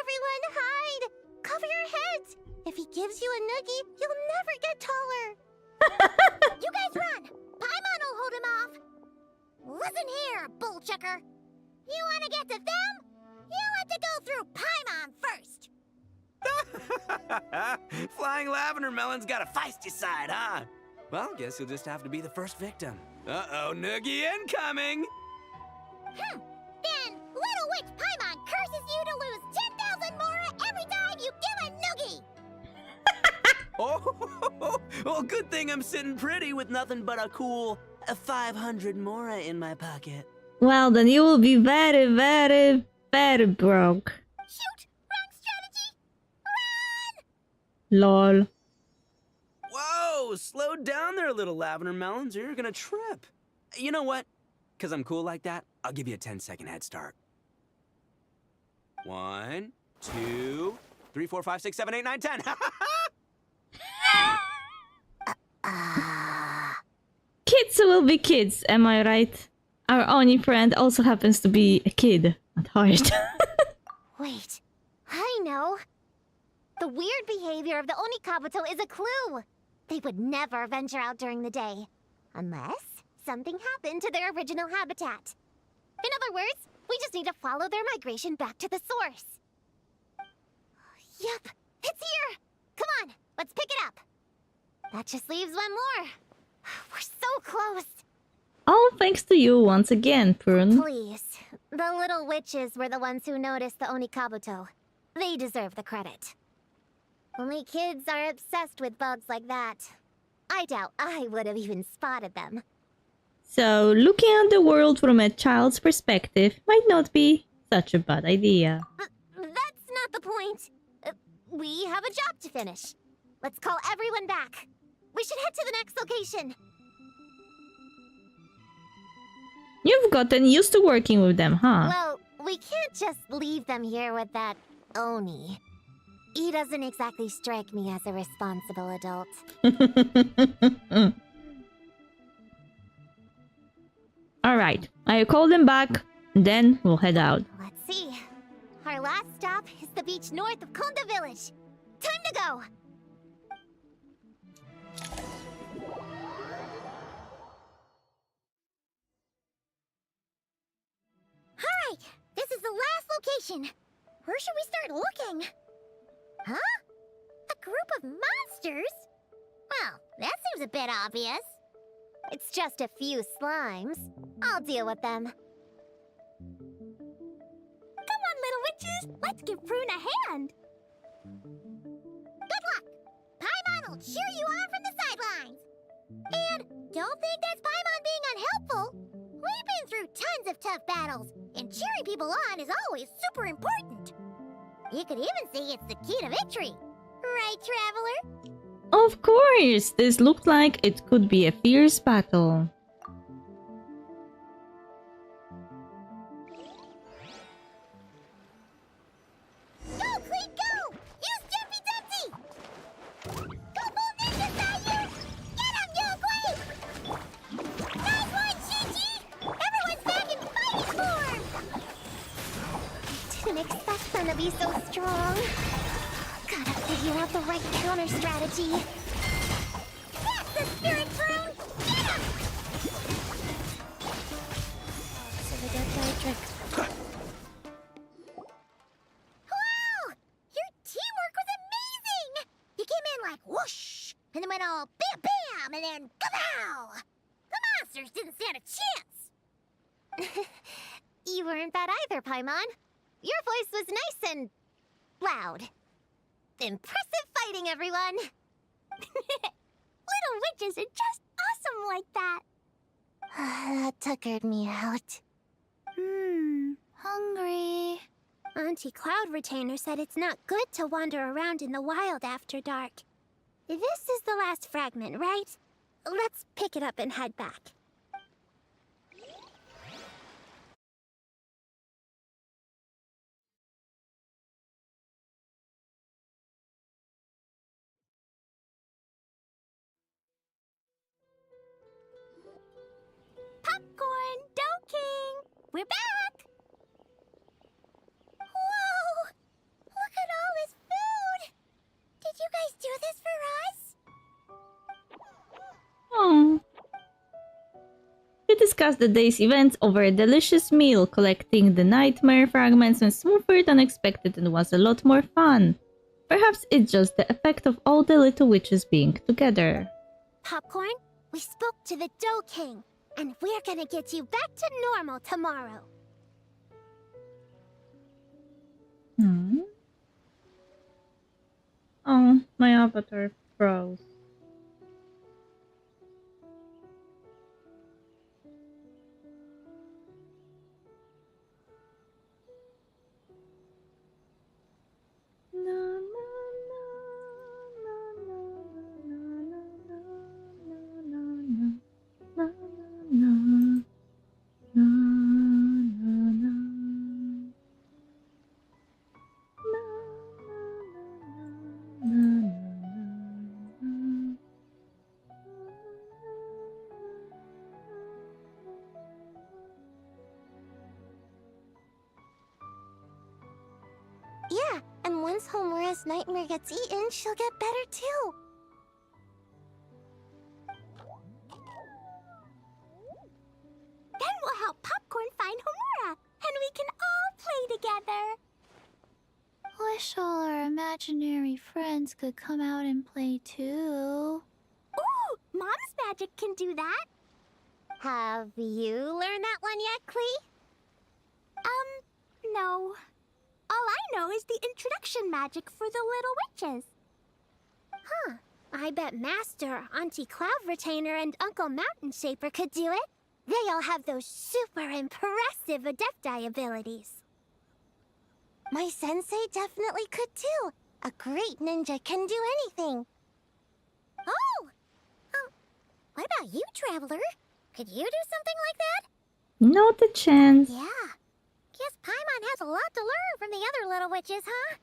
everyone hide! Cover your heads! If he gives you a noogie, you'll never get taller. You guys run! Paimon will hold him off. Listen here, Bullchecker. You want to get to them? You have to go through Paimon first. Flying Lavender Melon's got a feisty side, huh? Well, guess you'll just have to be the first victim. Uh-oh, noogie incoming! Then Little Witch Paimon curses you to lose 10,000 mora every time you give a noogie. Oh, good thing I'm sitting pretty with nothing but a cool 500 mora in my pocket. Well, then you will be very, very, very broke. Shoot! Wrong strategy! Lol. Whoa, slow down there, little Lavender Melons, or you're gonna trip. You know what? Because I'm cool like that, I'll give you a 10-second head start. 1, 2, 3, 4, 5, 6, 7, 8, 9, 10. Kids will be kids, am I right? Our Oni friend also happens to be a kid at heart. Wait, I know. The weird behavior of the Oni Kabuto is a clue. They would never venture out during the day. Unless something happened to their original habitat. In other words, we just need to follow their migration back to the source. Yep, it's here! Come on, let's pick it up. That just leaves one more. We're so close. All thanks to you once again, Prune. Please, the little witches were the ones who noticed the Oni Kabuto. They deserve the credit. Only kids are obsessed with bugs like that. I doubt I would have even spotted them. So, looking at the world from a child's perspective might not be such a bad idea. That's not the point. We have a job to finish. Let's call everyone back. We should head to the next location. You've gotten used to working with them, huh? Well, we can't just leave them here with that Oni. He doesn't exactly strike me as a responsible adult. Alright, I'll call them back, then we'll head out. Let's see. Our last stop is the beach north of Konda Village. Time to go! Alright, this is the last location. Where should we start looking? Huh? A group of monsters? Well, that seems a bit obvious. It's just a few slimes. I'll deal with them. Come on, little witches! Let's give Prune a hand! Good luck! Paimon will cheer you on from the sidelines! And don't think that's Paimon being unhelpful! We've been through tons of tough battles, and cheering people on is always super important! You could even say it's the key to victory! Right, Traveler? Of course! This looked like it could be a fierce battle. Go, Clean, go! Use Jumpy Dumpty! Go full ninja style! Get him, Yogui! Nice one, Gigi! Everyone's back in fighting form! Didn't expect them to be so strong. Gotta figure out the right counter strategy. That's the spirit, Prune! Get him! So the dead guy trick. Wow! Your teamwork was amazing! You came in like whoosh, and then went all bam bam, and then kapow! The monsters didn't stand a chance! You weren't bad either, Paimon. Your voice was nice and loud. Impressive fighting, everyone! Little witches are just awesome like that! That tuckered me out. Hungry. Auntie Cloud Retainer said it's not good to wander around in the wild after dark. This is the last fragment, right? Let's pick it up and head back. Popcorn, Dough King! We're back! Whoa! Look at all this food! Did you guys do this for us? Oh. We discussed the day's events over a delicious meal. Collecting the nightmare fragments and smoother than expected and was a lot more fun. Perhaps it's just the effect of all the little witches being together. Popcorn, we spoke to the Dough King, and we're gonna get you back to normal tomorrow. Oh, my avatar froze. Yeah, and once Homora's nightmare gets eaten, she'll get better too. Then we'll help Popcorn find Homura, and we can all play together. Wish all our imaginary friends could come out and play too. Ooh, Mom's magic can do that. Have you learned that one yet, Klee? No. All I know is the introduction magic for the little witches. Huh. I bet Master, Auntie Cloud Retainer, and Uncle Mountain Shaper could do it. They all have those super impressive Adepti abilities. My sensei definitely could too. A great ninja can do anything. Oh! What about you, Traveler? Could you do something like that? Not a chance. Yeah. Guess Paimon has a lot to learn from the other little witches, huh?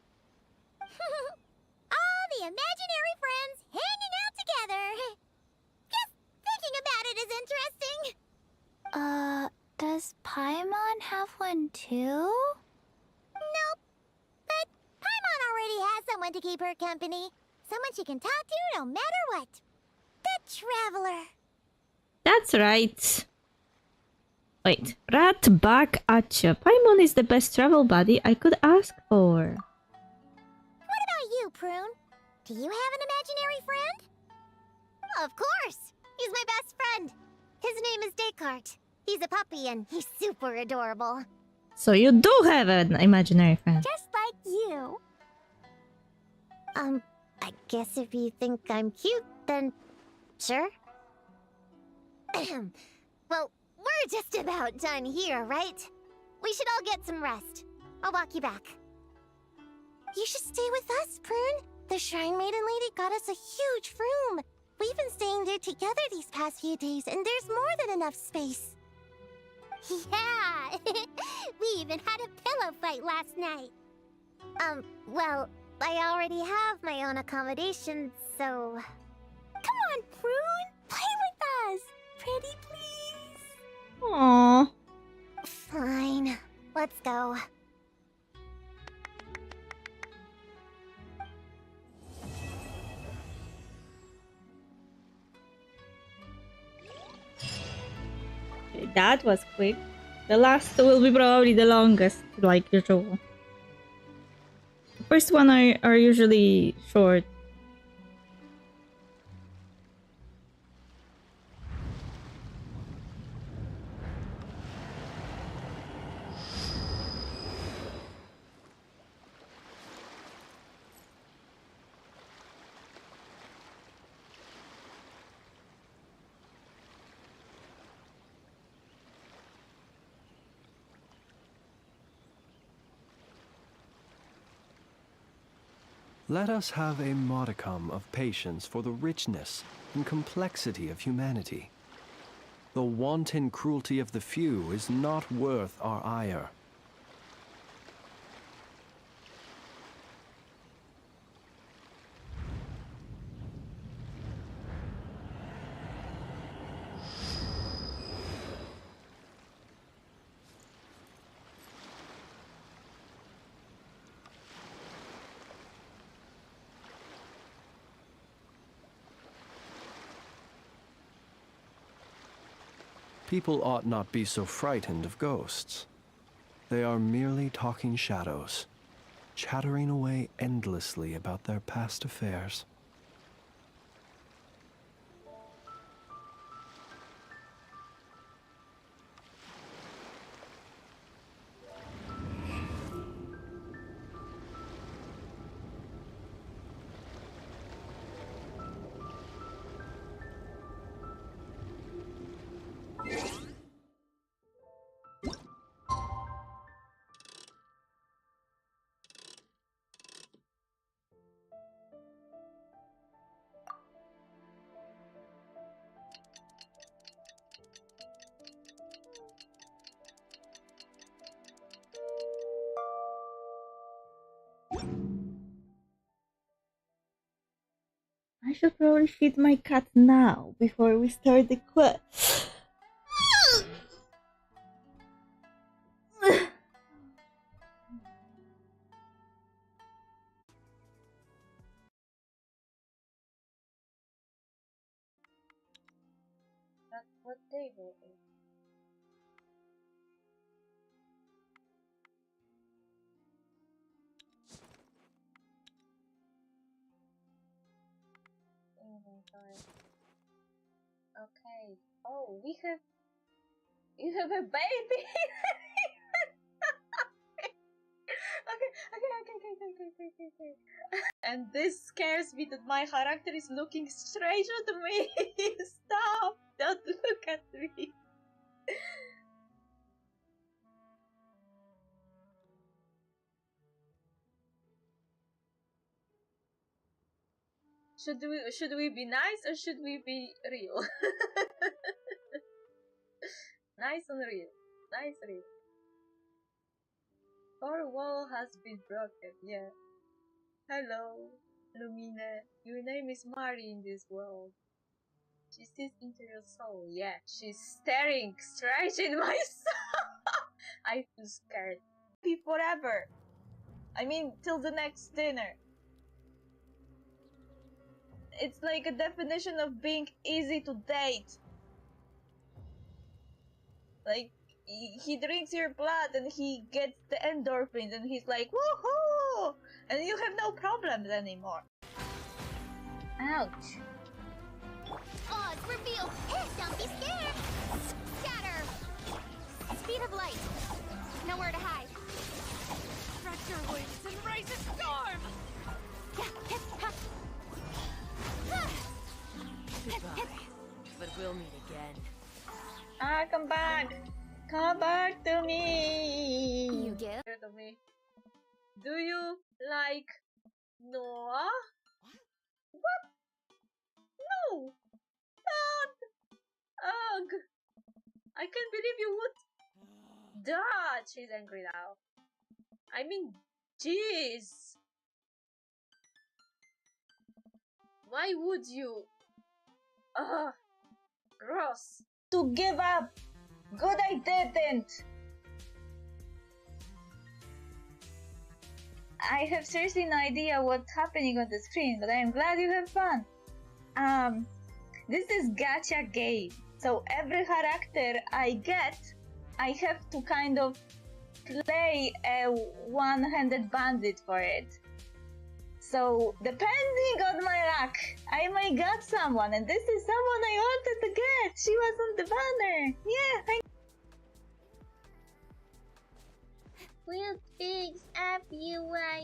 All the imaginary friends hanging out together. Just thinking about it is interesting. Does Paimon have one too? Nope. But Paimon already has someone to keep her company. Someone she can talk to no matter what. The Traveler. That's right. Wait, rat back at you. Paimon is the best travel buddy I could ask for. What about you, Prune? Do you have an imaginary friend? Of course! He's my best friend. His name is Descartes. He's a puppy and he's super adorable. So you do have an imaginary friend. Just like you. I guess if you think I'm cute, then sure. Well, we're just about done here, right? We should all get some rest. I'll walk you back. You should stay with us, Prune. The Shrine Maiden Lady got us a huge room. We've been staying there together these past few days, and there's more than enough space. Yeah! We even had a pillow fight last night. Well, I already have my own accommodation, so... Come on, Prune! Play with us! Pretty please! Aww. Fine. Let's go. That was quick. The last will be probably the longest, like usual. The first one are usually short. Let us have a modicum of patience for the richness and complexity of humanity. The wanton cruelty of the few is not worth our ire. People ought not be so frightened of ghosts. They are merely talking shadows, chattering away endlessly about their past affairs. I should probably feed my cat now before we start the quest. What table is? Inventory. Okay. Oh, we have. You have a baby. Okay. And this scares me that my character is looking straight at me. Stop! Don't look at me. Should we be nice or should we be real? Nice and real. Nice real. Our wall has been broken, yeah. Hello, Lumine. Your name is Mari in this world. She sees into your soul, yeah. She's staring straight in my soul. I feel scared. Be forever. I mean, till the next dinner. It's like a definition of being easy to date. Like, he drinks your blood and he gets the endorphins and he's like, woohoo! And you have no problems anymore. Ouch. Oz, reveal! Don't be scared! Scatter! Speed of light! Nowhere to hide. Stretch your wings and raise a storm! Goodbye. But we'll meet again. Ah, come back! Come back to me! You give? To me. Do you like Noah? What? No! Not! Ugh! I can't believe you would. Duh! She's angry now. I mean, jeez! Why would you? Ugh! Gross! To give up! Good I didn't! I have seriously no idea what's happening on the screen, but I am glad you have fun. This is gacha game, so every character I get, I have to kind of play a one-handed bandit for it. So, depending on my luck, I might get someone, and this is someone I wanted to get! She was on the banner! Yeah, Will pigs everywhere.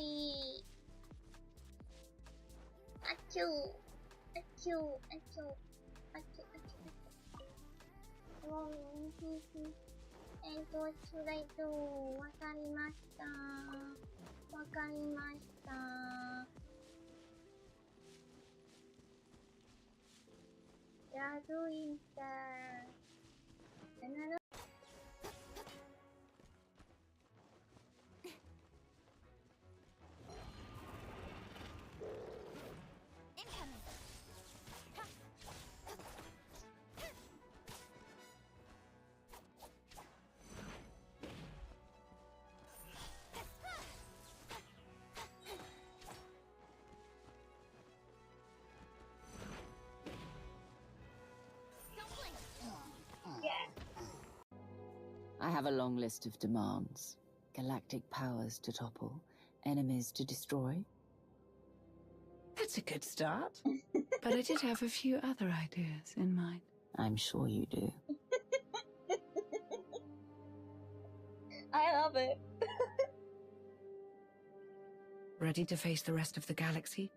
Achoo. Achoo. Achoo. Achoo. Achoo. And what should I do? Wakarimashita. Wakarimashita. Doing that. Another. I have a long list of demands. Galactic powers to topple, enemies to destroy. That's a good start. But I did have a few other ideas in mind. I'm sure you do. I love it. Ready to face the rest of the galaxy?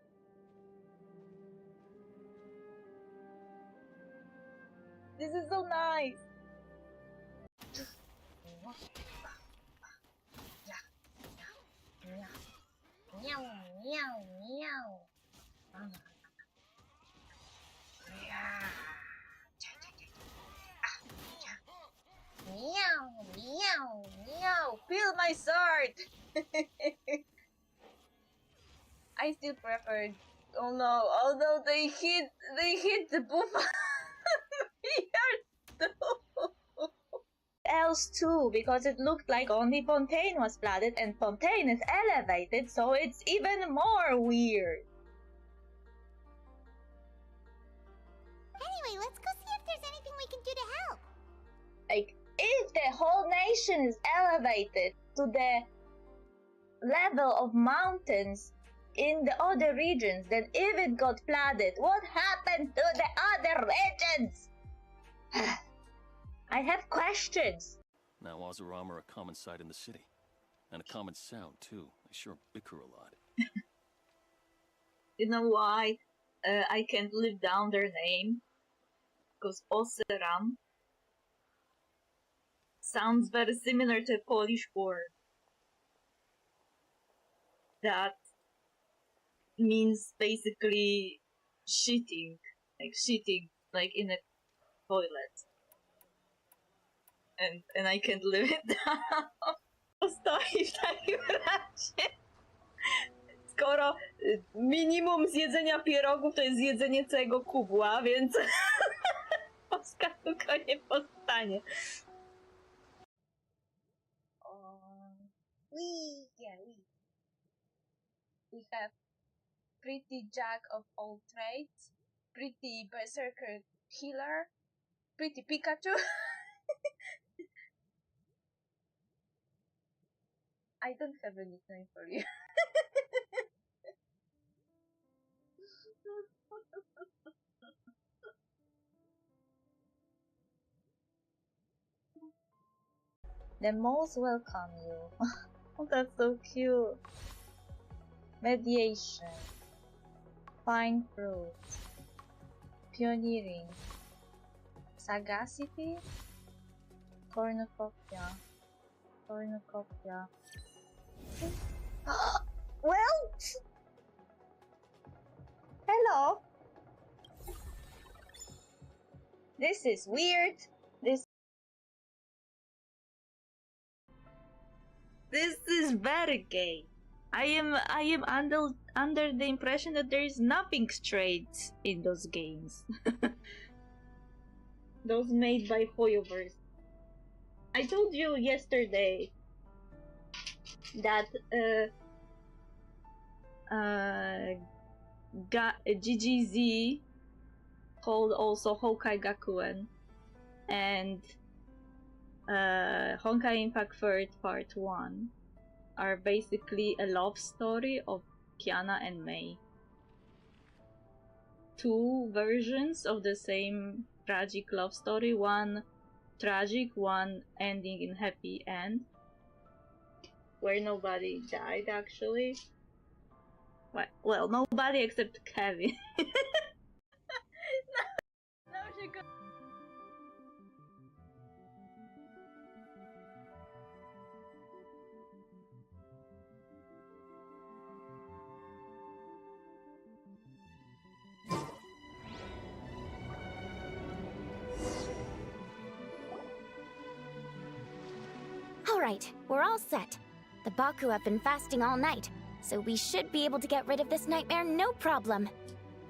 This is so nice. Meow, meow, meow. Meow, meow, meow. Feel my sword. I still preferred. Oh no! Although they hit the buff. Else too, because it looked like only Fontaine was flooded and Fontaine is elevated, so it's even more weird. Anyway, let's go see if there's anything we can do to help. Like, if the whole nation is elevated to the level of mountains in the other regions, then if it got flooded, what happened to the other regions? I have questions. Now, Ozarama are a common sight in the city. And a common sound, too. They sure bicker a lot. You know why I can't live down their name? Because Oseram sounds very similar to a Polish word. That means basically shitting. Like in a toilet. And I can't live it down. Stoi w takim razie. Skoro minimum zjedzenia pierogów to jest zjedzenie całego kubła, więc Polska tylko nie powstanie. We have pretty jack of all trades, pretty berserker healer, pretty Pikachu. I don't have a nickname for you. The moles welcome you. Oh, that's so cute. Mediation. Fine fruit. Pioneering. Sagacity. Cornucopia. Cornucopia. Well, hello. This is weird. This is very gay. I am under the impression that there is nothing straight in those games. Those made by Hoyoverse. I told you yesterday that GGZ, called also Honkai Gakuen, and Honkai Impact Third Part 1 are basically a love story of Kiana and Mei. Two versions of the same tragic love story, one tragic, one ending in happy end, where nobody died actually. Well, nobody except Kevin. No, she could. Alright, we're all set. The Baku have been fasting all night, so we should be able to get rid of this nightmare no problem.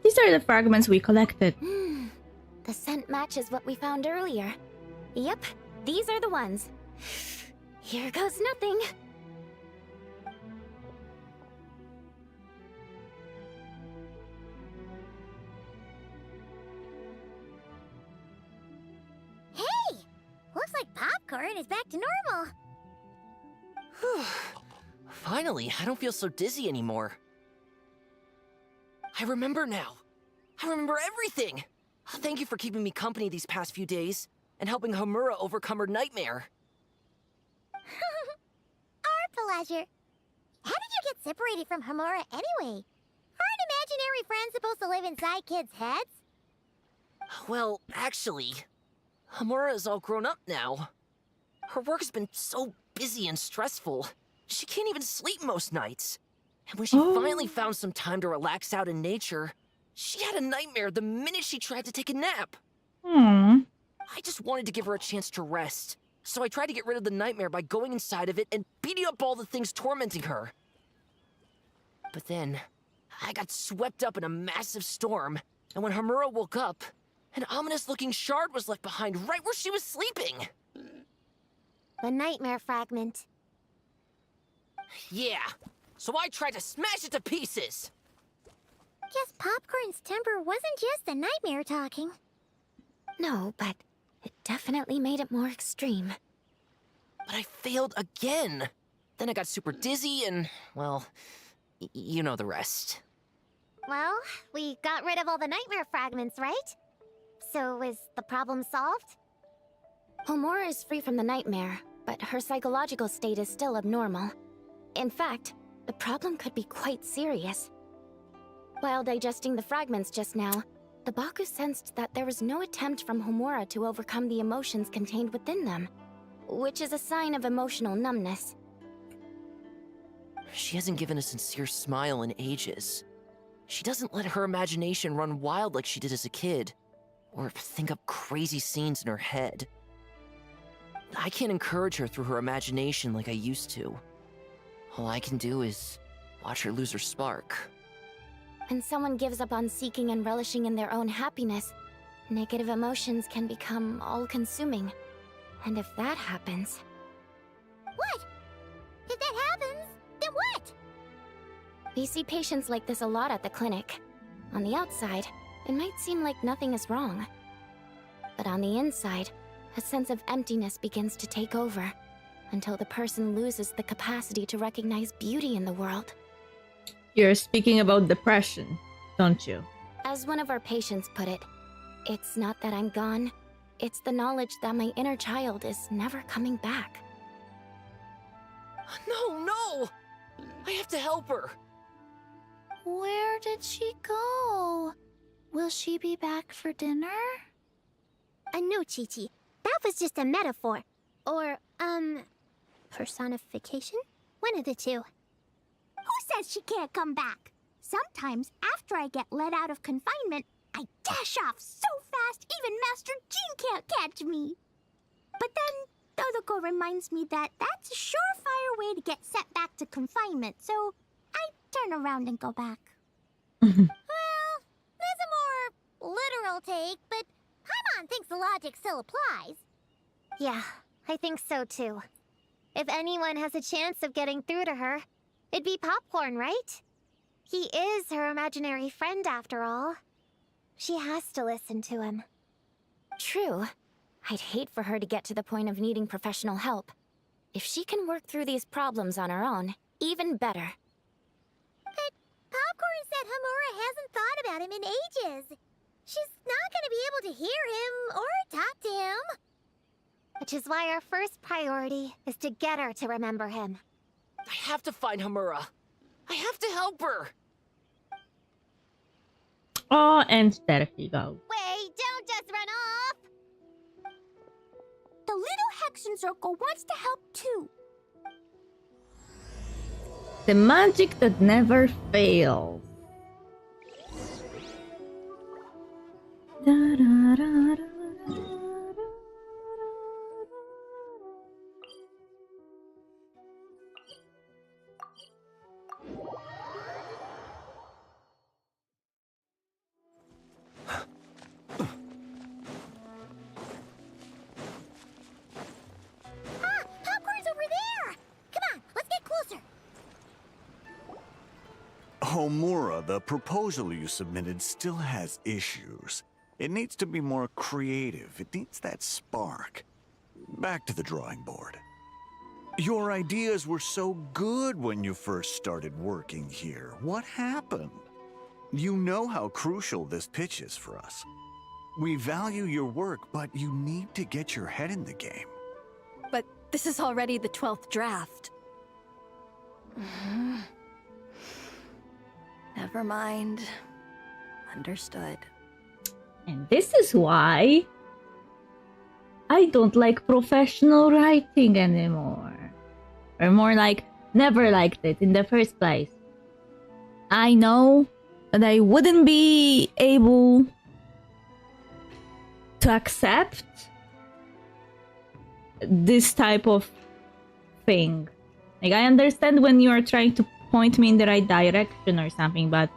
These are the fragments we collected. The scent matches what we found earlier. Yep, these are the ones. Here goes nothing. Hey! Looks like popcorn is back to normal. Finally, I don't feel so dizzy anymore. I remember now. I remember everything. Thank you for keeping me company these past few days and helping Homura overcome her nightmare. Our pleasure. How did you get separated from Homura anyway? Aren't imaginary friends supposed to live inside kids' heads? Well, actually, Homura is all grown up now. Her work's been so busy and stressful. She can't even sleep most nights. And when she finally found some time to relax out in nature, she had a nightmare the minute she tried to take a nap. I just wanted to give her a chance to rest, so I tried to get rid of the nightmare by going inside of it and beating up all the things tormenting her. But then, I got swept up in a massive storm, and when Homura woke up, an ominous-looking shard was left behind right where she was sleeping. The nightmare fragment. Yeah, so I tried to smash it to pieces. Guess Popcorn's temper wasn't just the nightmare talking. No, but it definitely made it more extreme. But I failed again. Then I got super dizzy and, well, you know the rest. Well, we got rid of all the nightmare fragments, right? So is the problem solved? Homura is free from the nightmare, but her psychological state is still abnormal. In fact, the problem could be quite serious. While digesting the fragments just now, the Baku sensed that there was no attempt from Homura to overcome the emotions contained within them, which is a sign of emotional numbness. She hasn't given a sincere smile in ages. She doesn't let her imagination run wild like she did as a kid, or think up crazy scenes in her head. I can't encourage her through her imagination like I used to. All I can do is watch her lose her spark. When someone gives up on seeking and relishing in their own happiness, negative emotions can become all-consuming. And if that happens... What? If that happens, then what? We see patients like this a lot at the clinic. On the outside, it might seem like nothing is wrong. But on the inside, a sense of emptiness begins to take over. until the person loses the capacity to recognize beauty in the world. You're speaking about depression, don't you? As one of our patients put it, it's not that I'm gone, it's the knowledge that my inner child is never coming back. No! I have to help her. Where did she go? Will she be back for dinner? No, Chi-Chi. That was just a metaphor. Or, personification? One of the two. Who says she can't come back? Sometimes, after I get let out of confinement, I dash off so fast even Master Jean can't catch me. But then, Todoko reminds me that that's a surefire way to get sent back to confinement, so I turn around and go back. Well, there's a more literal take, but Paimon thinks the logic still applies. Yeah, I think so too. If anyone has a chance of getting through to her, it'd be Popcorn, right? He is her imaginary friend after all. She has to listen to him. True. I'd hate for her to get to the point of needing professional help. If she can work through these problems on her own, even better. But Popcorn said Hamura hasn't thought about him in ages. She's not gonna be able to hear him or talk to him. Which is why our first priority is to get her to remember him. I have to find Hamura. I have to help her. Oh, and there he goes. Wait, don't just run off! The little Hexen Circle wants to help too. The magic that never fails. Da, da, da, da. Popcorn's over there! Come on, let's get closer. Homura, the proposal you submitted still has issues. It needs to be more creative. It needs that spark. Back to the drawing board. Your ideas were so good when you first started working here. What happened? You know how crucial this pitch is for us. We value your work, but you need to get your head in the game. But this is already the 12th draft. Never mind. Understood. And this is why I don't like professional writing anymore. Or more like, never liked it in the first place. I know that I wouldn't be able to accept this type of thing. Like, I understand when you're trying to point me in the right direction or something, but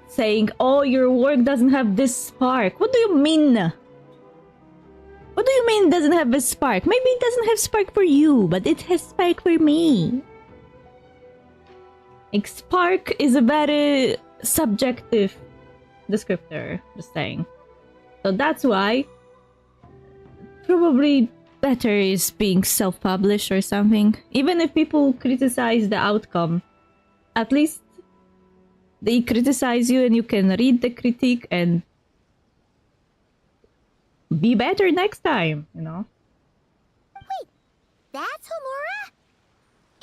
saying, oh, your work doesn't have this spark. What do you mean? What do you mean it doesn't have a spark? Maybe it doesn't have spark for you, but it has spark for me. Like, spark is a very subjective descriptor, just saying. So that's why probably better is being self-published or something. Even if people criticize the outcome, at least they criticize you and you can read the critique and be better next time, you know? Wait, that's Homura?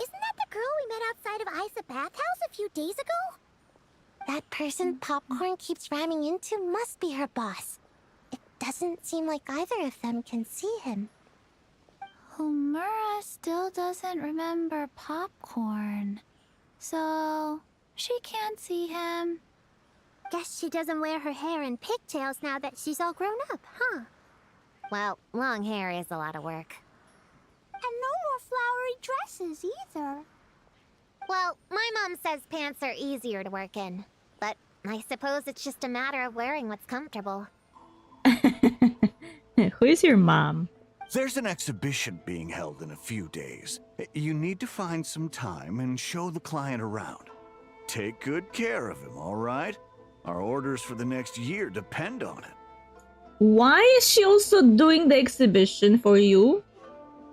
Isn't that the girl we met outside of Isa Bathhouse a few days ago? That person Popcorn keeps ramming into must be her boss. It doesn't seem like either of them can see him. Homura still doesn't remember Popcorn. So, she can't see him. Guess she doesn't wear her hair in pigtails now that she's all grown up, huh? Well, long hair is a lot of work. And no more flowery dresses either. Well, my mom says pants are easier to work in. But I suppose it's just a matter of wearing what's comfortable. Who is your mom? There's an exhibition being held in a few days. You need to find some time and show the client around. Take good care of him, all right? Our orders for the next year depend on it. Why is she also doing the exhibition for you?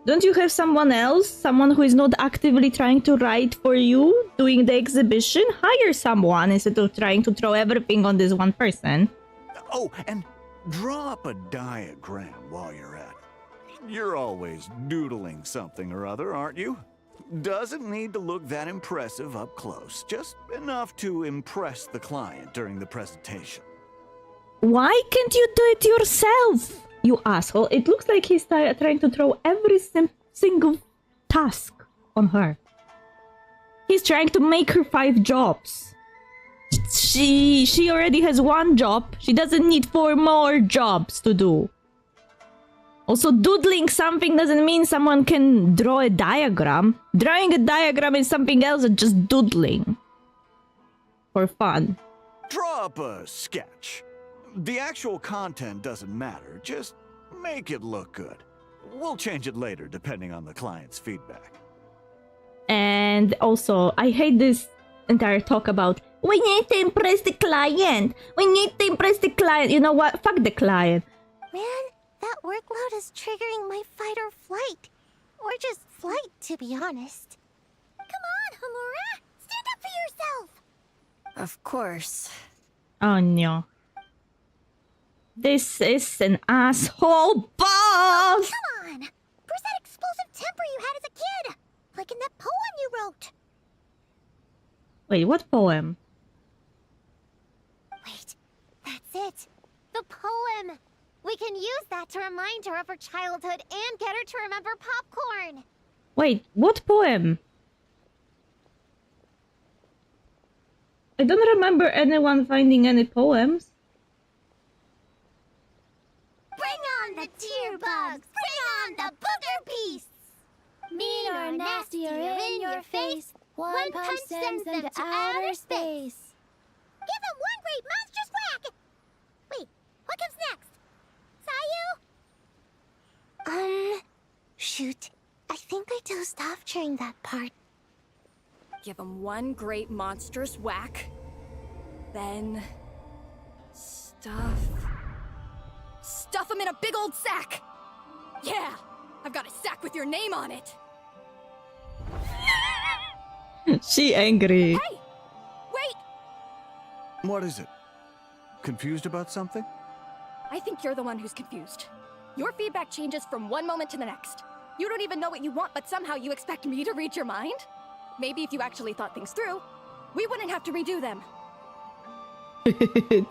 Don't you have someone else? Someone who is not actively trying to write for you, doing the exhibition? Hire someone instead of trying to throw everything on this one person. Oh, and draw up a diagram while you're at it. You're always doodling something or other, aren't you? Doesn't need to look that impressive up close, just enough to impress the client during the presentation. Why can't you do it yourself, you asshole? It looks like he's trying to throw every single task on her. He's trying to make her 5 jobs. She already has 1 job. She doesn't need 4 more jobs to do. Also, doodling something doesn't mean someone can draw a diagram. Drawing a diagram is something else than just doodling. For fun. Draw up a sketch. The actual content doesn't matter, just make it look good. We'll change it later depending on the client's feedback. And also, I hate this entire talk about we need to impress the client. We need to impress the client. You know what? Fuck the client. Man, that workload is triggering my fight or flight. Or just flight, to be honest. Come on, Homura! Stand up for yourself! Of course. Oh no. This is an asshole boss! Oh, come on! Where's that explosive temper you had as a kid? Like in that poem you wrote. Wait, what poem? Wait, that's it. The poem! We can use that to remind her of her childhood and get her to remember popcorn! Wait, what poem? I don't remember anyone finding any poems. Bring on the tear bugs! Bring on the booger beasts! Mean or nasty or in your face, one punch sends them to outer space. Give them one great monstrous whack! Wait, what comes next? Sayu? Shoot. I think I dozed off during that part. Give him one great monstrous whack. Then... Stuff him in a big old sack! Yeah! I've got a sack with your name on it! She angry. Hey! Wait! What is it? Confused about something? I think you're the one who's confused. Your feedback changes from one moment to the next. You don't even know what you want, but somehow you expect me to read your mind? Maybe if you actually thought things through, we wouldn't have to redo them.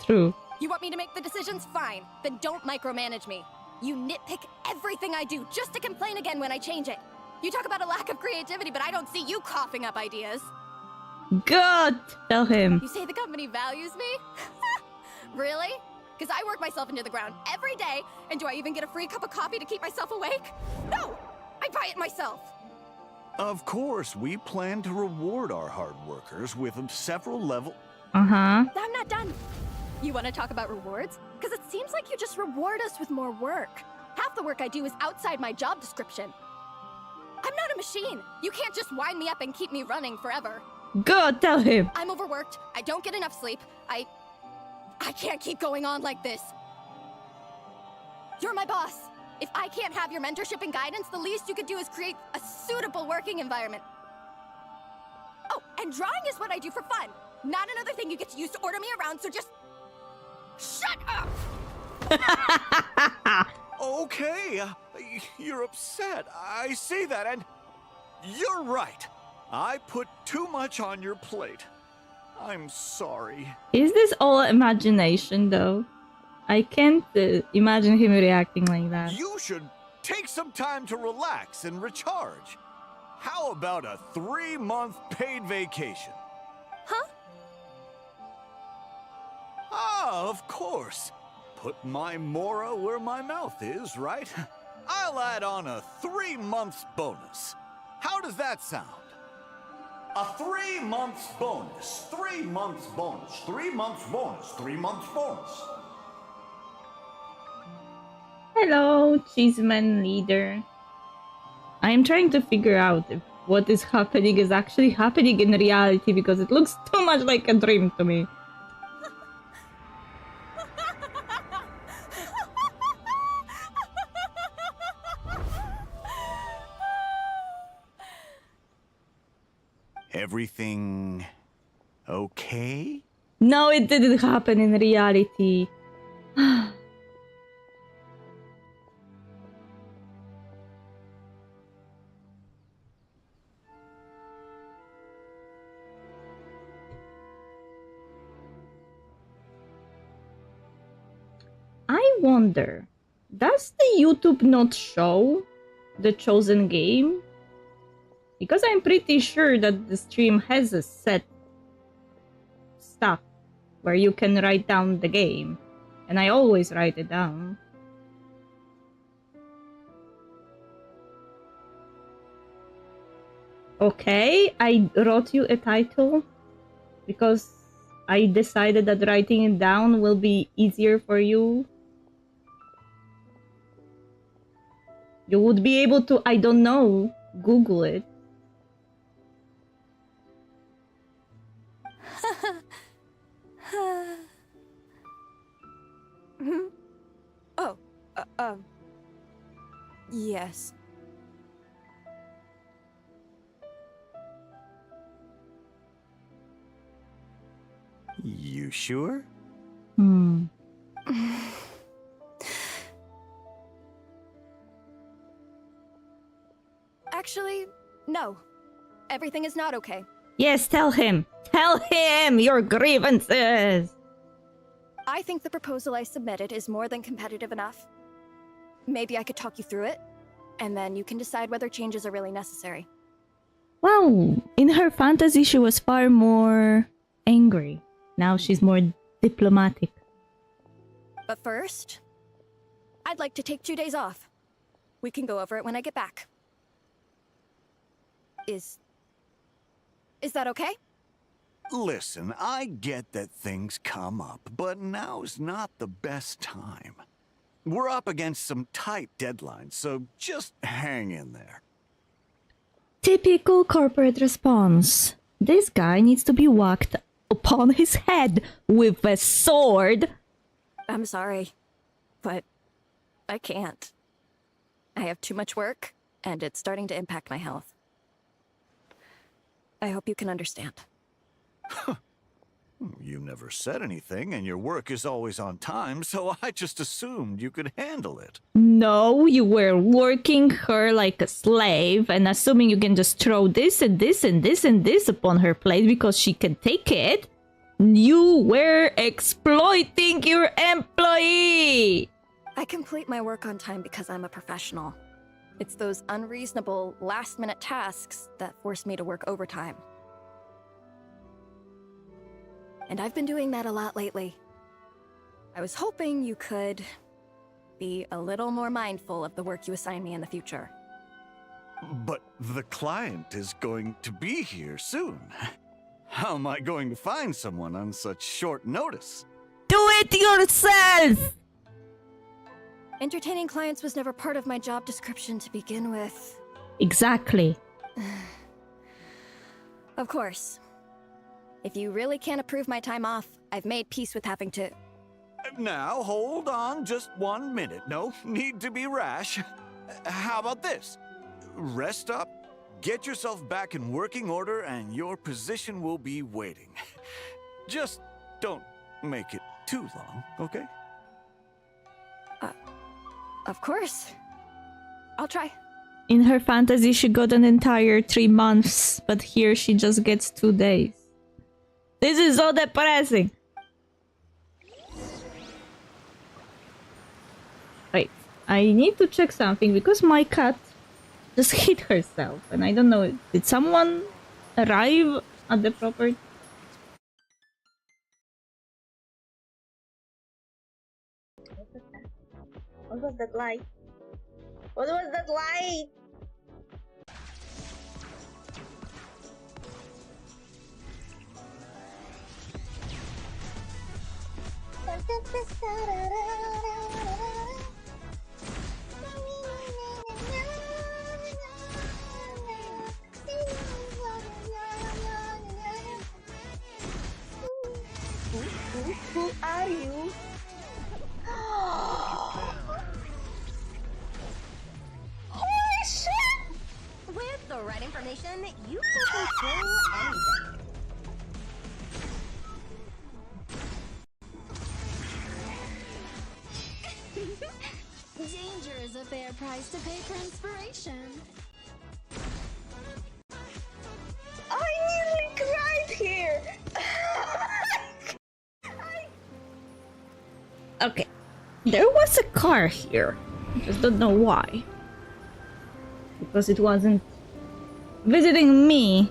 True. You want me to make the decisions? Fine. Then don't micromanage me. You nitpick everything I do just to complain again when I change it. You talk about a lack of creativity, but I don't see you coughing up ideas. Good! Tell him. You say the company values me? Really? Because I work myself into the ground every day, and do I even get a free cup of coffee to keep myself awake? No! I buy it myself! Of course, we plan to reward our hard workers with several level... Uh-huh. I'm not done. You want to talk about rewards? Because it seems like you just reward us with more work. Half the work I do is outside my job description. I'm not a machine. You can't just wind me up and keep me running forever. Go, tell him. I'm overworked. I don't get enough sleep. I can't keep going on like this. You're my boss. If I can't have your mentorship and guidance, the least you could do is create a suitable working environment. Oh, and drawing is what I do for fun. Not another thing you get to use to order me around, so just... shut up! Okay, you're upset. I see that, and you're right. I put too much on your plate. I'm sorry. Is this all imagination, though? I can't imagine him reacting like that. You should take some time to relax and recharge. How about a 3-month paid vacation? Huh? Ah, of course. Put my Mora where my mouth is, right? I'll add on a 3 months bonus. How does that sound? A 3 months bonus. 3 months bonus. 3 months bonus. 3 months bonus. Hello, Cheeseman leader. I am trying to figure out if what is happening is actually happening in reality because it looks too much like a dream to me. Everything okay? No, it didn't happen in reality. I wonder, does the YouTube not show the chosen game? Because I'm pretty sure that the stream has a set stuff where you can write down the game. And I always write it down. Okay, I wrote you a title because I decided that writing it down will be easier for you. You would be able to, I don't know, Google it. Oh, yes. You sure? Actually, no. Everything is not okay. Yes, tell him. Tell him your grievances. I think the proposal I submitted is more than competitive enough. Maybe I could talk you through it, and then you can decide whether changes are really necessary. Wow, in her fantasy she was far more angry. Now she's more diplomatic. But first, I'd like to take 2 days off. We can go over it when I get back. Is that okay? Listen, I get that things come up, but now's not the best time. We're up against some tight deadlines, so just hang in there. Typical corporate response. This guy needs to be whacked upon his head with a sword. I'm sorry, but I can't. I have too much work, and it's starting to impact my health. I hope you can understand. You never said anything, and your work is always on time, so I just assumed you could handle it. No, you were working her like a slave and assuming you can just throw this and this and this and this upon her plate because she can take it. You were exploiting your employee! I complete my work on time because I'm a professional. It's those unreasonable, last-minute tasks that force me to work overtime. And I've been doing that a lot lately. I was hoping you could be a little more mindful of the work you assign me in the future. But the client is going to be here soon. How am I going to find someone on such short notice? Do it yourself! Entertaining clients was never part of my job description to begin with. Exactly. Of course. If you really can't approve my time off, I've made peace with having to... Now, hold on just 1 minute. No need to be rash. How about this? Rest up, get yourself back in working order, and your position will be waiting. Just don't make it too long, okay? Of course. I'll try. In her fantasy, she got an entire 3 months, but here she just gets 2 days. This is so depressing. Wait, I need to check something because my cat just hit herself, and I don't know, did someone arrive at the property? What was that light? What was that light? Who are you? Holy shit! With the right information, you can control anything. Danger is a fair price to pay for inspiration. I nearly cried here. Okay. There was a car here. I just don't know why. Because it wasn't visiting me.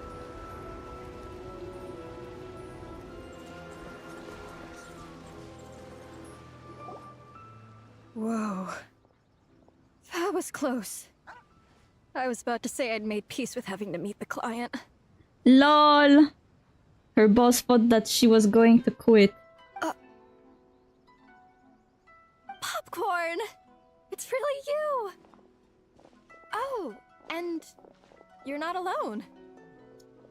Whoa. That was close. I was about to say I'd made peace with having to meet the client. LOL. Her boss thought that she was going to quit. Popcorn! It's really you! Oh, and you're not alone.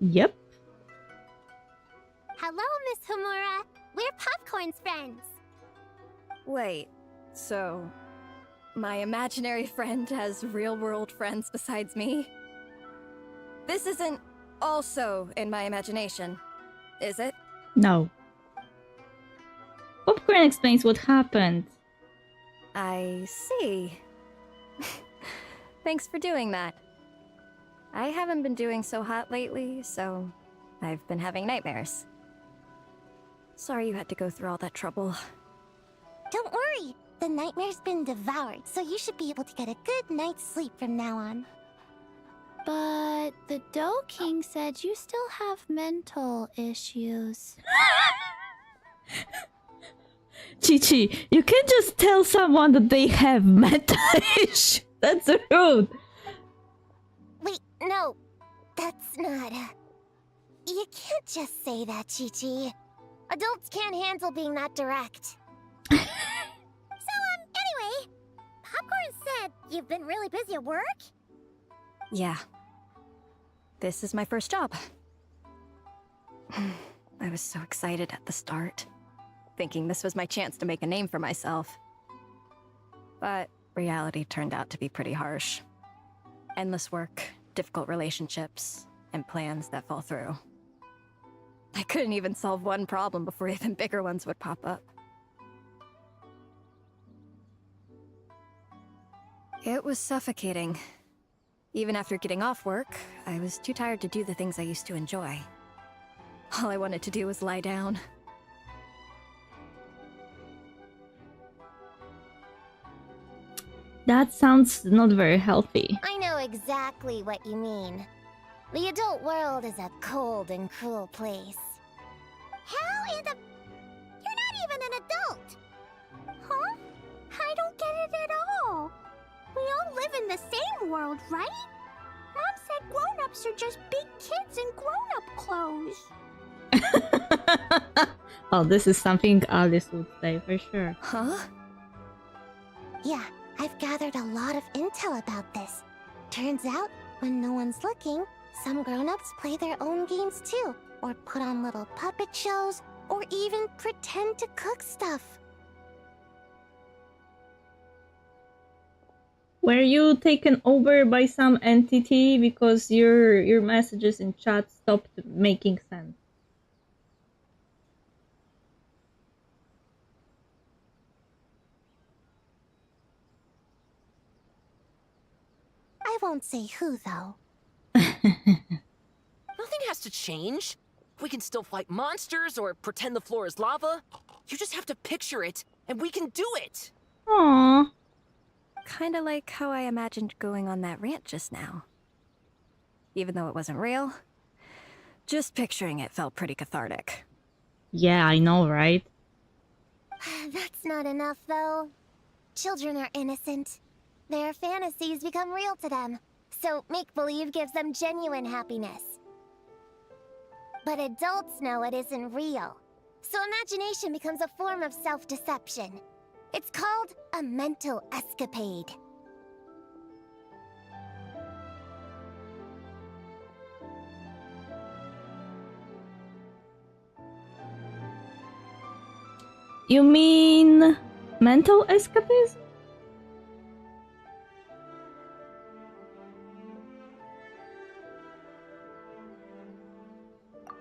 Yep. Hello, Miss Homura. We're Popcorn's friends. Wait, so my imaginary friend has real-world friends besides me? This isn't also in my imagination, is it? No. Popcorn explains what happened. I see. Thanks for doing that. I haven't been doing so hot lately, so I've been having nightmares. Sorry you had to go through all that trouble. Don't worry. The nightmare's been devoured, so you should be able to get a good night's sleep from now on. But the Dough King said you still have mental issues. Chi-Chi, you can't just tell someone that they have mental issues. That's rude. Wait, no. That's not... You can't just say that, Chi-Chi. Adults can't handle being that direct. Anyway, Popcorn said you've been really busy at work? Yeah. This is my first job. I was so excited at the start, thinking this was my chance to make a name for myself. But reality turned out to be pretty harsh. Endless work, difficult relationships, and plans that fall through. I couldn't even solve one problem before even bigger ones would pop up. It was suffocating. Even after getting off work, I was too tired to do the things I used to enjoy. All I wanted to do was lie down. That sounds not very healthy. I know exactly what you mean. The adult world is a cold and cruel place. How in the... You're not even an adult! Huh? I don't get it at all. We all live in the same world, right? Mom said grown-ups are just big kids in grown-up clothes. Oh, this is something Alice would say for sure. Huh? Yeah, I've gathered a lot of intel about this. Turns out, when no one's looking, some grown-ups play their own games too, or put on little puppet shows, or even pretend to cook stuff. Were you taken over by some entity because your messages in chat stopped making sense? I won't say who, though. Nothing has to change. We can still fight monsters or pretend the floor is lava. You just have to picture it, and we can do it! Aww. Kinda like how I imagined going on that rant just now. Even though it wasn't real, just picturing it felt pretty cathartic. Yeah, I know, right? That's not enough, though. Children are innocent. Their fantasies become real to them, so make-believe gives them genuine happiness. But adults know it isn't real, so imagination becomes a form of self-deception. It's called a mental escapade. You mean mental escapism?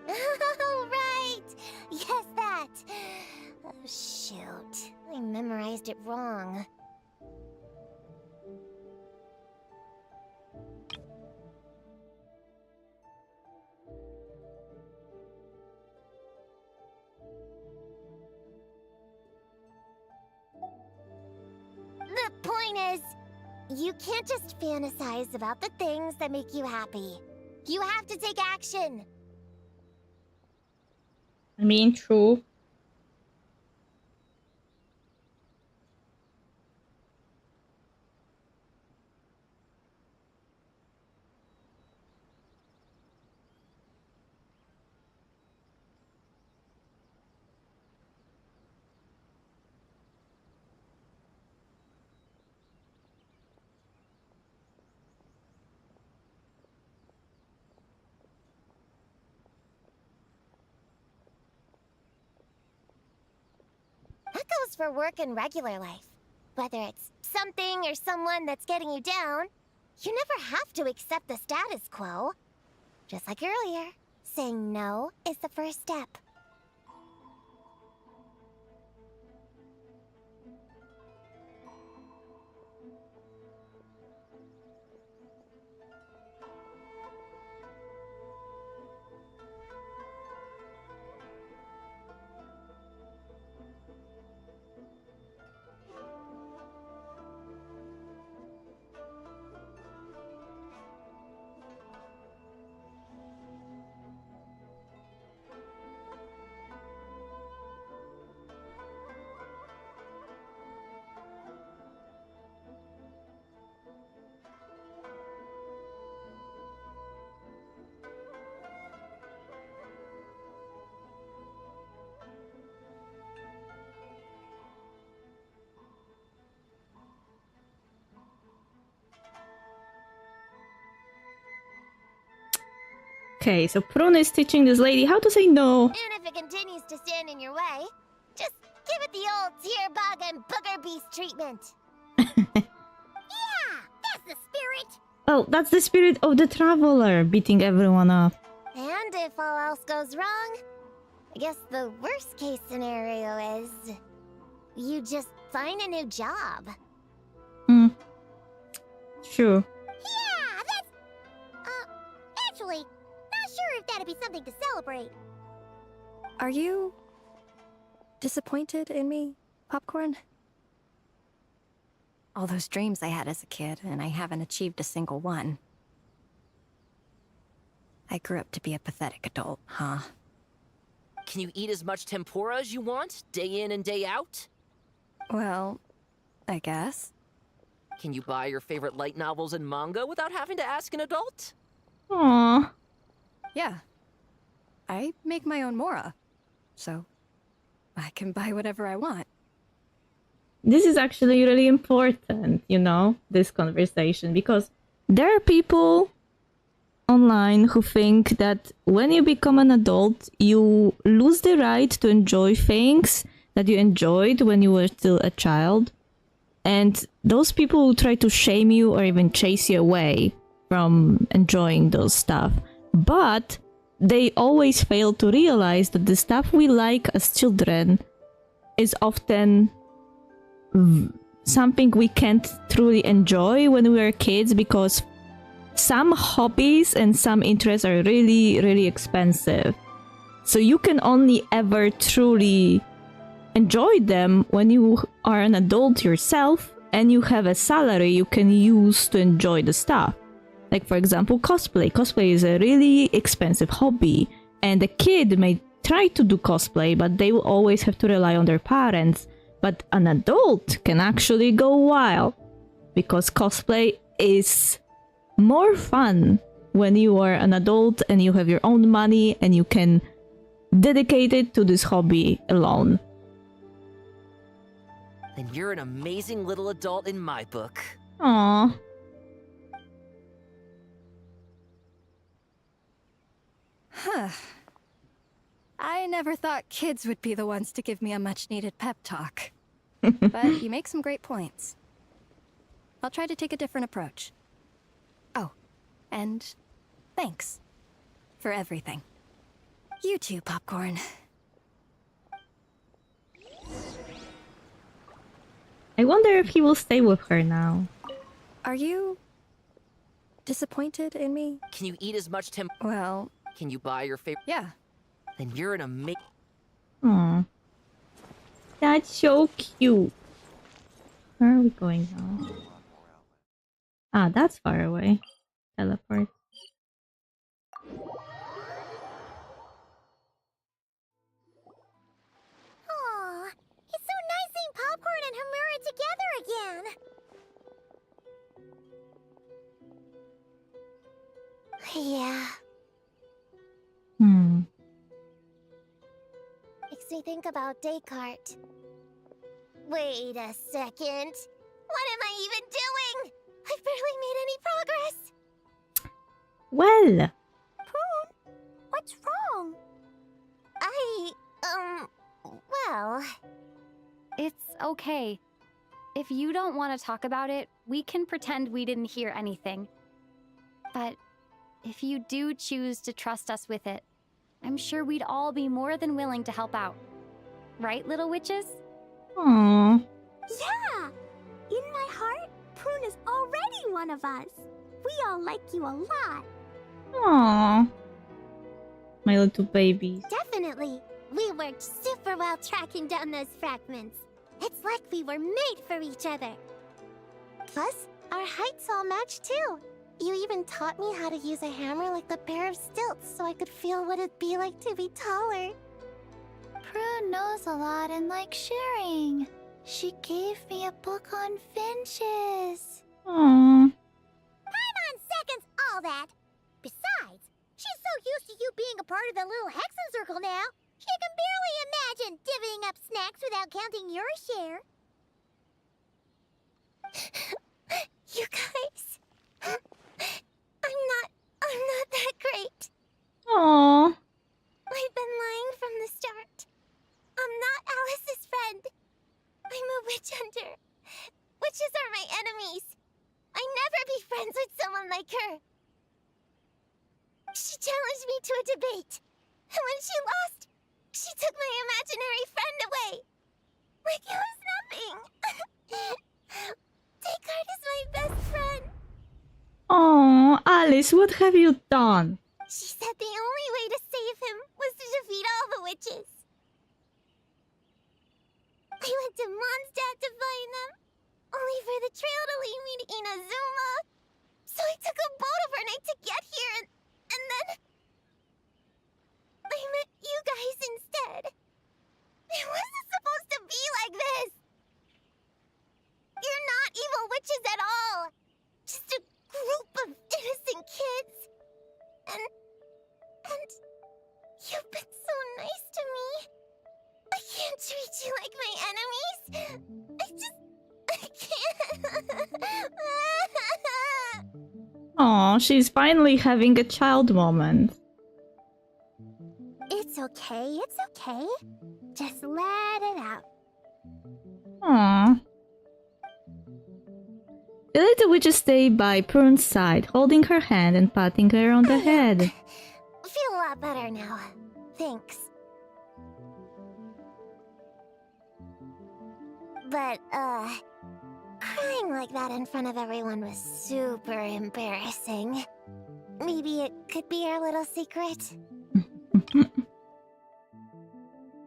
Oh, right! Yes, that! Oh, shoot. I memorized it wrong. Because you can't just fantasize about the things that make you happy. You have to take action. I mean, true. That goes for work and regular life. Whether it's something or someone that's getting you down, you never have to accept the status quo. Just like earlier, saying no is the first step. Okay, so Prune is teaching this lady how to say no. And if it continues to stand in your way, just give it the old tear bug and booger beast treatment. Yeah, that's the spirit. Well, that's the spirit of the traveler, beating everyone up. And if all else goes wrong, I guess the worst case scenario is you just find a new job. Hmm. True. Yeah, that's... actually, not sure if that'd be something to celebrate. Are you disappointed in me, Popcorn? All those dreams I had as a kid, and I haven't achieved a single one. I grew up to be a pathetic adult, huh? Can you eat as much tempura as you want, day in and day out? Well, I guess. Can you buy your favorite light novels and manga without having to ask an adult? Aww. Yeah. I make my own mora, so I can buy whatever I want. This is actually really important, you know, this conversation, because there are people online who think that when you become an adult, you lose the right to enjoy things that you enjoyed when you were still a child. And those people will try to shame you or even chase you away from enjoying those stuff. But they always fail to realize that the stuff we like as children is often something we can't truly enjoy when we were kids, because some hobbies and some interests are really, really expensive. So you can only ever truly enjoy them when you are an adult yourself and you have a salary you can use to enjoy the stuff. Like, for example, cosplay. Cosplay is a really expensive hobby, and a kid may try to do cosplay, but they will always have to rely on their parents. But an adult can actually go wild, because cosplay is more fun when you are an adult and you have your own money and you can dedicate it to this hobby alone. Then you're an amazing little adult in my book. Aww. Huh. I never thought kids would be the ones to give me a much-needed pep talk. But you make some great points. I'll try to take a different approach. Oh, and thanks for everything. You too, Popcorn. I wonder if he will stay with her now. Are you disappointed in me? Can you eat as much Well... Can you buy your favorite... Yeah. Then you're an amazing... Aww. That's so cute. Where are we going now? Ah, that's far away. Teleport. Aw, it's so nice seeing Popcorn and Hamura together again. Yeah. Makes me think about Descartes. Wait a second. What am I even doing? I've barely made any progress. Well. Prune, what's wrong? Well... It's okay. If you don't want to talk about it, we can pretend we didn't hear anything. But if you do choose to trust us with it, I'm sure we'd all be more than willing to help out. Right, little witches? Aww. Yeah! In my heart, Prune is already one of us. We all like you a lot. Aww. My little babies. Definitely. We worked super well tracking down those fragments. It's like we were made for each other. Plus, our heights all match too. You even taught me how to use a hammer like the pair of stilts so I could feel what it'd be like to be taller. Prune knows a lot and likes sharing. She gave me a book on finches. Aww. Paimon seconds all that. Besides, she's so used to you being a part of the little Hexen Circle now, she can barely imagine divvying up snacks without counting your share. You guys, I'm not that great. Aww. I've been lying from the start. I'm not Alice's friend. I'm a witch hunter. Witches are my enemies. I'd never be friends with someone like her. She challenged me to a debate, and when she lost, she took my imaginary friend away. Like it was nothing. Descartes is my best friend. Oh, Alice, what have you done? She said the only way to save him was to defeat all the witches. I went to Mondstadt to find them, only for the trail to lead me to Inazuma. So I took a boat overnight to get here, and then... I met you guys instead. It wasn't supposed to be like this. You're not evil witches at all. Just a group of innocent kids. And you've been so nice to me. I can't treat you like my enemies. I can't. Oh, she's finally having a child moment. It's okay, it's okay. Just let it out. Aww. The little witches stay by Prune's side, holding her hand and patting her on the head. Feel a lot better now. Thanks. But, crying like that in front of everyone was super embarrassing. Maybe it could be our little secret?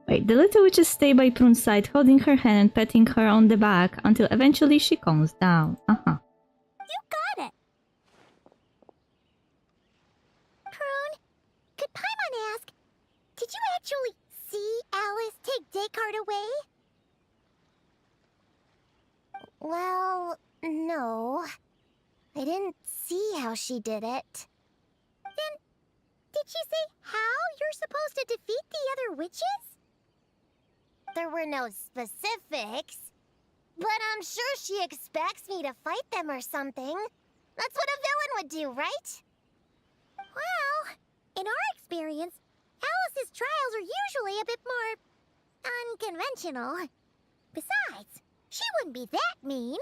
Wait, the little witches stay by Prune's side, holding her hand and patting her on the back until eventually she calms down. Uh-huh. You got it! Prune, could Paimon ask, did you actually see Alice take Descartes away? Well, no. I didn't see how she did it. Then, did she say how you're supposed to defeat the other witches? There were no specifics. But I'm sure she expects me to fight them or something. That's what a villain would do, right? Well, in our experience, Alice's trials are usually a bit more unconventional. Besides, she wouldn't be that mean.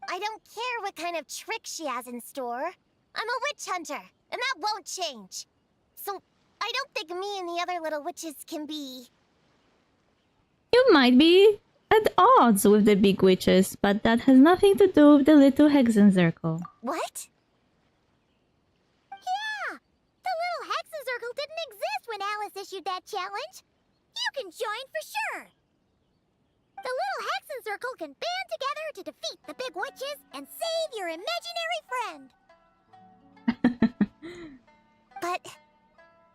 I don't care what kind of trick she has in store. I'm a witch hunter, and that won't change. So, I don't think me and the other little witches can be... You might be at odds with the big witches, but that has nothing to do with the little Hexen Circle. What? Yeah! The little Hexen Circle didn't exist when Alice issued that challenge. You can join for sure. the little Hexen Circle can band together to defeat the big witches and save your imaginary friend. But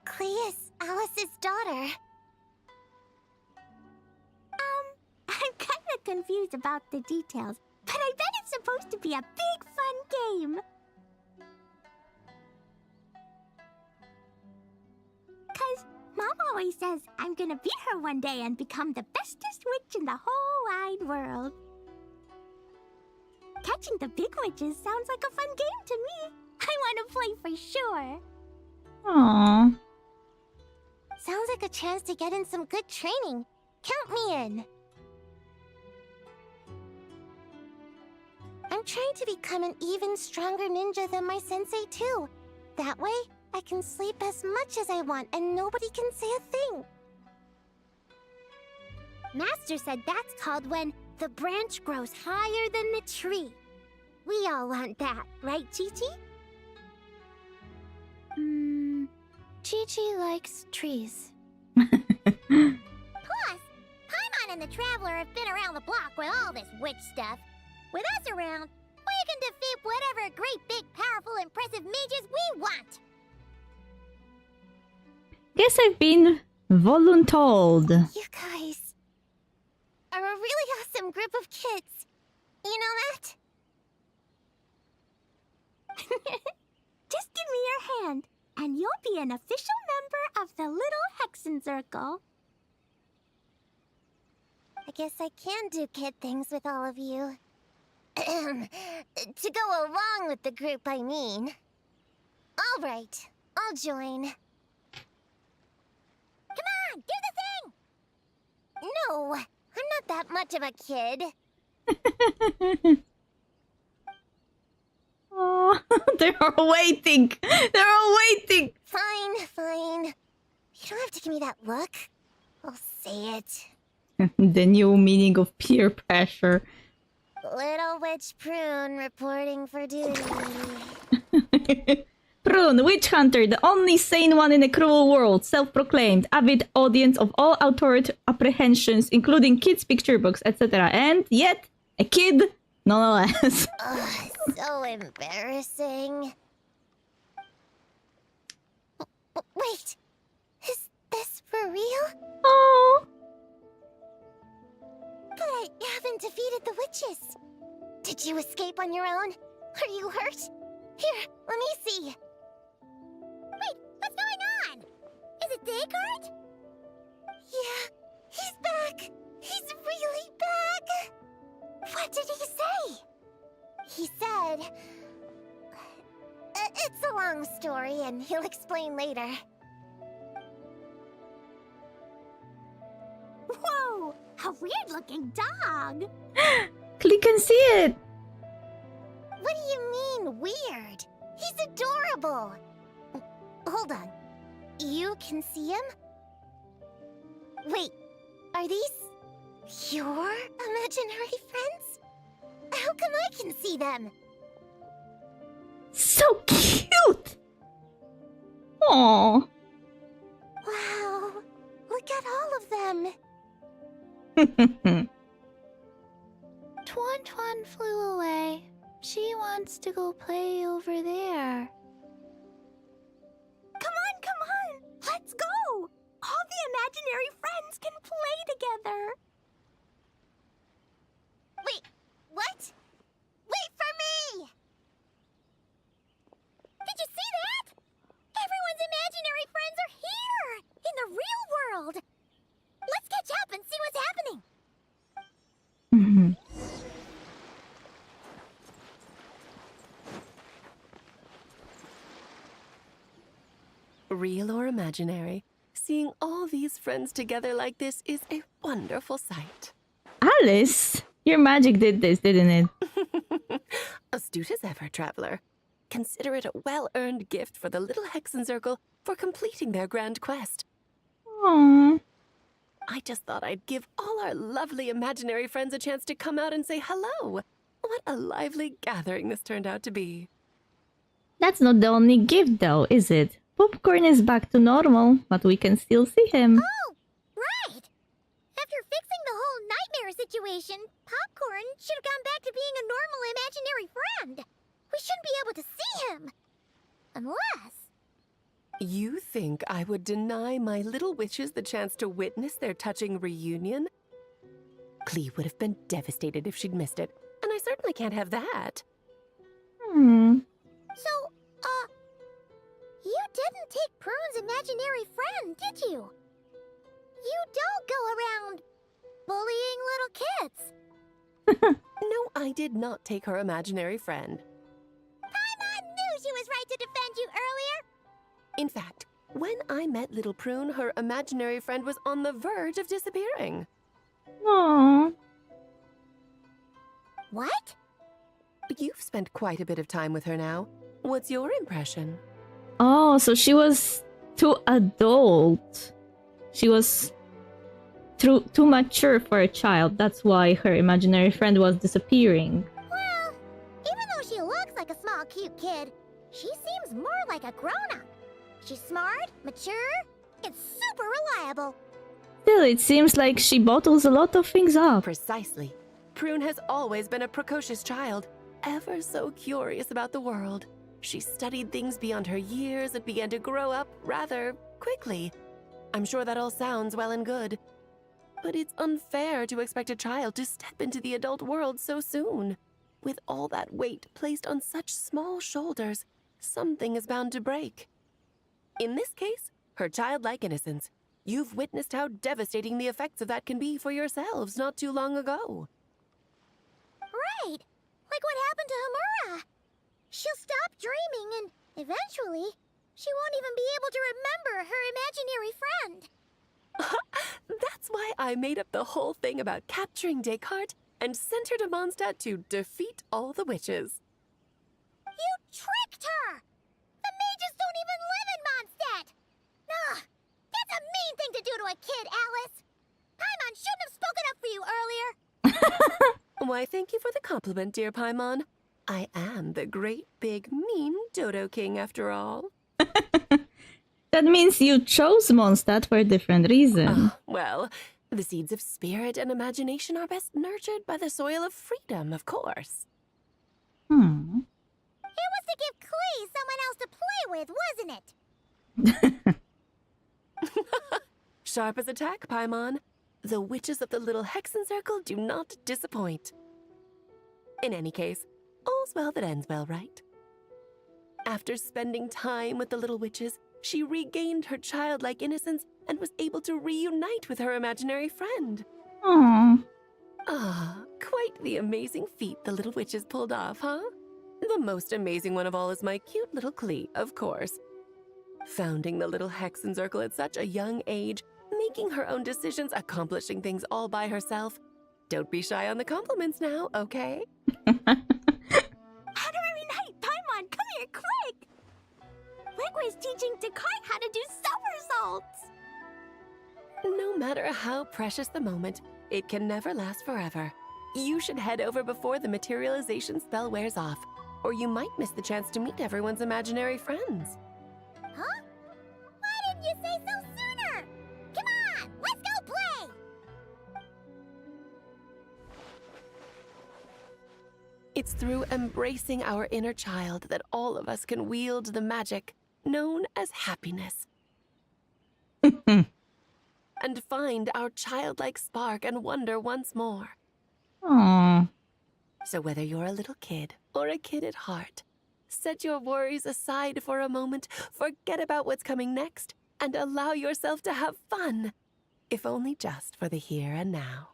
Clea is Alice's daughter. I'm kind of confused about the details, but I bet it's supposed to be a big fun game. Cause Mom always says I'm gonna beat her one day and become the bestest witch in the whole wide world. Catching the big witches sounds like a fun game to me. I want to play for sure. Aww. Sounds like a chance to get in some good training. Count me in. I'm trying to become an even stronger ninja than my sensei too. That way, I can sleep as much as I want and nobody can say a thing. Master said that's called when the branch grows higher than the tree. We all want that, right, Chi-Chi? Chi-Chi likes trees. Plus, Paimon and the Traveler have been around the block with all this witch stuff. With us around, we can defeat whatever great, big, powerful, impressive mages we want. Guess I've been voluntold. You guys are a really awesome group of kids. You know that? Just give me your hand, and you'll be an official member of the Little Hexen Circle. I guess I can do kid things with all of you. To go along with the group, I mean. All right, I'll join. Come on, do the thing! No, I'm not that much of a kid. Oh, they're all waiting. They're all waiting. Fine, fine. You don't have to give me that look. I'll say it. The new meaning of peer pressure. Little Witch Prune reporting for duty. Prune, witch hunter, the only sane one in the cruel world, self-proclaimed, avid audience of all authority apprehensions, including kids' picture books, etc. And yet, a kid, nonetheless. Ugh, so embarrassing. Wait, is this for real? Oh. But I haven't defeated the witches. Did you escape on your own? Are you hurt? Here, let me see. Wait, what's going on? Is it Descartes? Yeah, he's back. He's really back. What did he say? He said... it's a long story, and he'll explain later. Whoa! A weird-looking dog! Click and see it! What do you mean, weird? He's adorable! Hold on. You can see him? Wait, are these your imaginary friends? How come I can see them? So cute! Aww. Wow, look at all of them. Tuan flew away. She wants to go play over there. Come on! Let's go! All the imaginary friends can play together! Wait, what? Wait for me! Did you see that? Everyone's imaginary friends are here! In the real world! Let's catch up and see what's happening! Real or imaginary, seeing all these friends together like this is a wonderful sight. Alice, your magic did this, didn't it? Astute as ever, Traveler. Consider it a well-earned gift for the Little Hexen Circle for completing their grand quest. Aww. I just thought I'd give all our lovely imaginary friends a chance to come out and say hello. What a lively gathering this turned out to be. That's not the only gift though, is it? Popcorn is back to normal, but we can still see him. Oh, right! After fixing the whole nightmare our situation, Popcorn should have gone back to being a normal imaginary friend. We shouldn't be able to see him. Unless... You think I would deny my little witches the chance to witness their touching reunion? Klee would have been devastated if she'd missed it, and I certainly can't have that. So, you didn't take Prune's imaginary friend, did you? You don't go around bullying little kids. No, I did not take her imaginary friend. Paimon knew she was right to defend you earlier. In fact, when I met little Prune, her imaginary friend was on the verge of disappearing. Aww. What? You've spent quite a bit of time with her now. What's your impression? Oh, so she was too adult. She was too mature for a child. That's why her imaginary friend was disappearing. Well, even though she looks like a small, cute kid, she seems more like a grown-up. She's smart, mature, and super reliable. Still, it seems like she bottles a lot of things up. Precisely. Prune has always been a precocious child, ever so curious about the world. She studied things beyond her years and began to grow up rather quickly. I'm sure that all sounds well and good. But it's unfair to expect a child to step into the adult world so soon. With all that weight placed on such small shoulders, something is bound to break. In this case, her childlike innocence. You've witnessed how devastating the effects of that can be for yourselves not too long ago. Right. Like what happened to Hamura. She'll stop dreaming and, eventually, she won't even be able to remember her imaginary friend. That's why I made up the whole thing about capturing Descartes and sent her to Mondstadt to defeat all the witches. You tricked her! The mages don't even live in Mondstadt! Ugh! That's a mean thing to do to a kid, Alice! Paimon shouldn't have spoken up for you earlier! Why, thank you for the compliment, dear Paimon. I am the great, big, mean Dodo King, after all. That means you chose Mondstadt for a different reason. Well, the seeds of spirit and imagination are best nurtured by the soil of freedom, of course. It was to give Klee someone else to play with, wasn't it? Sharp as a tack, Paimon. The witches of the little Hexen Circle do not disappoint. In any case, all's well that ends well, right? After spending time with the little witches, she regained her childlike innocence and was able to reunite with her imaginary friend. Aww. Ah, quite the amazing feat the little witches pulled off, huh? The most amazing one of all is my cute little Klee, of course. Founding the little Hexen Circle at such a young age, making her own decisions, accomplishing things all by herself. Don't be shy on the compliments now, okay? Honorary Knight, Paimon, come here, quick! Liquid is teaching Descartes how to do somersaults! No matter how precious the moment, it can never last forever. You should head over before the materialization spell wears off, or you might miss the chance to meet everyone's imaginary friends. Huh? Why didn't you say so sooner? Come on, let's go play! It's through embracing our inner child that all of us can wield the magic known as happiness. And find our childlike spark and wonder once more. Aww. So whether you're a little kid or a kid at heart, set your worries aside for a moment, forget about what's coming next, and allow yourself to have fun, if only just for the here and now.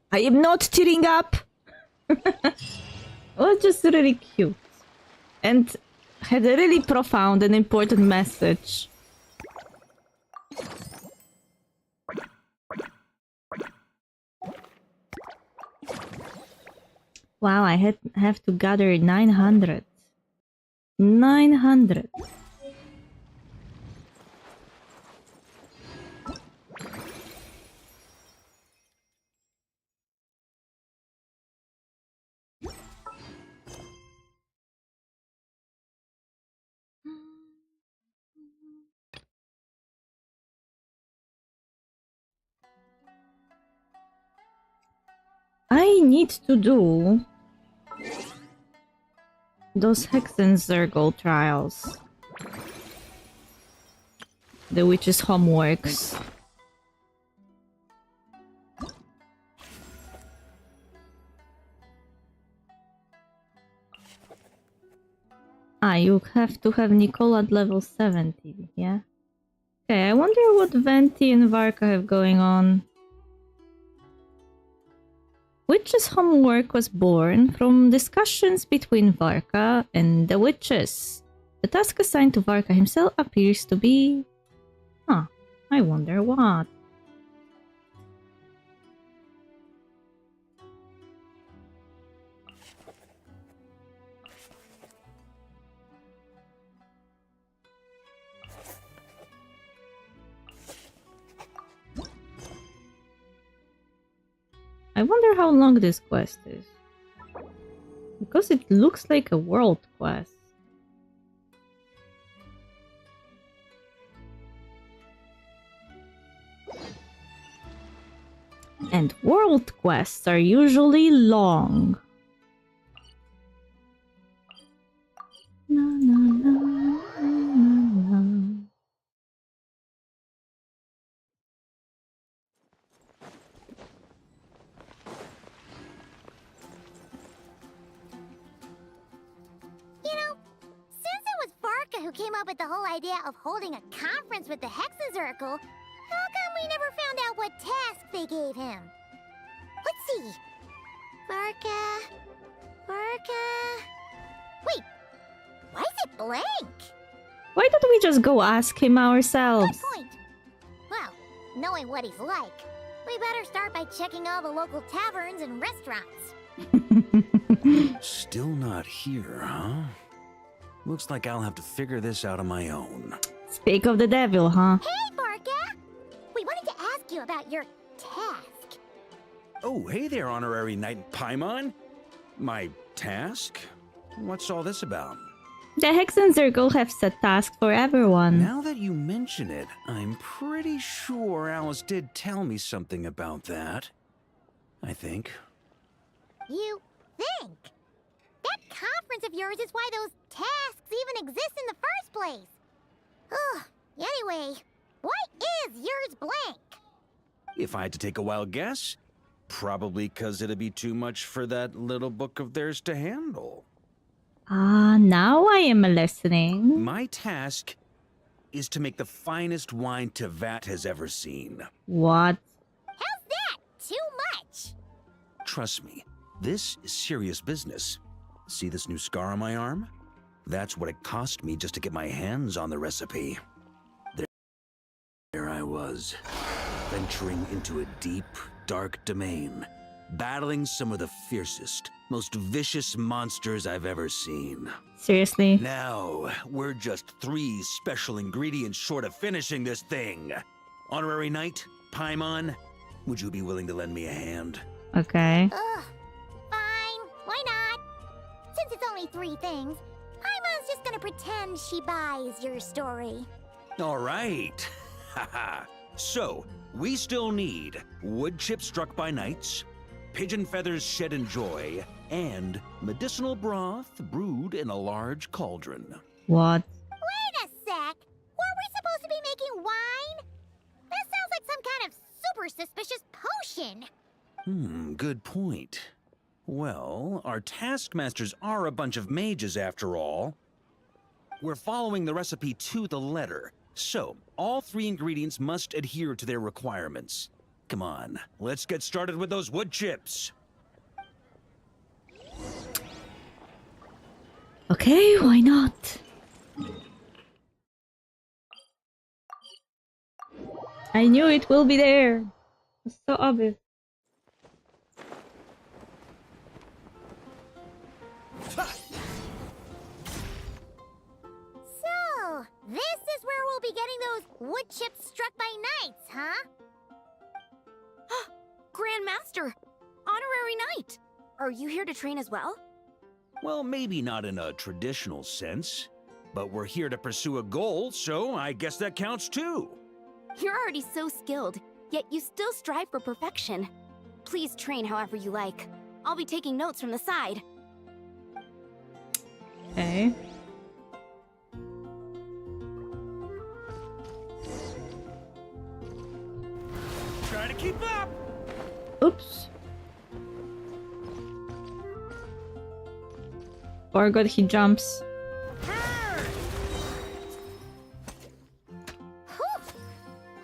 I am not tearing up. It was just really cute. And had a really profound and important message. Wow, I have to gather 900. 900. I need to do those Hexenzergle trials. The witch's homeworks. Ah, you have to have Nicole at level 70, yeah? Okay, I wonder what Venti and Varka have going on. Witch's homework was born from discussions between Varka and the witches. The task assigned to Varka himself appears to be... Huh, I wonder what. I wonder how long this quest is. Because it looks like a world quest. And world quests are usually long. Na, na, na, na, na, na. You know, since it was Varka who came up with the whole idea of holding a conference with the Hexenzirkel, how come we never found out what task they gave him? Let's see. Varka... Wait, why is it blank? Why don't we just go ask him ourselves? Good point. Well, knowing what he's like, we better start by checking all the local taverns and restaurants. Still not here, huh? Looks like I'll have to figure this out on my own. Speak of the devil, huh? Hey, Varka! We wanted to ask you about your task. Oh, hey there, Honorary Knight Paimon. My task? What's all this about? The Hexenzirkel have set tasks for everyone. Now that you mention it, I'm pretty sure Alice did tell me something about that. I think. You think? That conference of yours is why those tasks even exist in the first place. Ugh. Anyway, why is yours blank? If I had to take a wild guess, probably because it'd be too much for that little book of theirs to handle. Ah, now I am listening. My task is to make the finest wine Tevat has ever seen. What? How's that? Too much? Trust me, this is serious business. See this new scar on my arm? That's what it cost me just to get my hands on the recipe. There I was, venturing into a deep, dark domain, battling some of the fiercest, most vicious monsters I've ever seen. Seriously? Now, we're just 3 special ingredients short of finishing this thing. Honorary Knight, Paimon, would you be willing to lend me a hand? Okay. Ugh. Fine. Why not? Since it's only 3 things, Paimon's just gonna pretend she buys your story. All right. Haha. So, we still need wood chips struck by knights, pigeon feathers shed in joy, and medicinal broth brewed in a large cauldron. What? Wait a sec. Were we supposed to be making wine? That sounds like some kind of super suspicious potion. Good point. Well, our taskmasters are a bunch of mages after all. We're following the recipe to the letter, so all 3 ingredients must adhere to their requirements. Come on, let's get started with those wood chips. Okay, why not? I knew it will be there. It's so obvious. So, this is where we'll be getting those wood chips struck by knights, huh? Grandmaster! Honorary Knight! Are you here to train as well? Well, maybe not in a traditional sense, but we're here to pursue a goal, so I guess that counts too. You're already so skilled, yet you still strive for perfection. Please train however you like. I'll be taking notes from the side. Okay. Try to keep up! Oops. Or good, he jumps.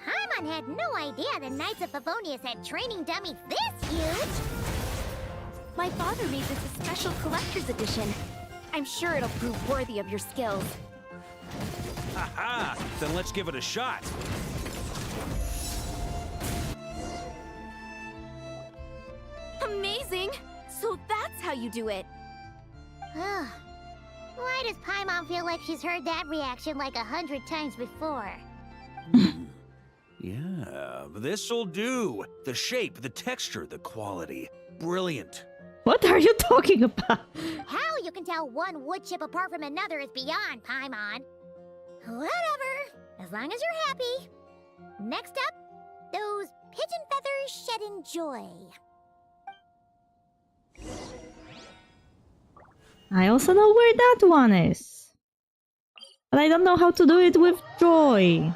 Paimon had no idea the Knights of Favonius had training dummies this huge! My father made this a special collector's edition. I'm sure it'll prove worthy of your skills. Haha! Then let's give it a shot. Amazing! So that's how you do it. Why does Paimon feel like she's heard that reaction like 100 times before? Yeah, this'll do. The shape, the texture, the quality. Brilliant. What are you talking about? How you can tell one wood chip apart from another is beyond, Paimon. Whatever, as long as you're happy. Next up, those pigeon feathers shedding joy. I also know where that one is. But I don't know how to do it with joy.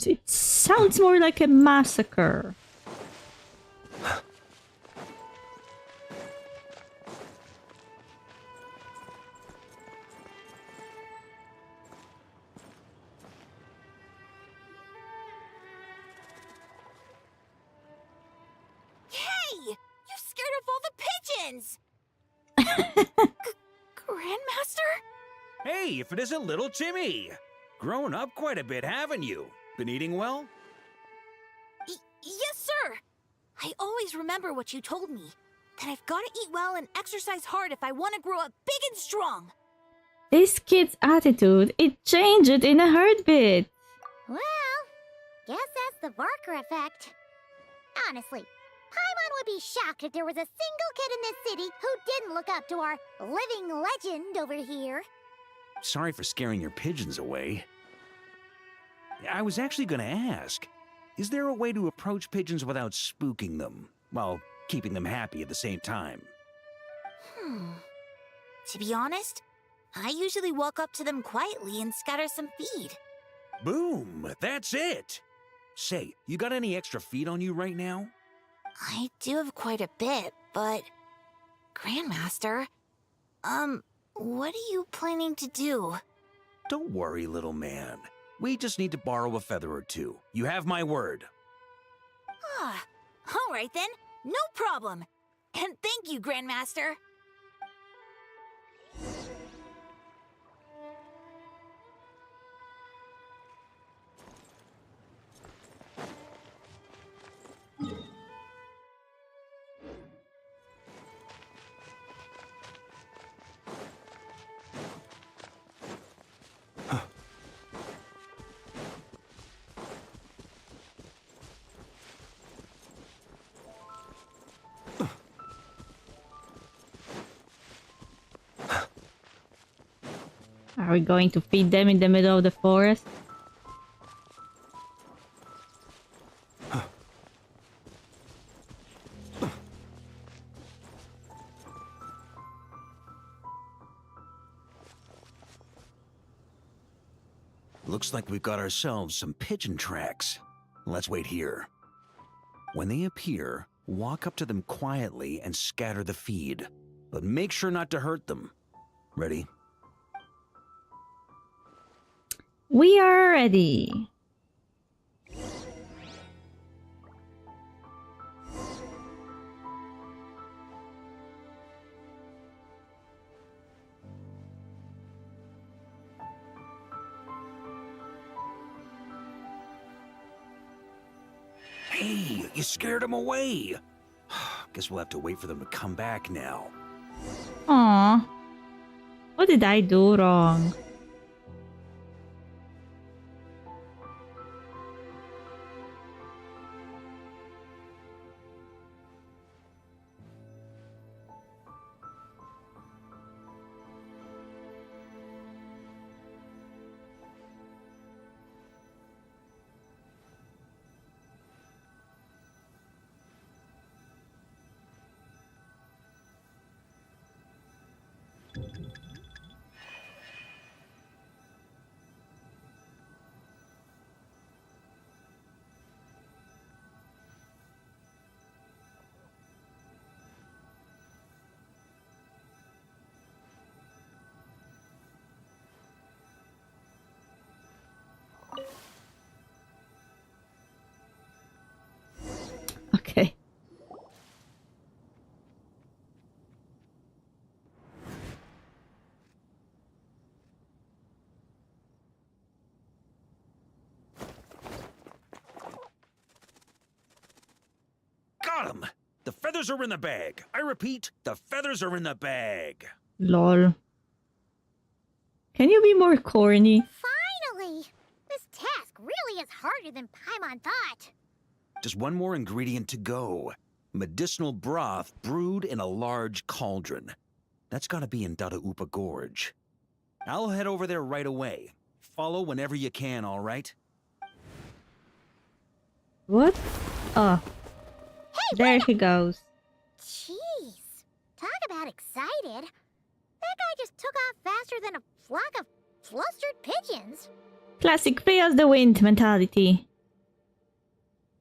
It sounds more like a massacre. Hey! You scared off all the pigeons! Grandmaster? Hey, if it isn't little Timmy! Grown up quite a bit, haven't you? Been eating well? Yes, sir! I always remember what you told me. That I've got to eat well and exercise hard if I want to grow up big and strong. This kid's attitude, it changed in a heartbeat. Well, guess that's the Barker effect. Honestly, Paimon would be shocked if there was a single kid in this city who didn't look up to our living legend over here. Sorry for scaring your pigeons away. I was actually gonna ask, is there a way to approach pigeons without spooking them, while keeping them happy at the same time? To be honest, I usually walk up to them quietly and scatter some feed. Boom! That's it! Say, you got any extra feed on you right now? I do have quite a bit, but... Grandmaster, what are you planning to do? Don't worry, little man. We just need to borrow a feather or two. You have my word. Ah, all right then, no problem. And thank you, Grandmaster. Are we going to feed them in the middle of the forest? Looks like we've got ourselves some pigeon tracks. Let's wait here. When they appear, walk up to them quietly and scatter the feed. But make sure not to hurt them. Ready? We are ready. Hey, you scared them away. Guess we'll have to wait for them to come back now. Aww. What did I do wrong? Got him! The feathers are in the bag. I repeat, the feathers are in the bag. Lol. Can you be more corny? Finally! This task really is harder than Paimon thought. Just one more ingredient to go. Medicinal broth brewed in a large cauldron. That's gotta be in Dadaupa Gorge. I'll head over there right away. Follow whenever you can, all right? What? Oh. Hey, there he goes. Jeez. Talk about excited. That guy just took off faster than a flock of flustered pigeons. Classic free as the wind mentality.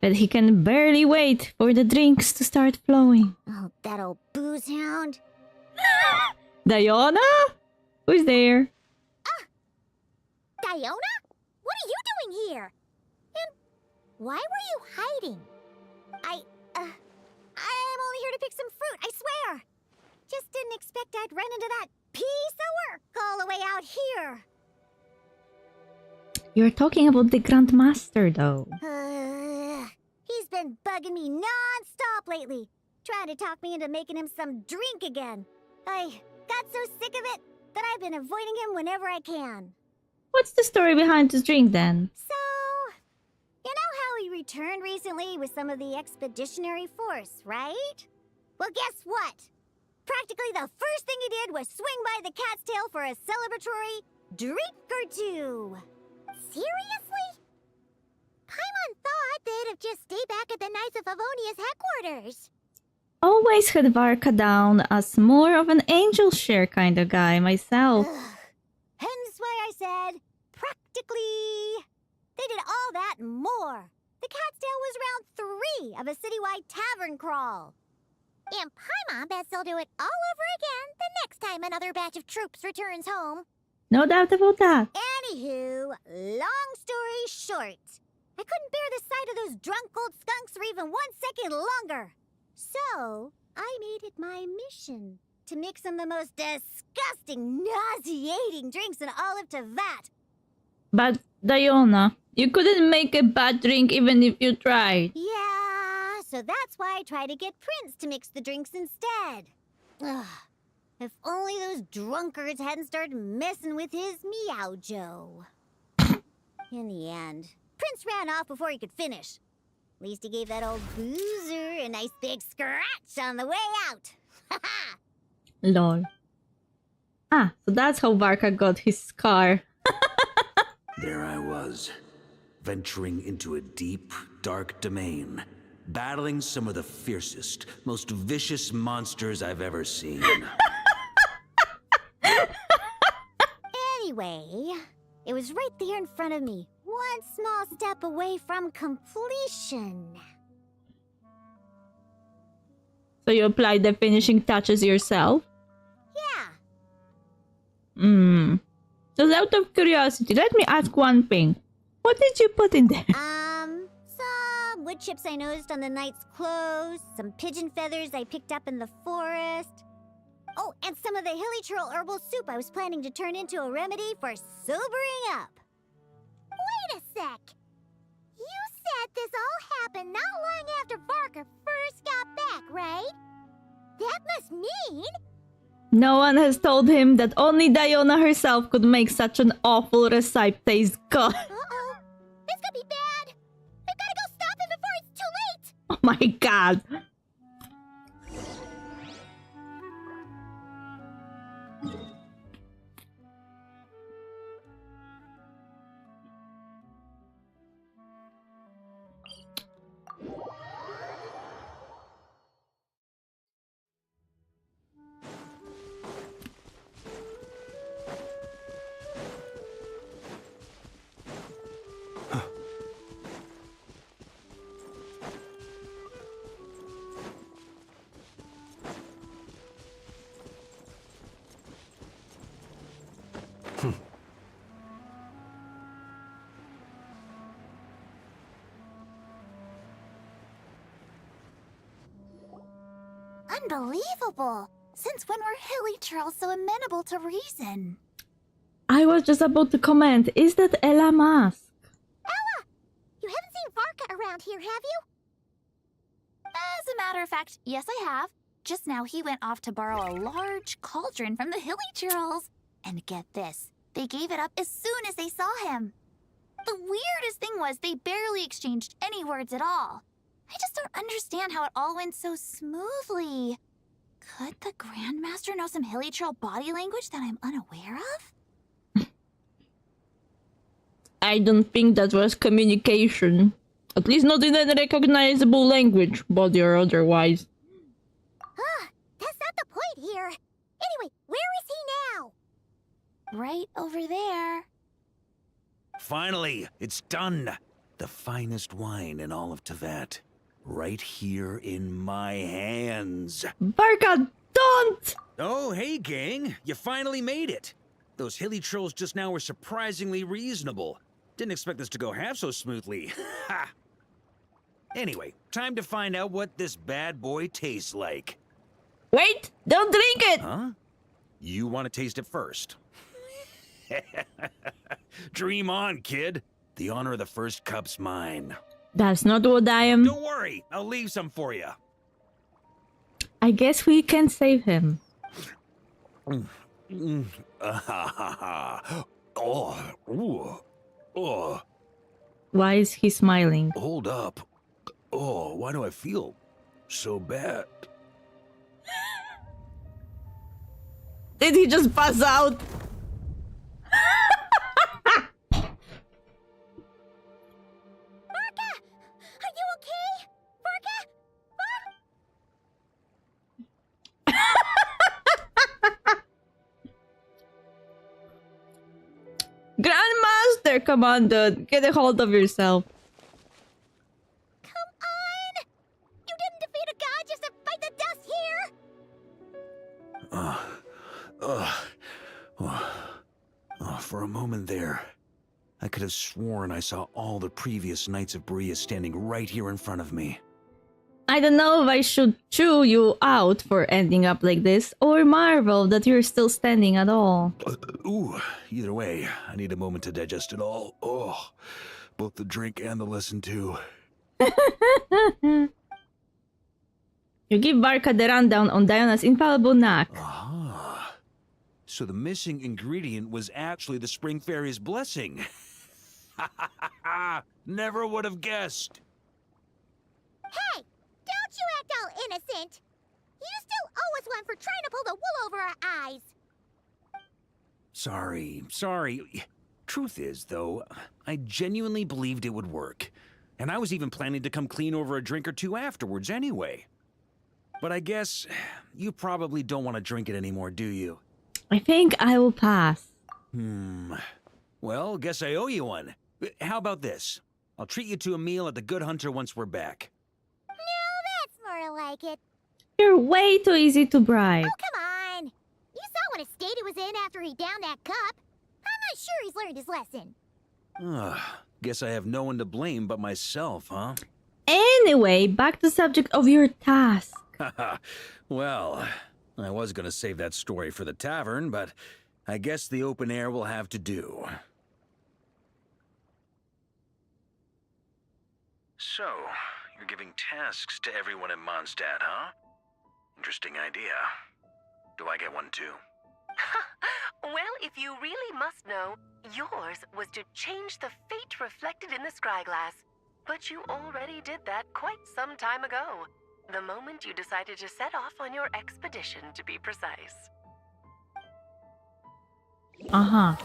But he can barely wait for the drinks to start flowing. Oh, that old booze hound. Diona? Who's there? Diona? What are you doing here? And why were you hiding? I'm only here to pick some fruit, I swear. Just didn't expect I'd run into that piece of work all the way out here. You're talking about the Grandmaster, though. He's been bugging me non-stop lately, trying to talk me into making him some drink again. I got so sick of it that I've been avoiding him whenever I can. What's the story behind this drink, then? So, you know how he returned recently with some of the expeditionary force, right? Well, guess what? Practically the first thing he did was swing by the cat's tail for a celebratory drink or two. Seriously? Paimon thought they'd have just stayed back at the Knights of Favonia's headquarters. Always had Varka down as more of an angel share kind of guy myself. Hence why I said, practically. They did all that and more. The cat's tail was round 3 of a citywide tavern crawl. And Paimon bets they'll do it all over again the next time another batch of troops returns home. No doubt about that. Anywho, long story short, I couldn't bear the sight of those drunk old skunks for even 1 second longer. So, I made it my mission to mix some of the most disgusting, nauseating drinks in all of Teyvat. But, Diona, you couldn't make a bad drink even if you tried. Yeah, so that's why I try to get Prince to mix the drinks instead. Ugh. If only those drunkards hadn't started messing with his Meow-Jo. In the end, Prince ran off before he could finish. At least he gave that old boozer a nice big scratch on the way out. Ha-ha! Lol. Ah, so that's how Varka got his scar. There I was, venturing into a deep, dark domain, battling some of the fiercest, most vicious monsters I've ever seen. Anyway, it was right there in front of me, one small step away from completion. So you applied the finishing touches yourself? Yeah. Just out of curiosity, let me ask one thing. What did you put in there? Some wood chips I noticed on the knight's clothes, some pigeon feathers I picked up in the forest. Oh, and some of the hilly churl herbal soup I was planning to turn into a remedy for sobering up. Wait a sec. You said this all happened not long after Varka first got back, right? That must mean... No one has told him that only Diona herself could make such an awful recipe taste good. Uh-oh. This could be bad. We've got to go stop him before it's too late. Oh my god. Unbelievable! Since when were hilly churls so amenable to reason? I was just about to comment, is that Ella Mask? Ella! You haven't seen Varka around here, have you? As a matter of fact, yes I have. Just now he went off to borrow a large cauldron from the Hilly Churls. And get this, they gave it up as soon as they saw him. The weirdest thing was they barely exchanged any words at all. I just don't understand how it all went so smoothly. Could the Grandmaster know some Hilly Churl body language that I'm unaware of? I don't think that was communication. At least not in any recognizable language, body or otherwise. That's not the point here. Anyway, where is he now? Right over there. Finally, it's done. The finest wine in all of Teyvat. Right here in my hands. Barca, don't! Oh, hey, gang. You finally made it. Those hilly trolls just now were surprisingly reasonable. Didn't expect this to go half so smoothly. Ha! Anyway, time to find out what this bad boy tastes like. Wait! Don't drink it! Huh? You want to taste it first? Dream on, kid. The honor of the first cup's mine. That's not what I am. Don't worry, I'll leave some for you. I guess we can save him. Why is he smiling? Hold up. Oh, why do I feel so bad? Did he just pass out? Grandmaster, come on, dude. Get a hold of yourself. Come on! You didn't defeat a god just to fight the dust here! For a moment there, I could have sworn I saw all the previous Knights of Berea standing right here in front of me. I don't know if I should chew you out for ending up like this, or marvel that you're still standing at all. Either way, I need a moment to digest it all. Oh, both the drink and the lesson too. You give Barca the rundown on Diana's infallible knack. Ah, so the missing ingredient was actually the Spring Fairy's blessing. Never would have guessed. Hey! Don't you act all innocent! You still owe us one for trying to pull the wool over our eyes! Sorry. Truth is, though, I genuinely believed it would work. And I was even planning to come clean over a drink or two afterwards anyway. But I guess you probably don't want to drink it anymore, do you? I think I will pass. Well, guess I owe you one. How about this? I'll treat you to a meal at the Good Hunter once we're back. More like it. You're way too easy to bribe. Oh, come on! You saw what a state he was in after he downed that cup. I'm not sure he's learned his lesson. Guess I have no one to blame but myself, huh? Anyway, back to the subject of your task. Well, I was gonna save that story for the tavern, but I guess the open air will have to do. So, you're giving tasks to everyone in Mondstadt, huh? Interesting idea. Do I get one too? Well, if you really must know, yours was to change the fate reflected in the scryglass. But you already did that quite some time ago. The moment you decided to set off on your expedition, to be precise. Uh-huh.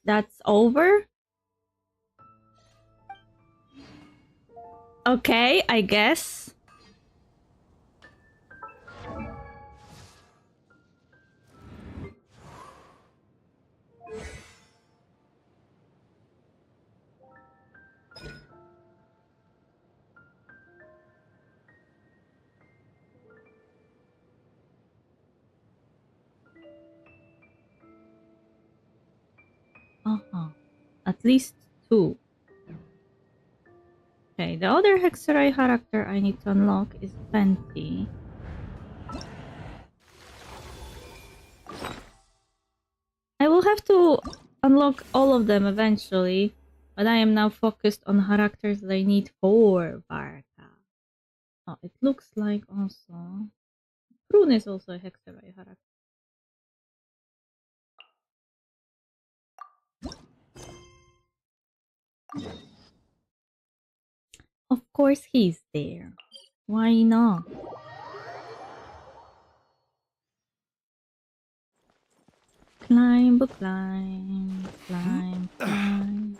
That's over? Okay, I guess. Uh-huh. At least 2. Okay, the other Hexerai character I need to unlock is Fenty. I will have to unlock all of them eventually, but I am now focused on characters that I need for Barca. Oh, it looks like also. Prune is also a Hexerai character. Of course he's there. Why not? Climb, climb, climb, climb.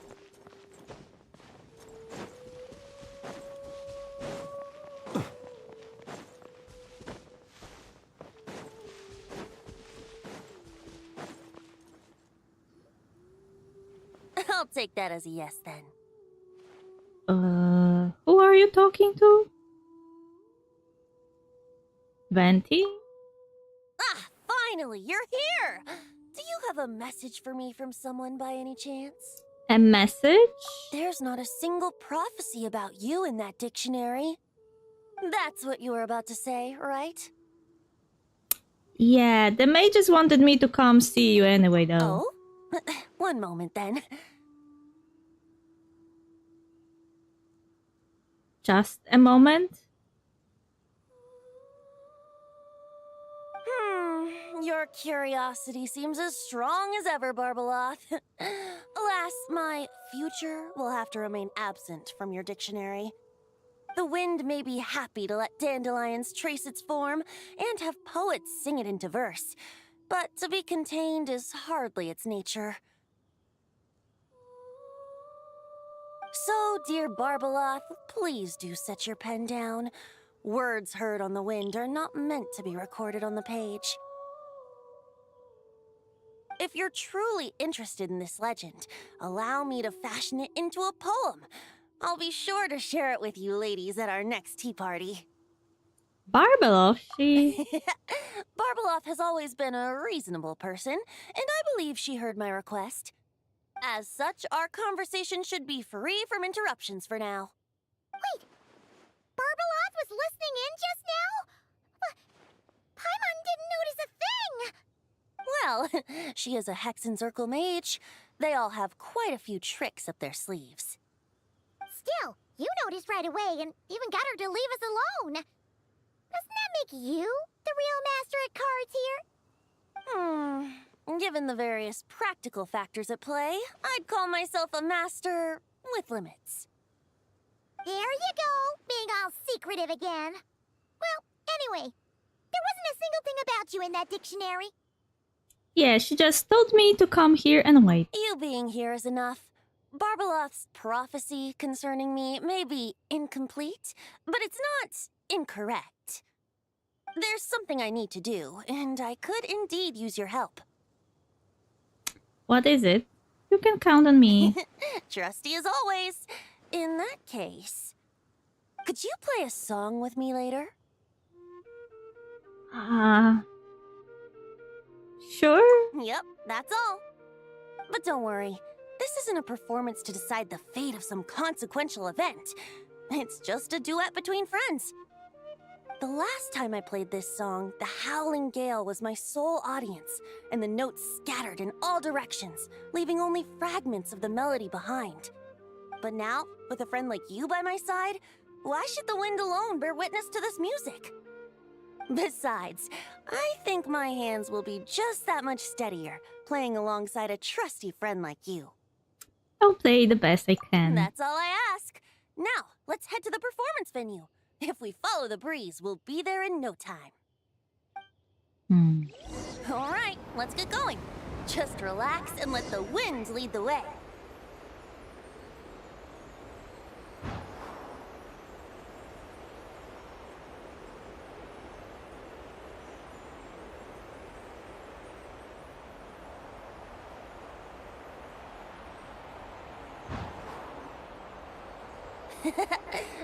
I'll take that as a yes then. Who are you talking to? Venti? Ah, finally, you're here! Do you have a message for me from someone by any chance? A message? There's not a single prophecy about you in that dictionary. That's what you were about to say, right? Yeah, the mages wanted me to come see you anyway, though. Oh? One moment then. Just a moment. Your curiosity seems as strong as ever, Barbeloth. Alas, my future will have to remain absent from your dictionary. The wind may be happy to let dandelions trace its form and have poets sing it into verse, but to be contained is hardly its nature. So, dear Barbeloth, please do set your pen down. Words heard on the wind are not meant to be recorded on the page. If you're truly interested in this legend, allow me to fashion it into a poem. I'll be sure to share it with you ladies at our next tea party. Barbeloth, she... Barbeloth has always been a reasonable person, and I believe she heard my request. As such, our conversation should be free from interruptions for now. Wait! Barbeloth was listening in just now? Paimon didn't notice a thing! Well, she is a Hexenzirkel mage. They all have quite a few tricks up their sleeves. Still, you noticed right away and even got her to leave us alone. Doesn't that make you the real master at cards here? Given the various practical factors at play, I'd call myself a master with limits. There you go, being all secretive again. Well, anyway, there wasn't a single thing about you in that dictionary. Yeah, she just told me to come here and wait. You being here is enough. Barbeloth's prophecy concerning me may be incomplete, but it's not incorrect. There's something I need to do, and I could indeed use your help. What is it? You can count on me. Trusty as always. In that case, could you play a song with me later? Sure. Yep, that's all. But don't worry, this isn't a performance to decide the fate of some consequential event. It's just a duet between friends. The last time I played this song, the howling gale was my sole audience, and the notes scattered in all directions, leaving only fragments of the melody behind. But now, with a friend like you by my side, why should the wind alone bear witness to this music? Besides, I think my hands will be just that much steadier, playing alongside a trusty friend like you. I'll play the best I can. That's all I ask. Now, let's head to the performance venue. If we follow the breeze, we'll be there in no time. All right, let's get going. Just relax and let the wind lead the way.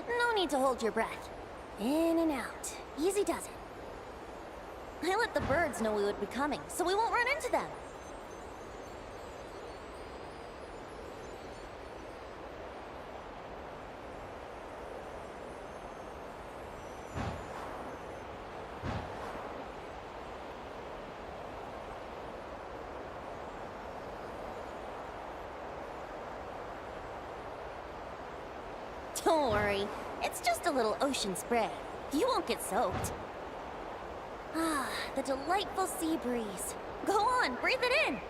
No need to hold your breath. In and out. Easy does it. I let the birds know we would be coming, so we won't run into them. Don't worry, it's just a little ocean spray. You won't get soaked. Ah, the delightful sea breeze. Go on, breathe it in.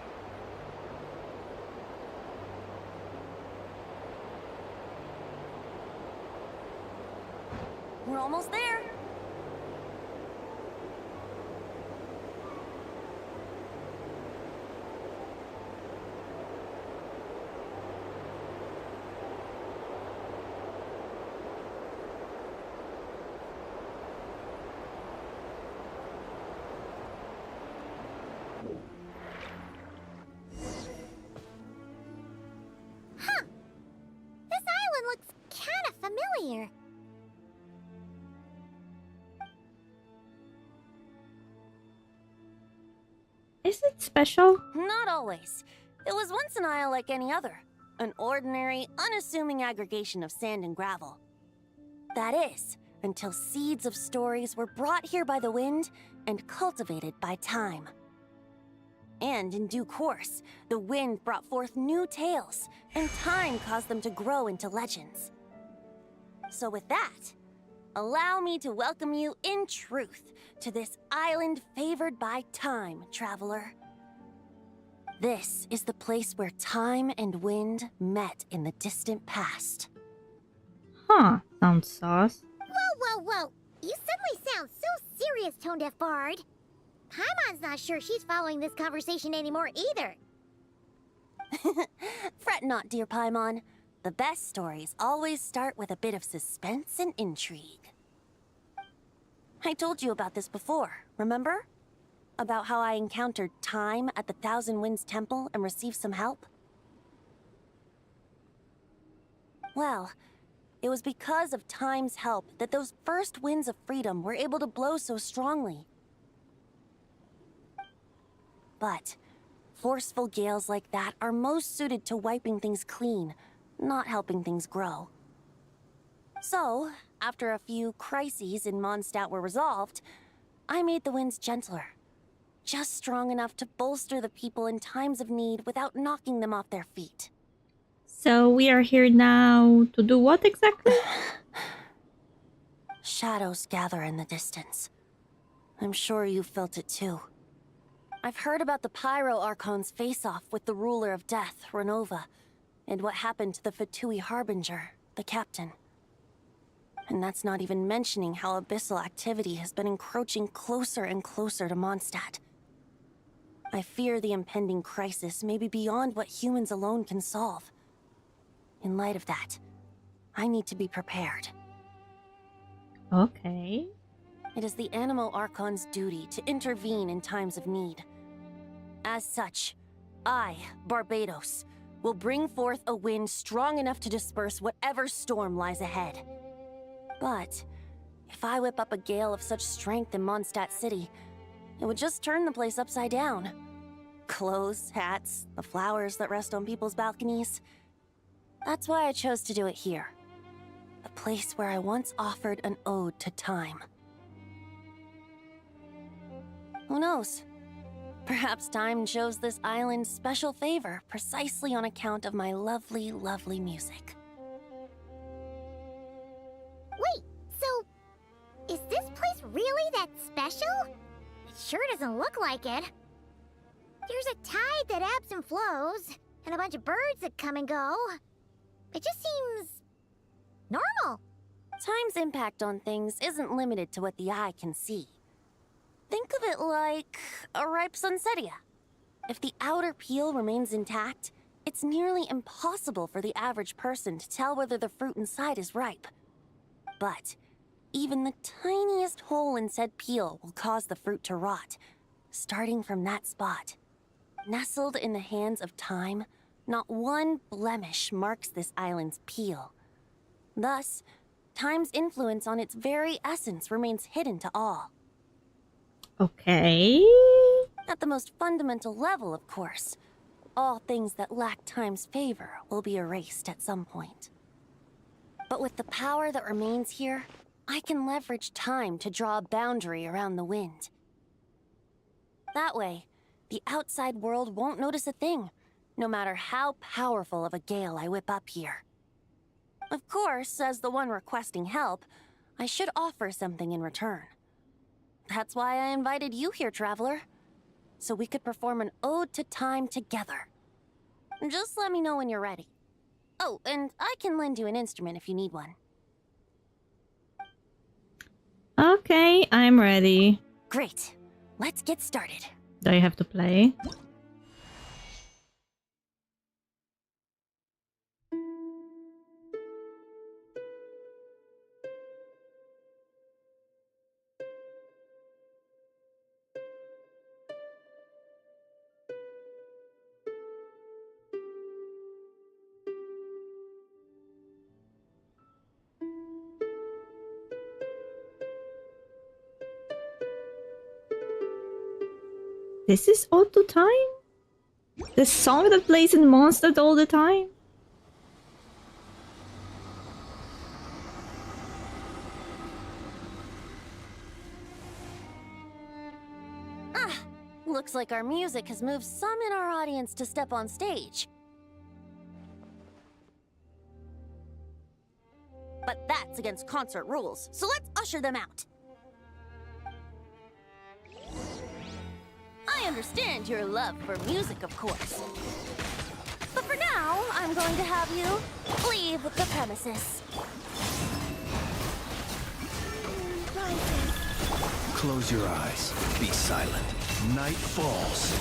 We're almost there. Huh. This island looks kind of familiar. Is it special? Not always. It was once an isle like any other. An ordinary, unassuming aggregation of sand and gravel. That is, until seeds of stories were brought here by the wind and cultivated by time. And in due course, the wind brought forth new tales, and time caused them to grow into legends. So with that, allow me to welcome you in truth to this island favored by time, traveler. This is the place where time and wind met in the distant past. Huh, sounds sauce. Whoa, whoa, whoa! You suddenly sound so serious, Tone Deaf Bard. Paimon's not sure she's following this conversation anymore either. Fret not, dear Paimon. The best stories always start with a bit of suspense and intrigue. I told you about this before, remember? About how I encountered Time at the Thousand Winds Temple and received some help? Well, it was because of Time's help that those first winds of freedom were able to blow so strongly. But forceful gales like that are most suited to wiping things clean, not helping things grow. So, after a few crises in Mondstadt were resolved, I made the winds gentler. Just strong enough to bolster the people in times of need without knocking them off their feet. So we are here now to do what exactly? Shadows gather in the distance. I'm sure you felt it too. I've heard about the Pyro Archon's face-off with the ruler of death, Renova, and what happened to the Fatui Harbinger, the captain. And that's not even mentioning how abyssal activity has been encroaching closer and closer to Mondstadt. I fear the impending crisis may be beyond what humans alone can solve. In light of that, I need to be prepared. Okay. It is the Animo Archon's duty to intervene in times of need. As such, I, Barbados, will bring forth a wind strong enough to disperse whatever storm lies ahead. But if I whip up a gale of such strength in Mondstadt City, it would just turn the place upside down. Clothes, hats, the flowers that rest on people's balconies. That's why I chose to do it here. A place where I once offered an ode to time. Who knows? Perhaps time shows this island special favor precisely on account of my lovely, lovely music. Wait, so is this place really that special? It sure doesn't look like it. There's a tide that ebbs and flows, and a bunch of birds that come and go. It just seems normal. Time's impact on things isn't limited to what the eye can see. Think of it like a ripe sunsetia. If the outer peel remains intact, it's nearly impossible for the average person to tell whether the fruit inside is ripe. But even the tiniest hole in said peel will cause the fruit to rot, starting from that spot. Nestled in the hands of time, not one blemish marks this island's peel. Thus, time's influence on its very essence remains hidden to all. Okay. At the most fundamental level, of course. All things that lack time's favor will be erased at some point. But with the power that remains here, I can leverage time to draw a boundary around the wind. That way, the outside world won't notice a thing, no matter how powerful of a gale I whip up here. Of course, as the one requesting help, I should offer something in return. That's why I invited you here, Traveler. So we could perform an ode to time together. Just let me know when you're ready. Oh, and I can lend you an instrument if you need one. Okay, I'm ready. Great. Let's get started. Do I have to play? This is all the time? The song that plays in Mondstadt all the time? Looks like our music has moved some in our audience to step on stage. But that's against concert rules, so let's usher them out. I understand your love for music, of course. But for now, I'm going to have you leave the premises. Close your eyes. Be silent. Night falls.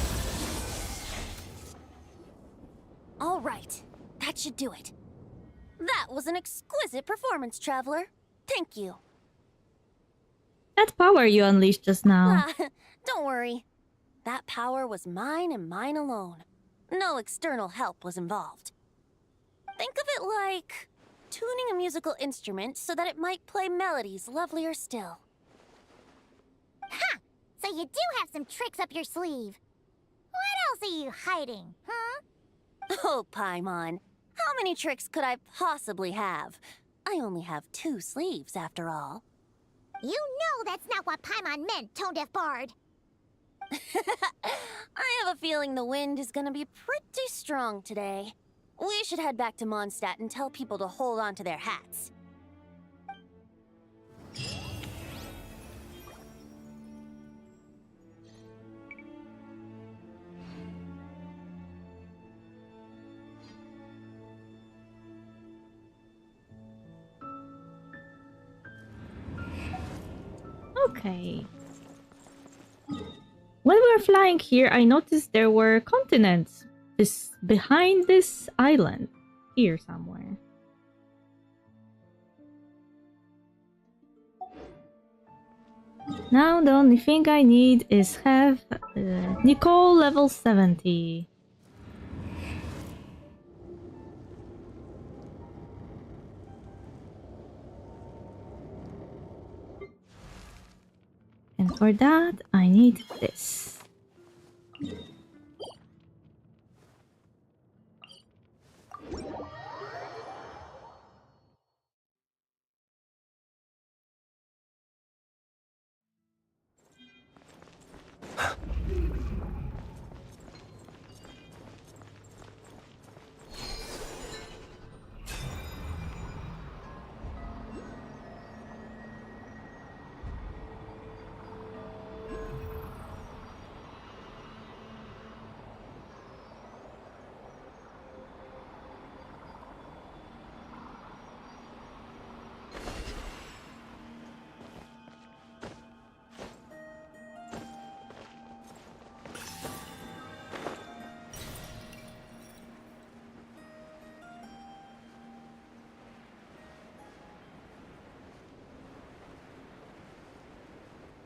All right, that should do it. That was an exquisite performance, Traveler. Thank you. That power you unleashed just now. Don't worry. That power was mine and mine alone. No external help was involved. Think of it like tuning a musical instrument so that it might play melodies lovelier still. Ha! So you do have some tricks up your sleeve. What else are you hiding, huh? Oh, Paimon. How many tricks could I possibly have? I only have 2 sleeves, after all. You know that's not what Paimon meant, Tone-Deaf Bard. I have a feeling the wind is gonna be pretty strong today. We should head back to Mondstadt and tell people to hold on to their hats. Okay. When we were flying here, I noticed there were continents behind this island. Here somewhere. Now the only thing I need is have Nicole level 70. And for that, I need this.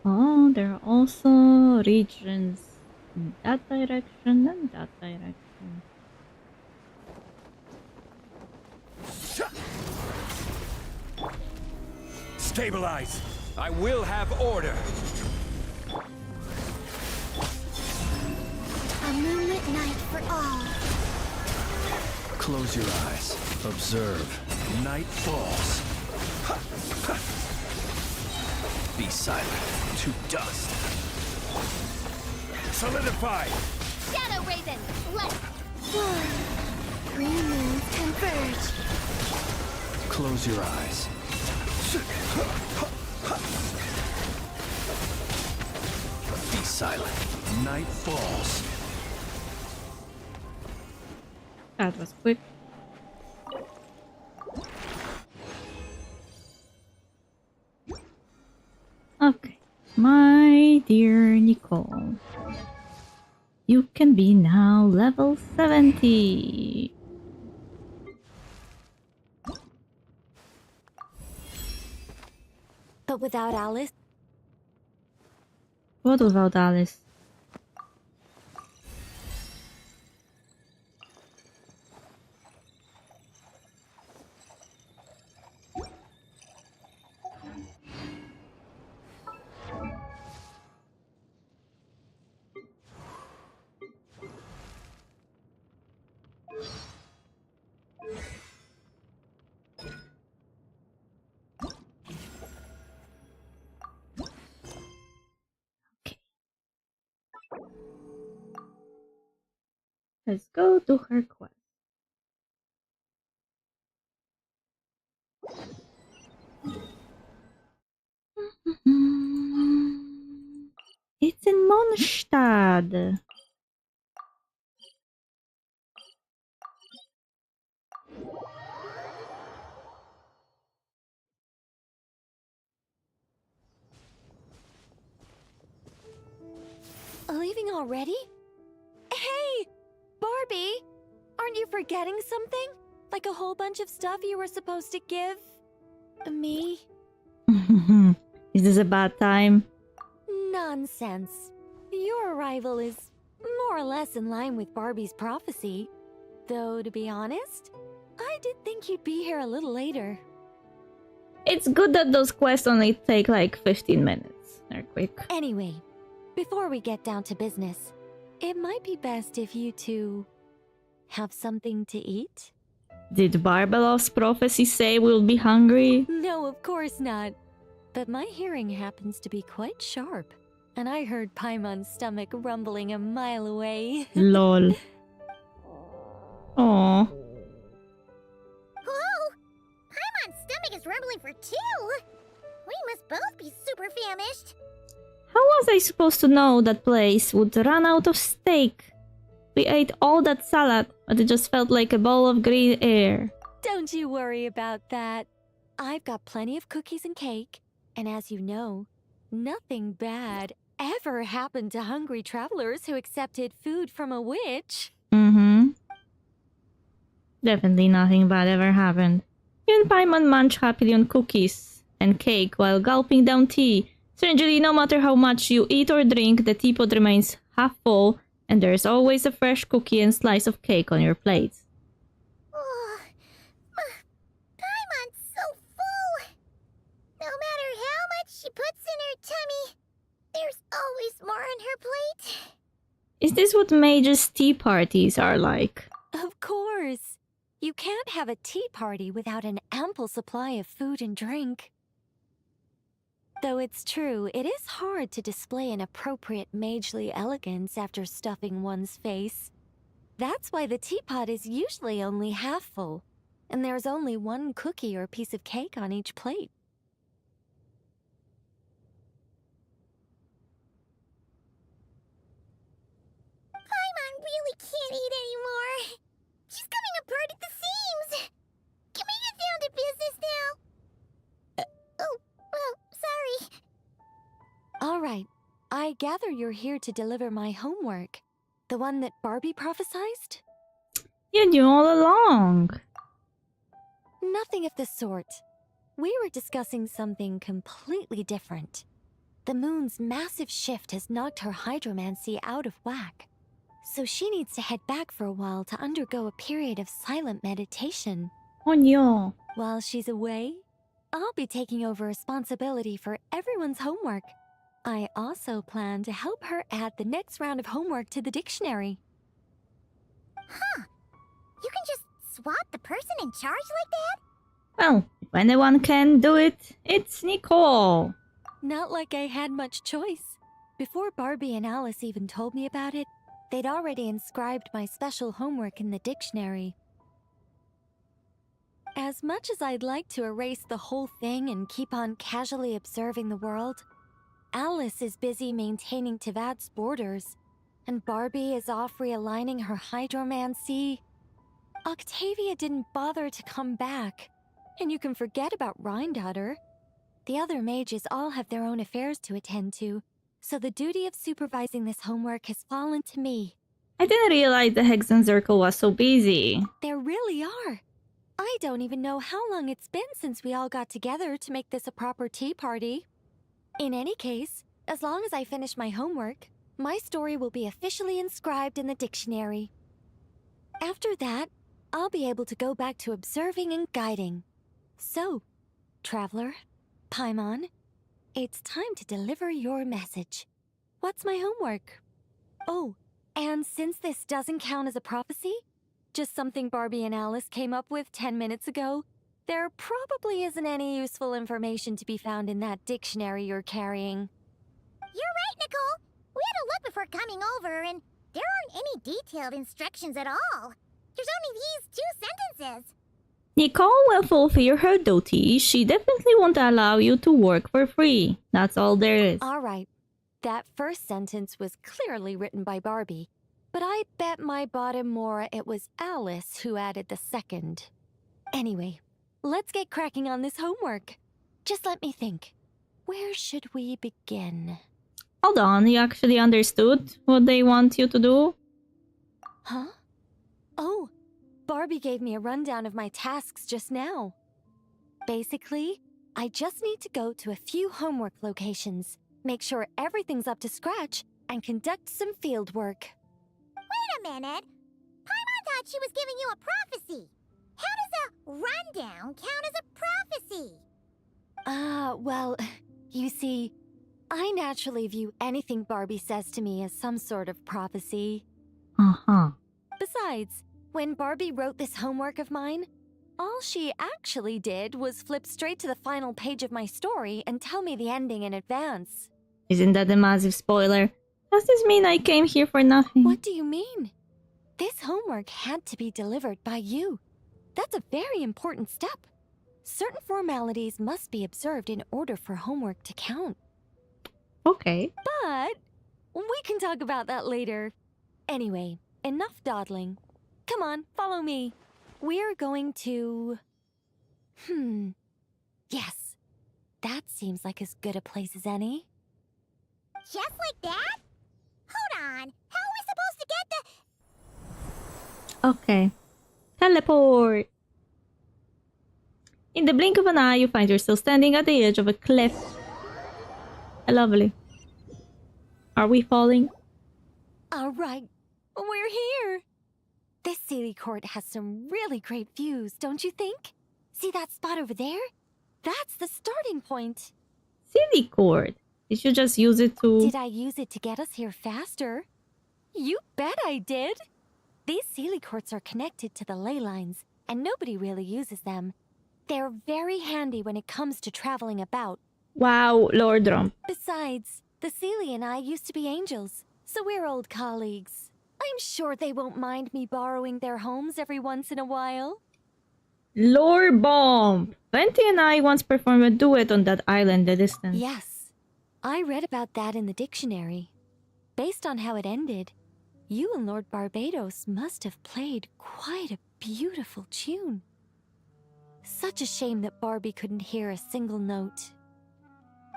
Oh, there are also regions in that direction and that direction. Stabilize! I will have order! A moonlit night for all. Close your eyes. Observe. Night falls. Be silent. To dust. Solidify! Shadow Raven, let's... Green moons converge. Close your eyes. silent. Night falls. That was quick. Okay, my dear Nicole, you can be now level 70. But without Alice, What without Alice? Let's go to her quest. It's in Mondstadt. leaving already? Hey, Barbie! Aren't you forgetting something? Like a whole bunch of stuff you were supposed to give me? Is this a bad time? Nonsense. Your arrival is more or less in line with Barbie's prophecy. Though, to be honest, I did think you'd be here a little later. It's good that those quests only take like 15 minutes. They're quick. Anyway, before we get down to business, it might be best if you two have something to eat? Did Barbelov's prophecy say we'll be hungry? No, of course not. But my hearing happens to be quite sharp, and I heard Paimon's stomach rumbling a mile away. Lol. Aww. Whoa! Paimon's stomach is rumbling for two! We must both be super famished. How was I supposed to know that place would run out of steak? We ate all that salad, but it just felt like a bowl of green air. Don't you worry about that. I've got plenty of cookies and cake, and as you know, nothing bad ever happened to hungry travelers who accepted food from a witch. Mm-hmm. Definitely nothing bad ever happened. You and Paimon munch happily on cookies and cake while gulping down tea. Strangely, no matter how much you eat or drink, the teapot remains half full, and there's always a fresh cookie and slice of cake on your plate. Oh, Paimon's so full! No matter how much she puts in her tummy, there's always more on her plate. Is this what mages' tea parties are like? Of course. You can't have a tea party without an ample supply of food and drink. Though it's true, it is hard to display an appropriate magely elegance after stuffing one's face. That's why the teapot is usually only half full, and there's only one cookie or piece of cake on each plate. Paimon really can't eat anymore. She's coming apart at the seams. Can we get down to business now? Oh, well, sorry. All right. I gather you're here to deliver my homework. The one that Barbie prophesized? You knew all along. Nothing of the sort. We were discussing something completely different. The moon's massive shift has knocked her hydromancy out of whack. So she needs to head back for a while to undergo a period of silent meditation. Oh no. While she's away, I'll be taking over responsibility for everyone's homework. I also plan to help her add the next round of homework to the dictionary. Huh. You can just swap the person in charge like that? Well, if anyone can do it, it's Nicole. Not like I had much choice. Before Barbie and Alice even told me about it, they'd already inscribed my special homework in the dictionary. As much as I'd like to erase the whole thing and keep on casually observing the world, Alice is busy maintaining Tevad's borders, and Barbie is off realigning her hydromancy. Octavia didn't bother to come back, and you can forget about Rhindaughter. The other mages all have their own affairs to attend to, so the duty of supervising this homework has fallen to me. I didn't realize the Hexen Circle was so busy. There really are. I don't even know how long it's been since we all got together to make this a proper tea party. In any case, as long as I finish my homework, my story will be officially inscribed in the dictionary. After that, I'll be able to go back to observing and guiding. So, Traveler, Paimon, it's time to deliver your message. What's my homework? Oh, and since this doesn't count as a prophecy, just something Barbie and Alice came up with 10 minutes ago, there probably isn't any useful information to be found in that dictionary you're carrying. You're right, Nicole. We had to look before coming over, and there aren't any detailed instructions at all. There's only these 2 sentences. Nicole will fulfill her duty. She definitely won't allow you to work for free. That's all there is. All right. That first sentence was clearly written by Barbie, but I bet my bottom Mora it was Alice who added the second. Anyway, let's get cracking on this homework. Just let me think. Where should we begin? Hold on, you actually understood what they want you to do? Huh? Oh, Barbie gave me a rundown of my tasks just now. Basically, I just need to go to a few homework locations, make sure everything's up to scratch, and conduct some field work. Wait a minute. Paimon thought she was giving you a prophecy. How does a rundown count as a prophecy? Well, you see, I naturally view anything Barbie says to me as some sort of prophecy. Uh-huh. Besides, when Barbie wrote this homework of mine, all she actually did was flip straight to the final page of my story and tell me the ending in advance. Isn't that a massive spoiler? Does this mean I came here for nothing? What do you mean? This homework had to be delivered by you. That's a very important step. Certain formalities must be observed in order for homework to count. Okay. But we can talk about that later. Anyway, enough dawdling. Come on, follow me. We're going to... Yes. That seems like as good a place as any. Just like that? Hold on. How are we supposed to get the... Okay. Teleport! In the blink of an eye, you find yourself standing at the edge of a cliff. Lovely. Are we falling? All right, we're here. This Sealy Court has some really great views, don't you think? See that spot over there? That's the starting point. Silly Court. Did you just use it to... Did I use it to get us here faster? You bet I did. These Sealy Courts are connected to the ley lines, and nobody really uses them. They're very handy when it comes to traveling about. Wow, Lord Rump. Besides, the Sealy and I used to be angels, so we're old colleagues. I'm sure they won't mind me borrowing their homes every once in a while. Lord Bomb! Venti and I once performed a duet on that island in the distance. Yes, I read about that in the dictionary. Based on how it ended, you and Lord Barbados must have played quite a beautiful tune. Such a shame that Barbie couldn't hear a single note.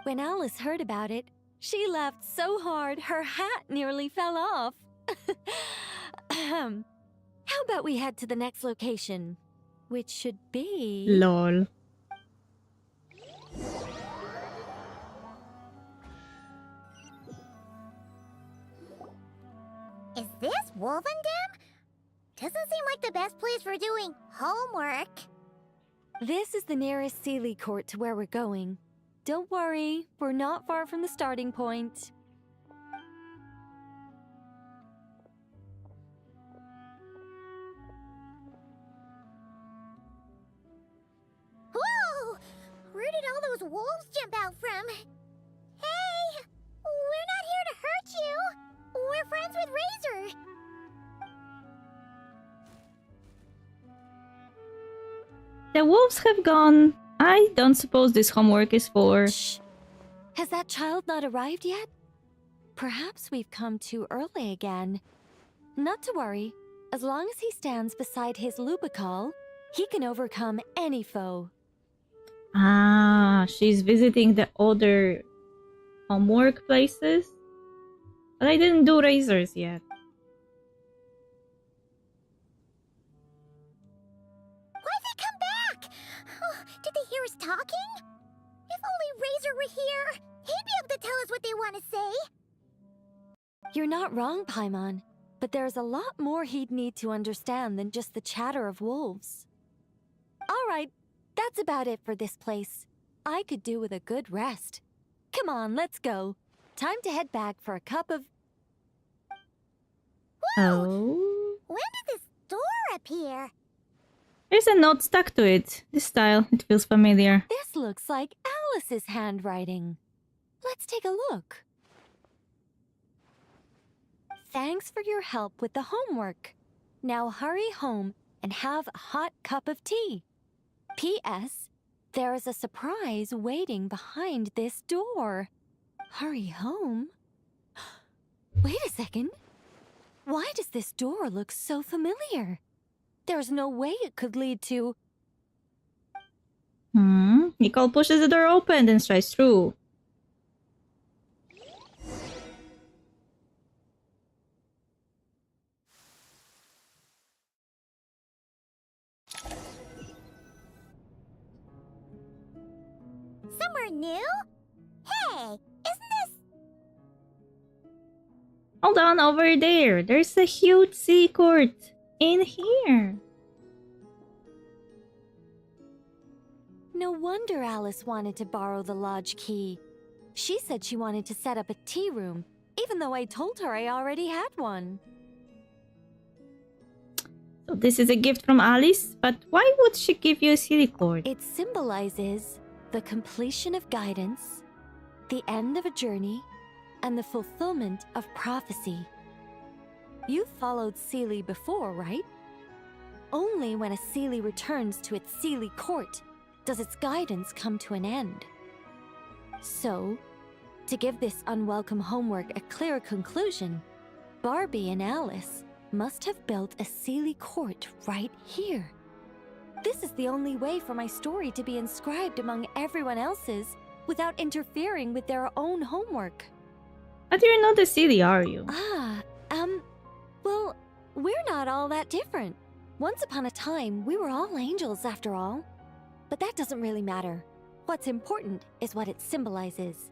When Alice heard about it, she laughed so hard her hat nearly fell off. How about we head to the next location, which should be... Lol. Is this Wolvendam? Doesn't seem like the best place for doing homework. This is the nearest Sealy Court to where we're going. Don't worry, we're not far from the starting point. Whoa! Where did all those wolves jump out from? Hey! We're not here to hurt you! We're friends with Razor! The wolves have gone. I don't suppose this homework is for... Shh. Has that child not arrived yet? Perhaps we've come too early again. Not to worry. As long as he stands beside his Lubicol, he can overcome any foe. Ah, she's visiting the other homework places? But I didn't do razors yet. Why'd they come back? Oh, did they hear us talking? If only Razor were here, he'd be able to tell us what they want to say. You're not wrong, Paimon, but there's a lot more he'd need to understand than just the chatter of wolves. All right, that's about it for this place. I could do with a good rest. Come on, let's go. Time to head back for a cup of... Oh. When did this door appear? There's a note stuck to it. This style, it feels familiar. This looks like Alice's handwriting. Let's take a look. Thanks for your help with the homework. Now hurry home and have a hot cup of tea. P.S. There is a surprise waiting behind this door. Hurry home? Wait a second. Why does this door look so familiar? There's no way it could lead to... Nicole pushes the door open and strides through. Somewhere new? Hey, isn't this... Hold on, over there. There's a huge sea court in here. No wonder Alice wanted to borrow the lodge key. She said she wanted to set up a tea room, even though I told her I already had one. So this is a gift from Alice, but why would she give you a silly cord? It symbolizes the completion of guidance, the end of a journey, and the fulfillment of prophecy. You've followed Seelie before, right? Only when a Seelie returns to its Seelie court does its guidance come to an end. So, to give this unwelcome homework a clear conclusion, Barbie and Alice must have built a Seelie court right here. This is the only way for my story to be inscribed among everyone else's without interfering with their own homework. But you're not a silly, are you? Well, we're not all that different. Once upon a time, we were all angels after all. But that doesn't really matter. What's important is what it symbolizes.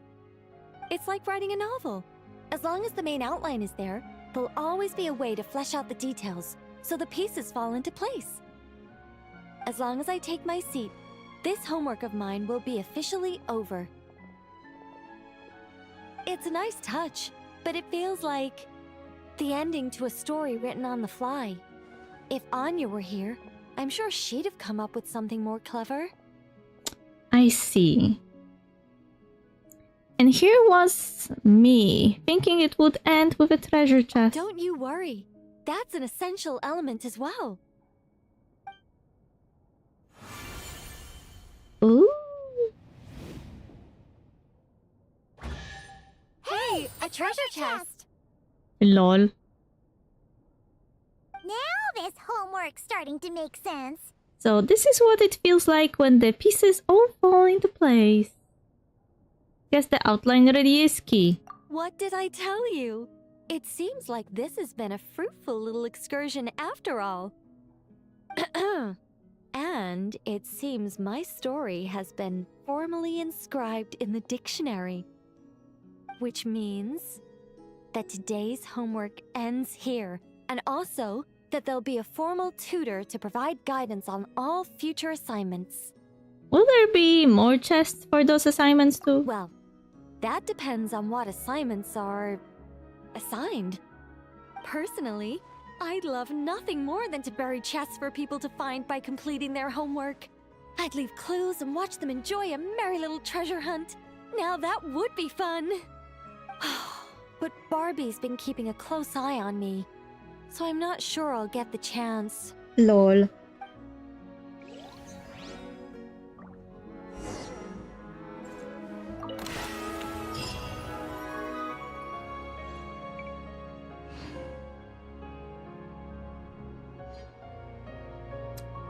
It's like writing a novel. As long as the main outline is there, there'll always be a way to flesh out the details so the pieces fall into place. As long as I take my seat, this homework of mine will be officially over. It's a nice touch, but it feels like the ending to a story written on the fly. If Anya were here, I'm sure she'd have come up with something more clever. I see. And here was me, thinking it would end with a treasure chest. Don't you worry. That's an essential element as well. Ooh. Hey, a treasure chest! Lol. Now this homework's starting to make sense. So this is what it feels like when the pieces all fall into place. Guess the outline already is key. What did I tell you? It seems like this has been a fruitful little excursion after all. And it seems my story has been formally inscribed in the dictionary. Which means that today's homework ends here, and also that there'll be a formal tutor to provide guidance on all future assignments. Will there be more chests for those assignments too? Well, that depends on what assignments are assigned. Personally, I'd love nothing more than to bury chests for people to find by completing their homework. I'd leave clues and watch them enjoy a merry little treasure hunt. Now that would be fun. But Barbie's been keeping a close eye on me, so I'm not sure I'll get the chance. Lol.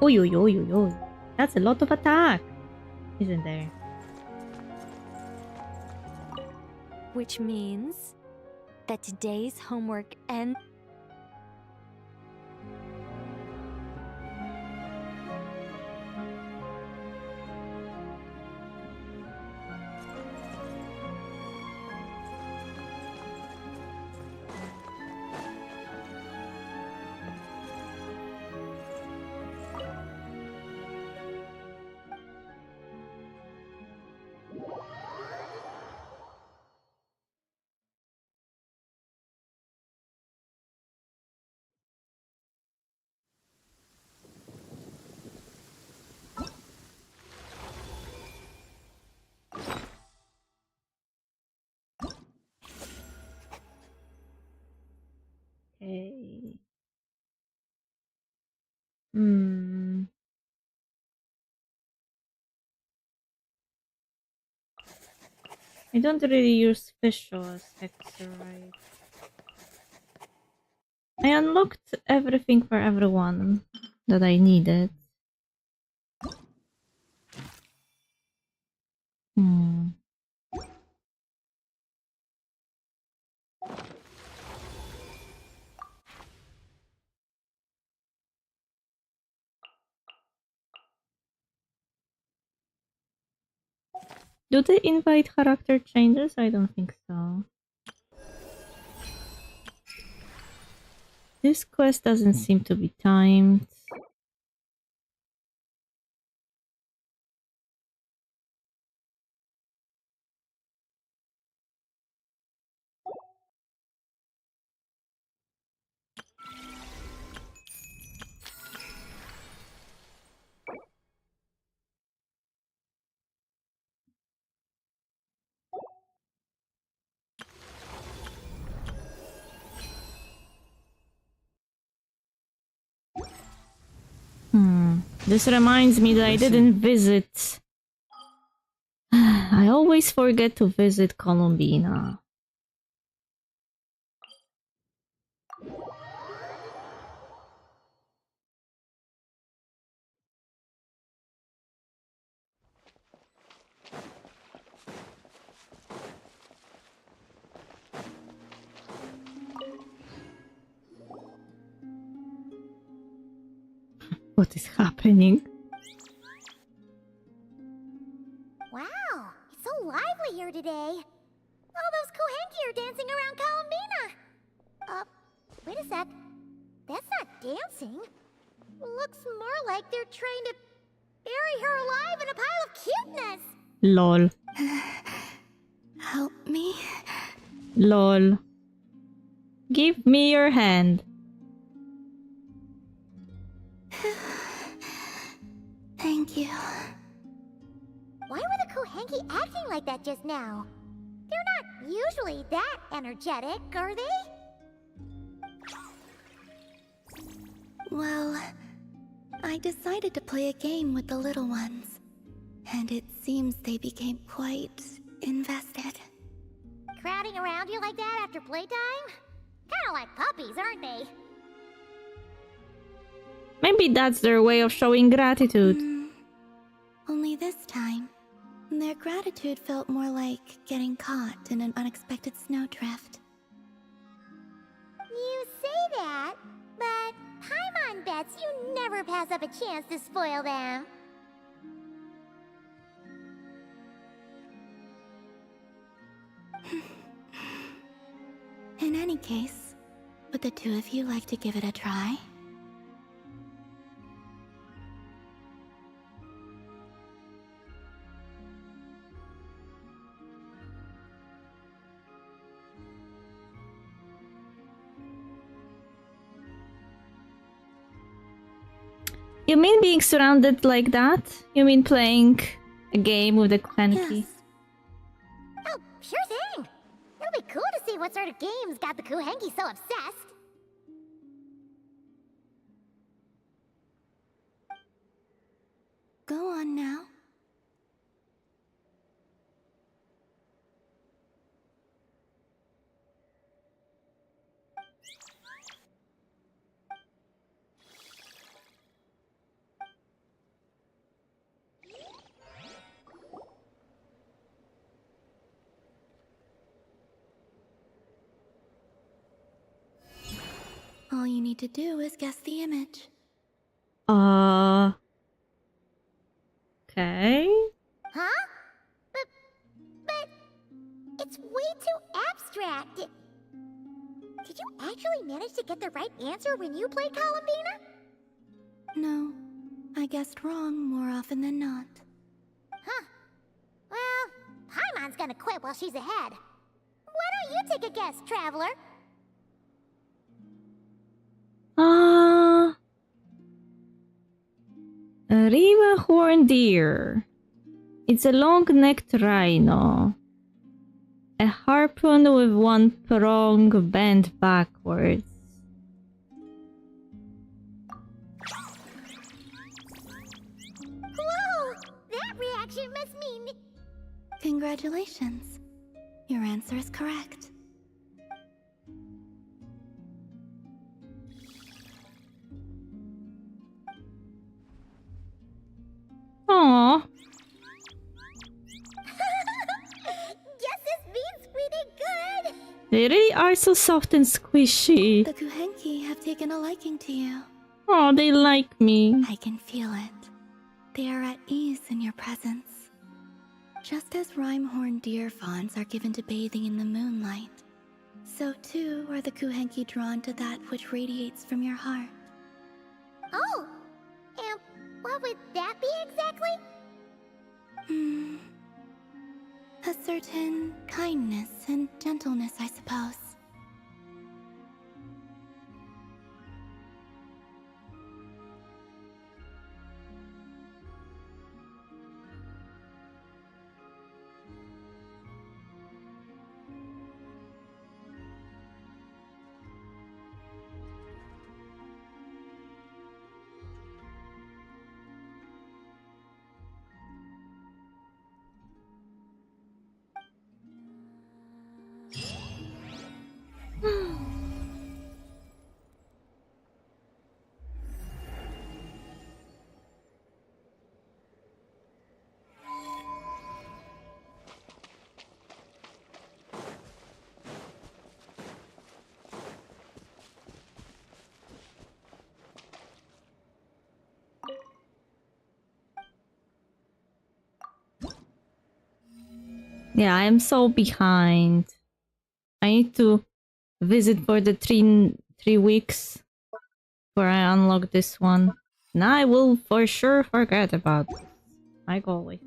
Oy, oy, oy, oy, oy. That's a lot of attack, isn't there? Which means that today's homework ends. Okay. Hmm. I don't really use visual effects, right? I unlocked everything for everyone that I needed. Hmm. Do they invite character changes? I don't think so. This quest doesn't seem to be timed. This reminds me that I didn't visit. I always forget to visit Columbina. What is happening? Wow, it's so lively here today. All those Kohenki are dancing around Columbina. Wait a sec. That's not dancing. Looks more like they're trying to bury her alive in a pile of cuteness. Lol. Help me? Lol. Give me your hand. Thank you. Why were the Kohenki acting like that just now? They're not usually that energetic, are they? Well, I decided to play a game with the little ones, and it seems they became quite invested. Crowding around you like that after playtime? Kinda like puppies, aren't they? Maybe that's their way of showing gratitude. Only this time, their gratitude felt more like getting caught in an unexpected snowdrift. You say that, but Paimon bets you never pass up a chance to spoil them. In any case, would the two of you like to give it a try? You mean being surrounded like that? You mean playing a game with the Kohenki? Oh, sure thing! It'll be cool to see what sort of games got the Kohenki so obsessed. Go on now. All you need to do is guess the image. Okay. Huh? But it's way too abstract. Did you actually manage to get the right answer when you played Columbina? No, I guessed wrong more often than not. Huh. Well, Paimon's gonna quit while she's ahead. Why don't you take a guess, Traveler? A river horned deer. It's a long-necked rhino. A harpoon with one prong bent backwards. Whoa! That reaction must mean... Congratulations. Your answer is correct. Aww. Guesses means pretty good! They really are so soft and squishy. The Kuhenki have taken a liking to you. Oh, they like me. I can feel it. They are at ease in your presence. Just as rhyme-horned deer fawns are given to bathing in the moonlight, so too are the Kuhenki drawn to that which radiates from your heart. Oh! And what would that be exactly? A certain kindness and gentleness, I suppose. Yeah, I'm so behind. I need to visit for the three weeks before I unlock this one. And I will for sure forget about this. My golly.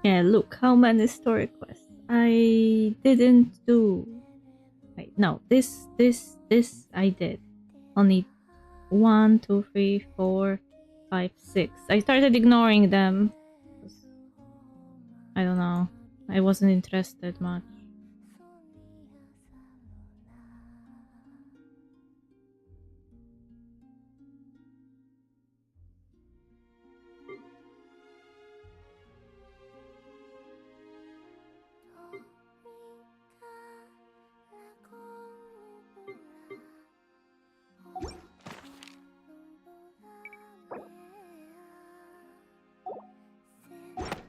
Yeah, look how many story quests I didn't do. Wait, no, this I did. Only 1, 2, 3, 4, 5, 6. I started ignoring them. I don't know. I wasn't interested much.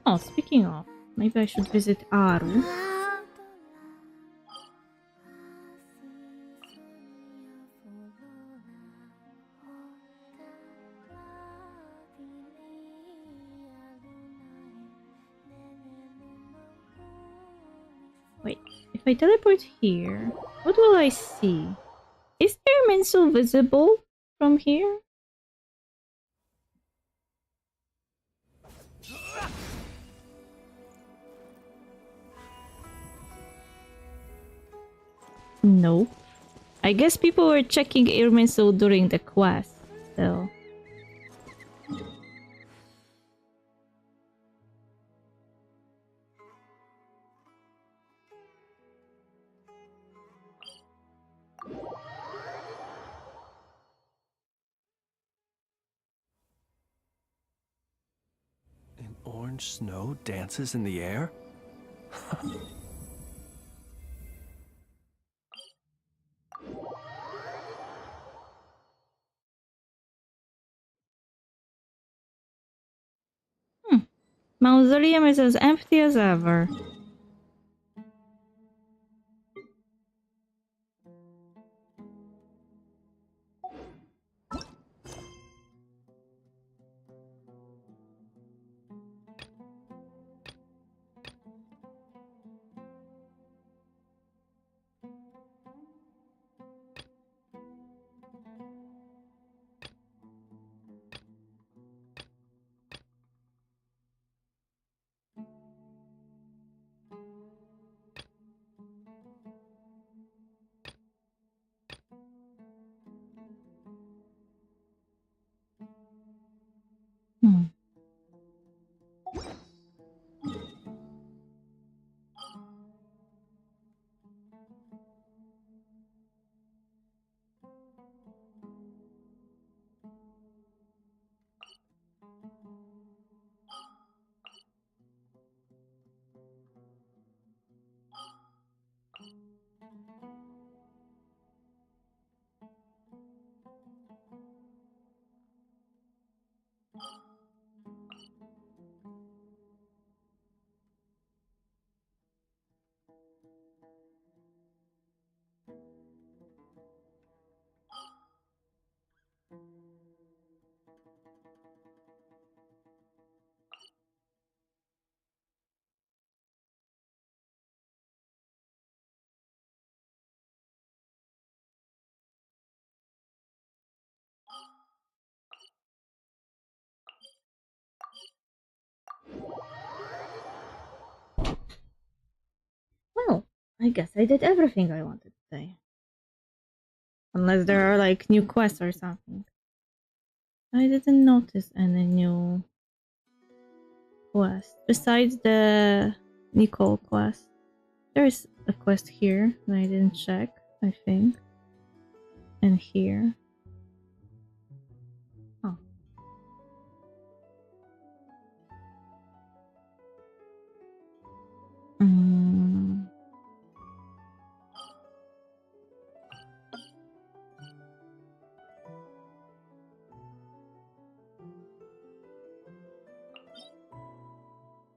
Oh, speaking of, maybe I should visit Aru. Wait, if I teleport here, what will I see? Is Airmanso visible from here? Nope. I guess people were checking Irminsul during the quest, so... Orange snow dances in the air? Mausoleum is as empty as ever. Well, I guess I did everything I wanted to say. Unless there are like new quests or something. I didn't notice any new quest. Besides the Nicole quest. There's a quest here that I didn't check, I think. And here. Oh.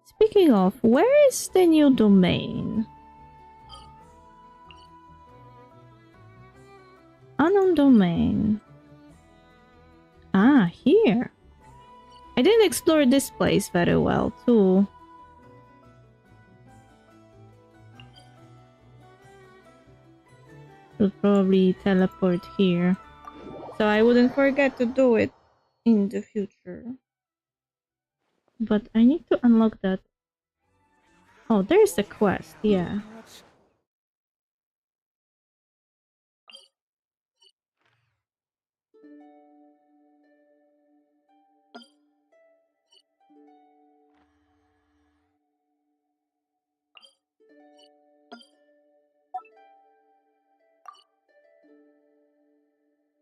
Speaking of, where is the new domain? Unknown domain. Ah, here. I didn't explore this place very well, too. Should probably teleport here. So I wouldn't forget to do it in the future. But I need to unlock that. Oh, there's a quest, yeah.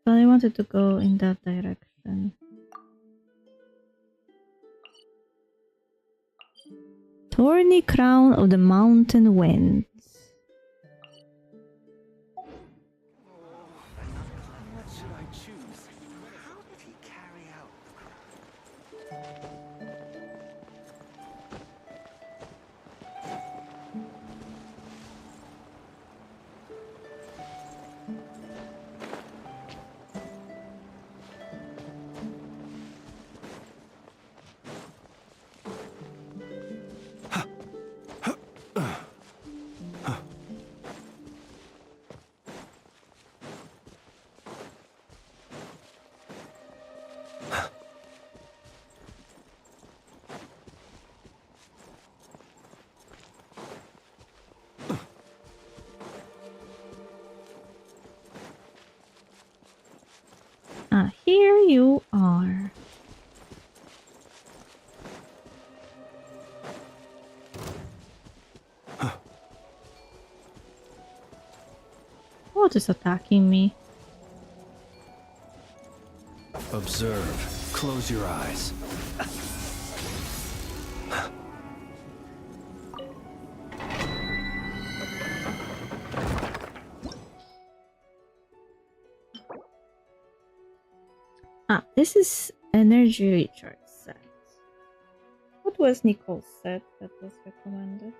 But I wanted to go in that direction. Thorny Crown of the Mountain Winds. What should I choose? How did he carry out Ah, here you are. What is attacking me? Observe. Close your eyes. Ah, this is energy recharge set. What was Nicole's set that was recommended?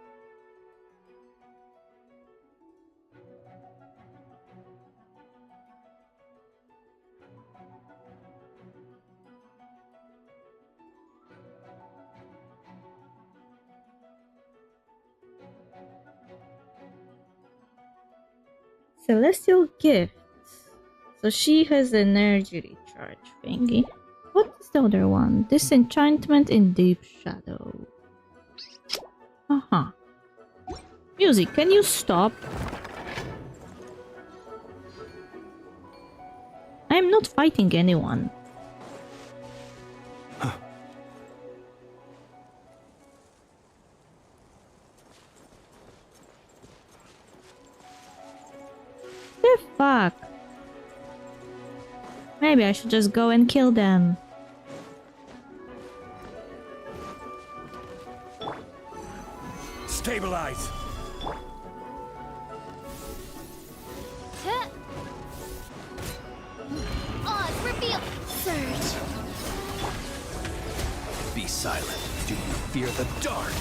Celestial Gifts. So she has energy recharge thingy. What is the other one? Disenchantment in Deep Shadow. Uh-huh. Music, can you stop? I'm not fighting anyone. The fuck? Maybe I should just go and kill them. Stabilize. Oz, reveal! Surge! Be silent. Do you fear the dark?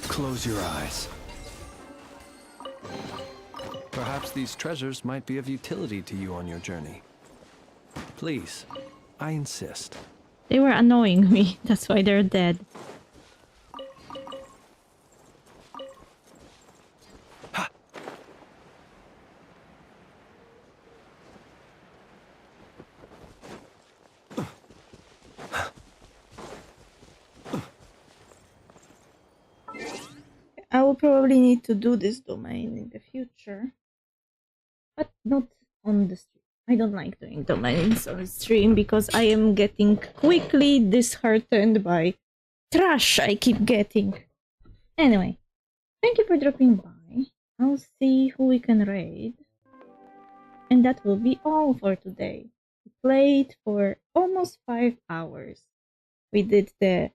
Close your eyes. Perhaps these treasures might be of utility to you on your journey. Please, I insist. They were annoying me, that's why they're dead. I will probably need to do this domain in the future, but not on the stream. I don't like doing domains on stream because I am getting quickly disheartened by trash I keep getting. Anyway, thank you for dropping by. I'll see who we can raid. And that will be all for today. We played for almost 5 hours. We did the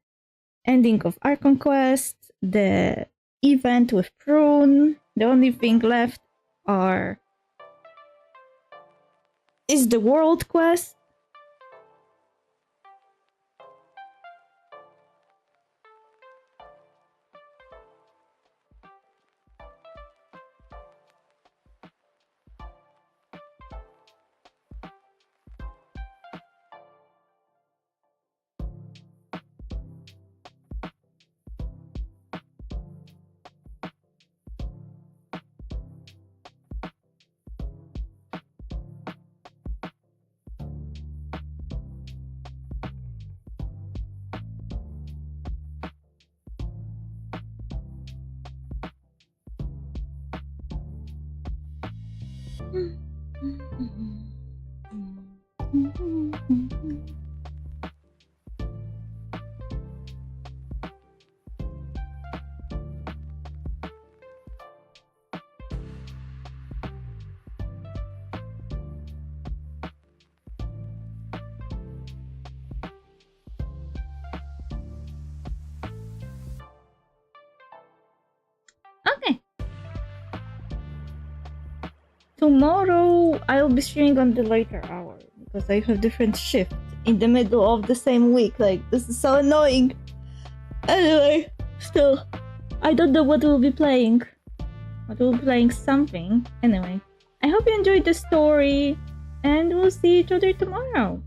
ending of our conquest, the event with Prune. The only thing left is the world quest. Okay. Tomorrow I'll be streaming on the later hour because I have different shifts in the middle of the same week. Like, this is so annoying. Anyway, still, I don't know what we'll be playing. But we'll be playing something. Anyway, I hope you enjoyed the story and we'll see each other tomorrow.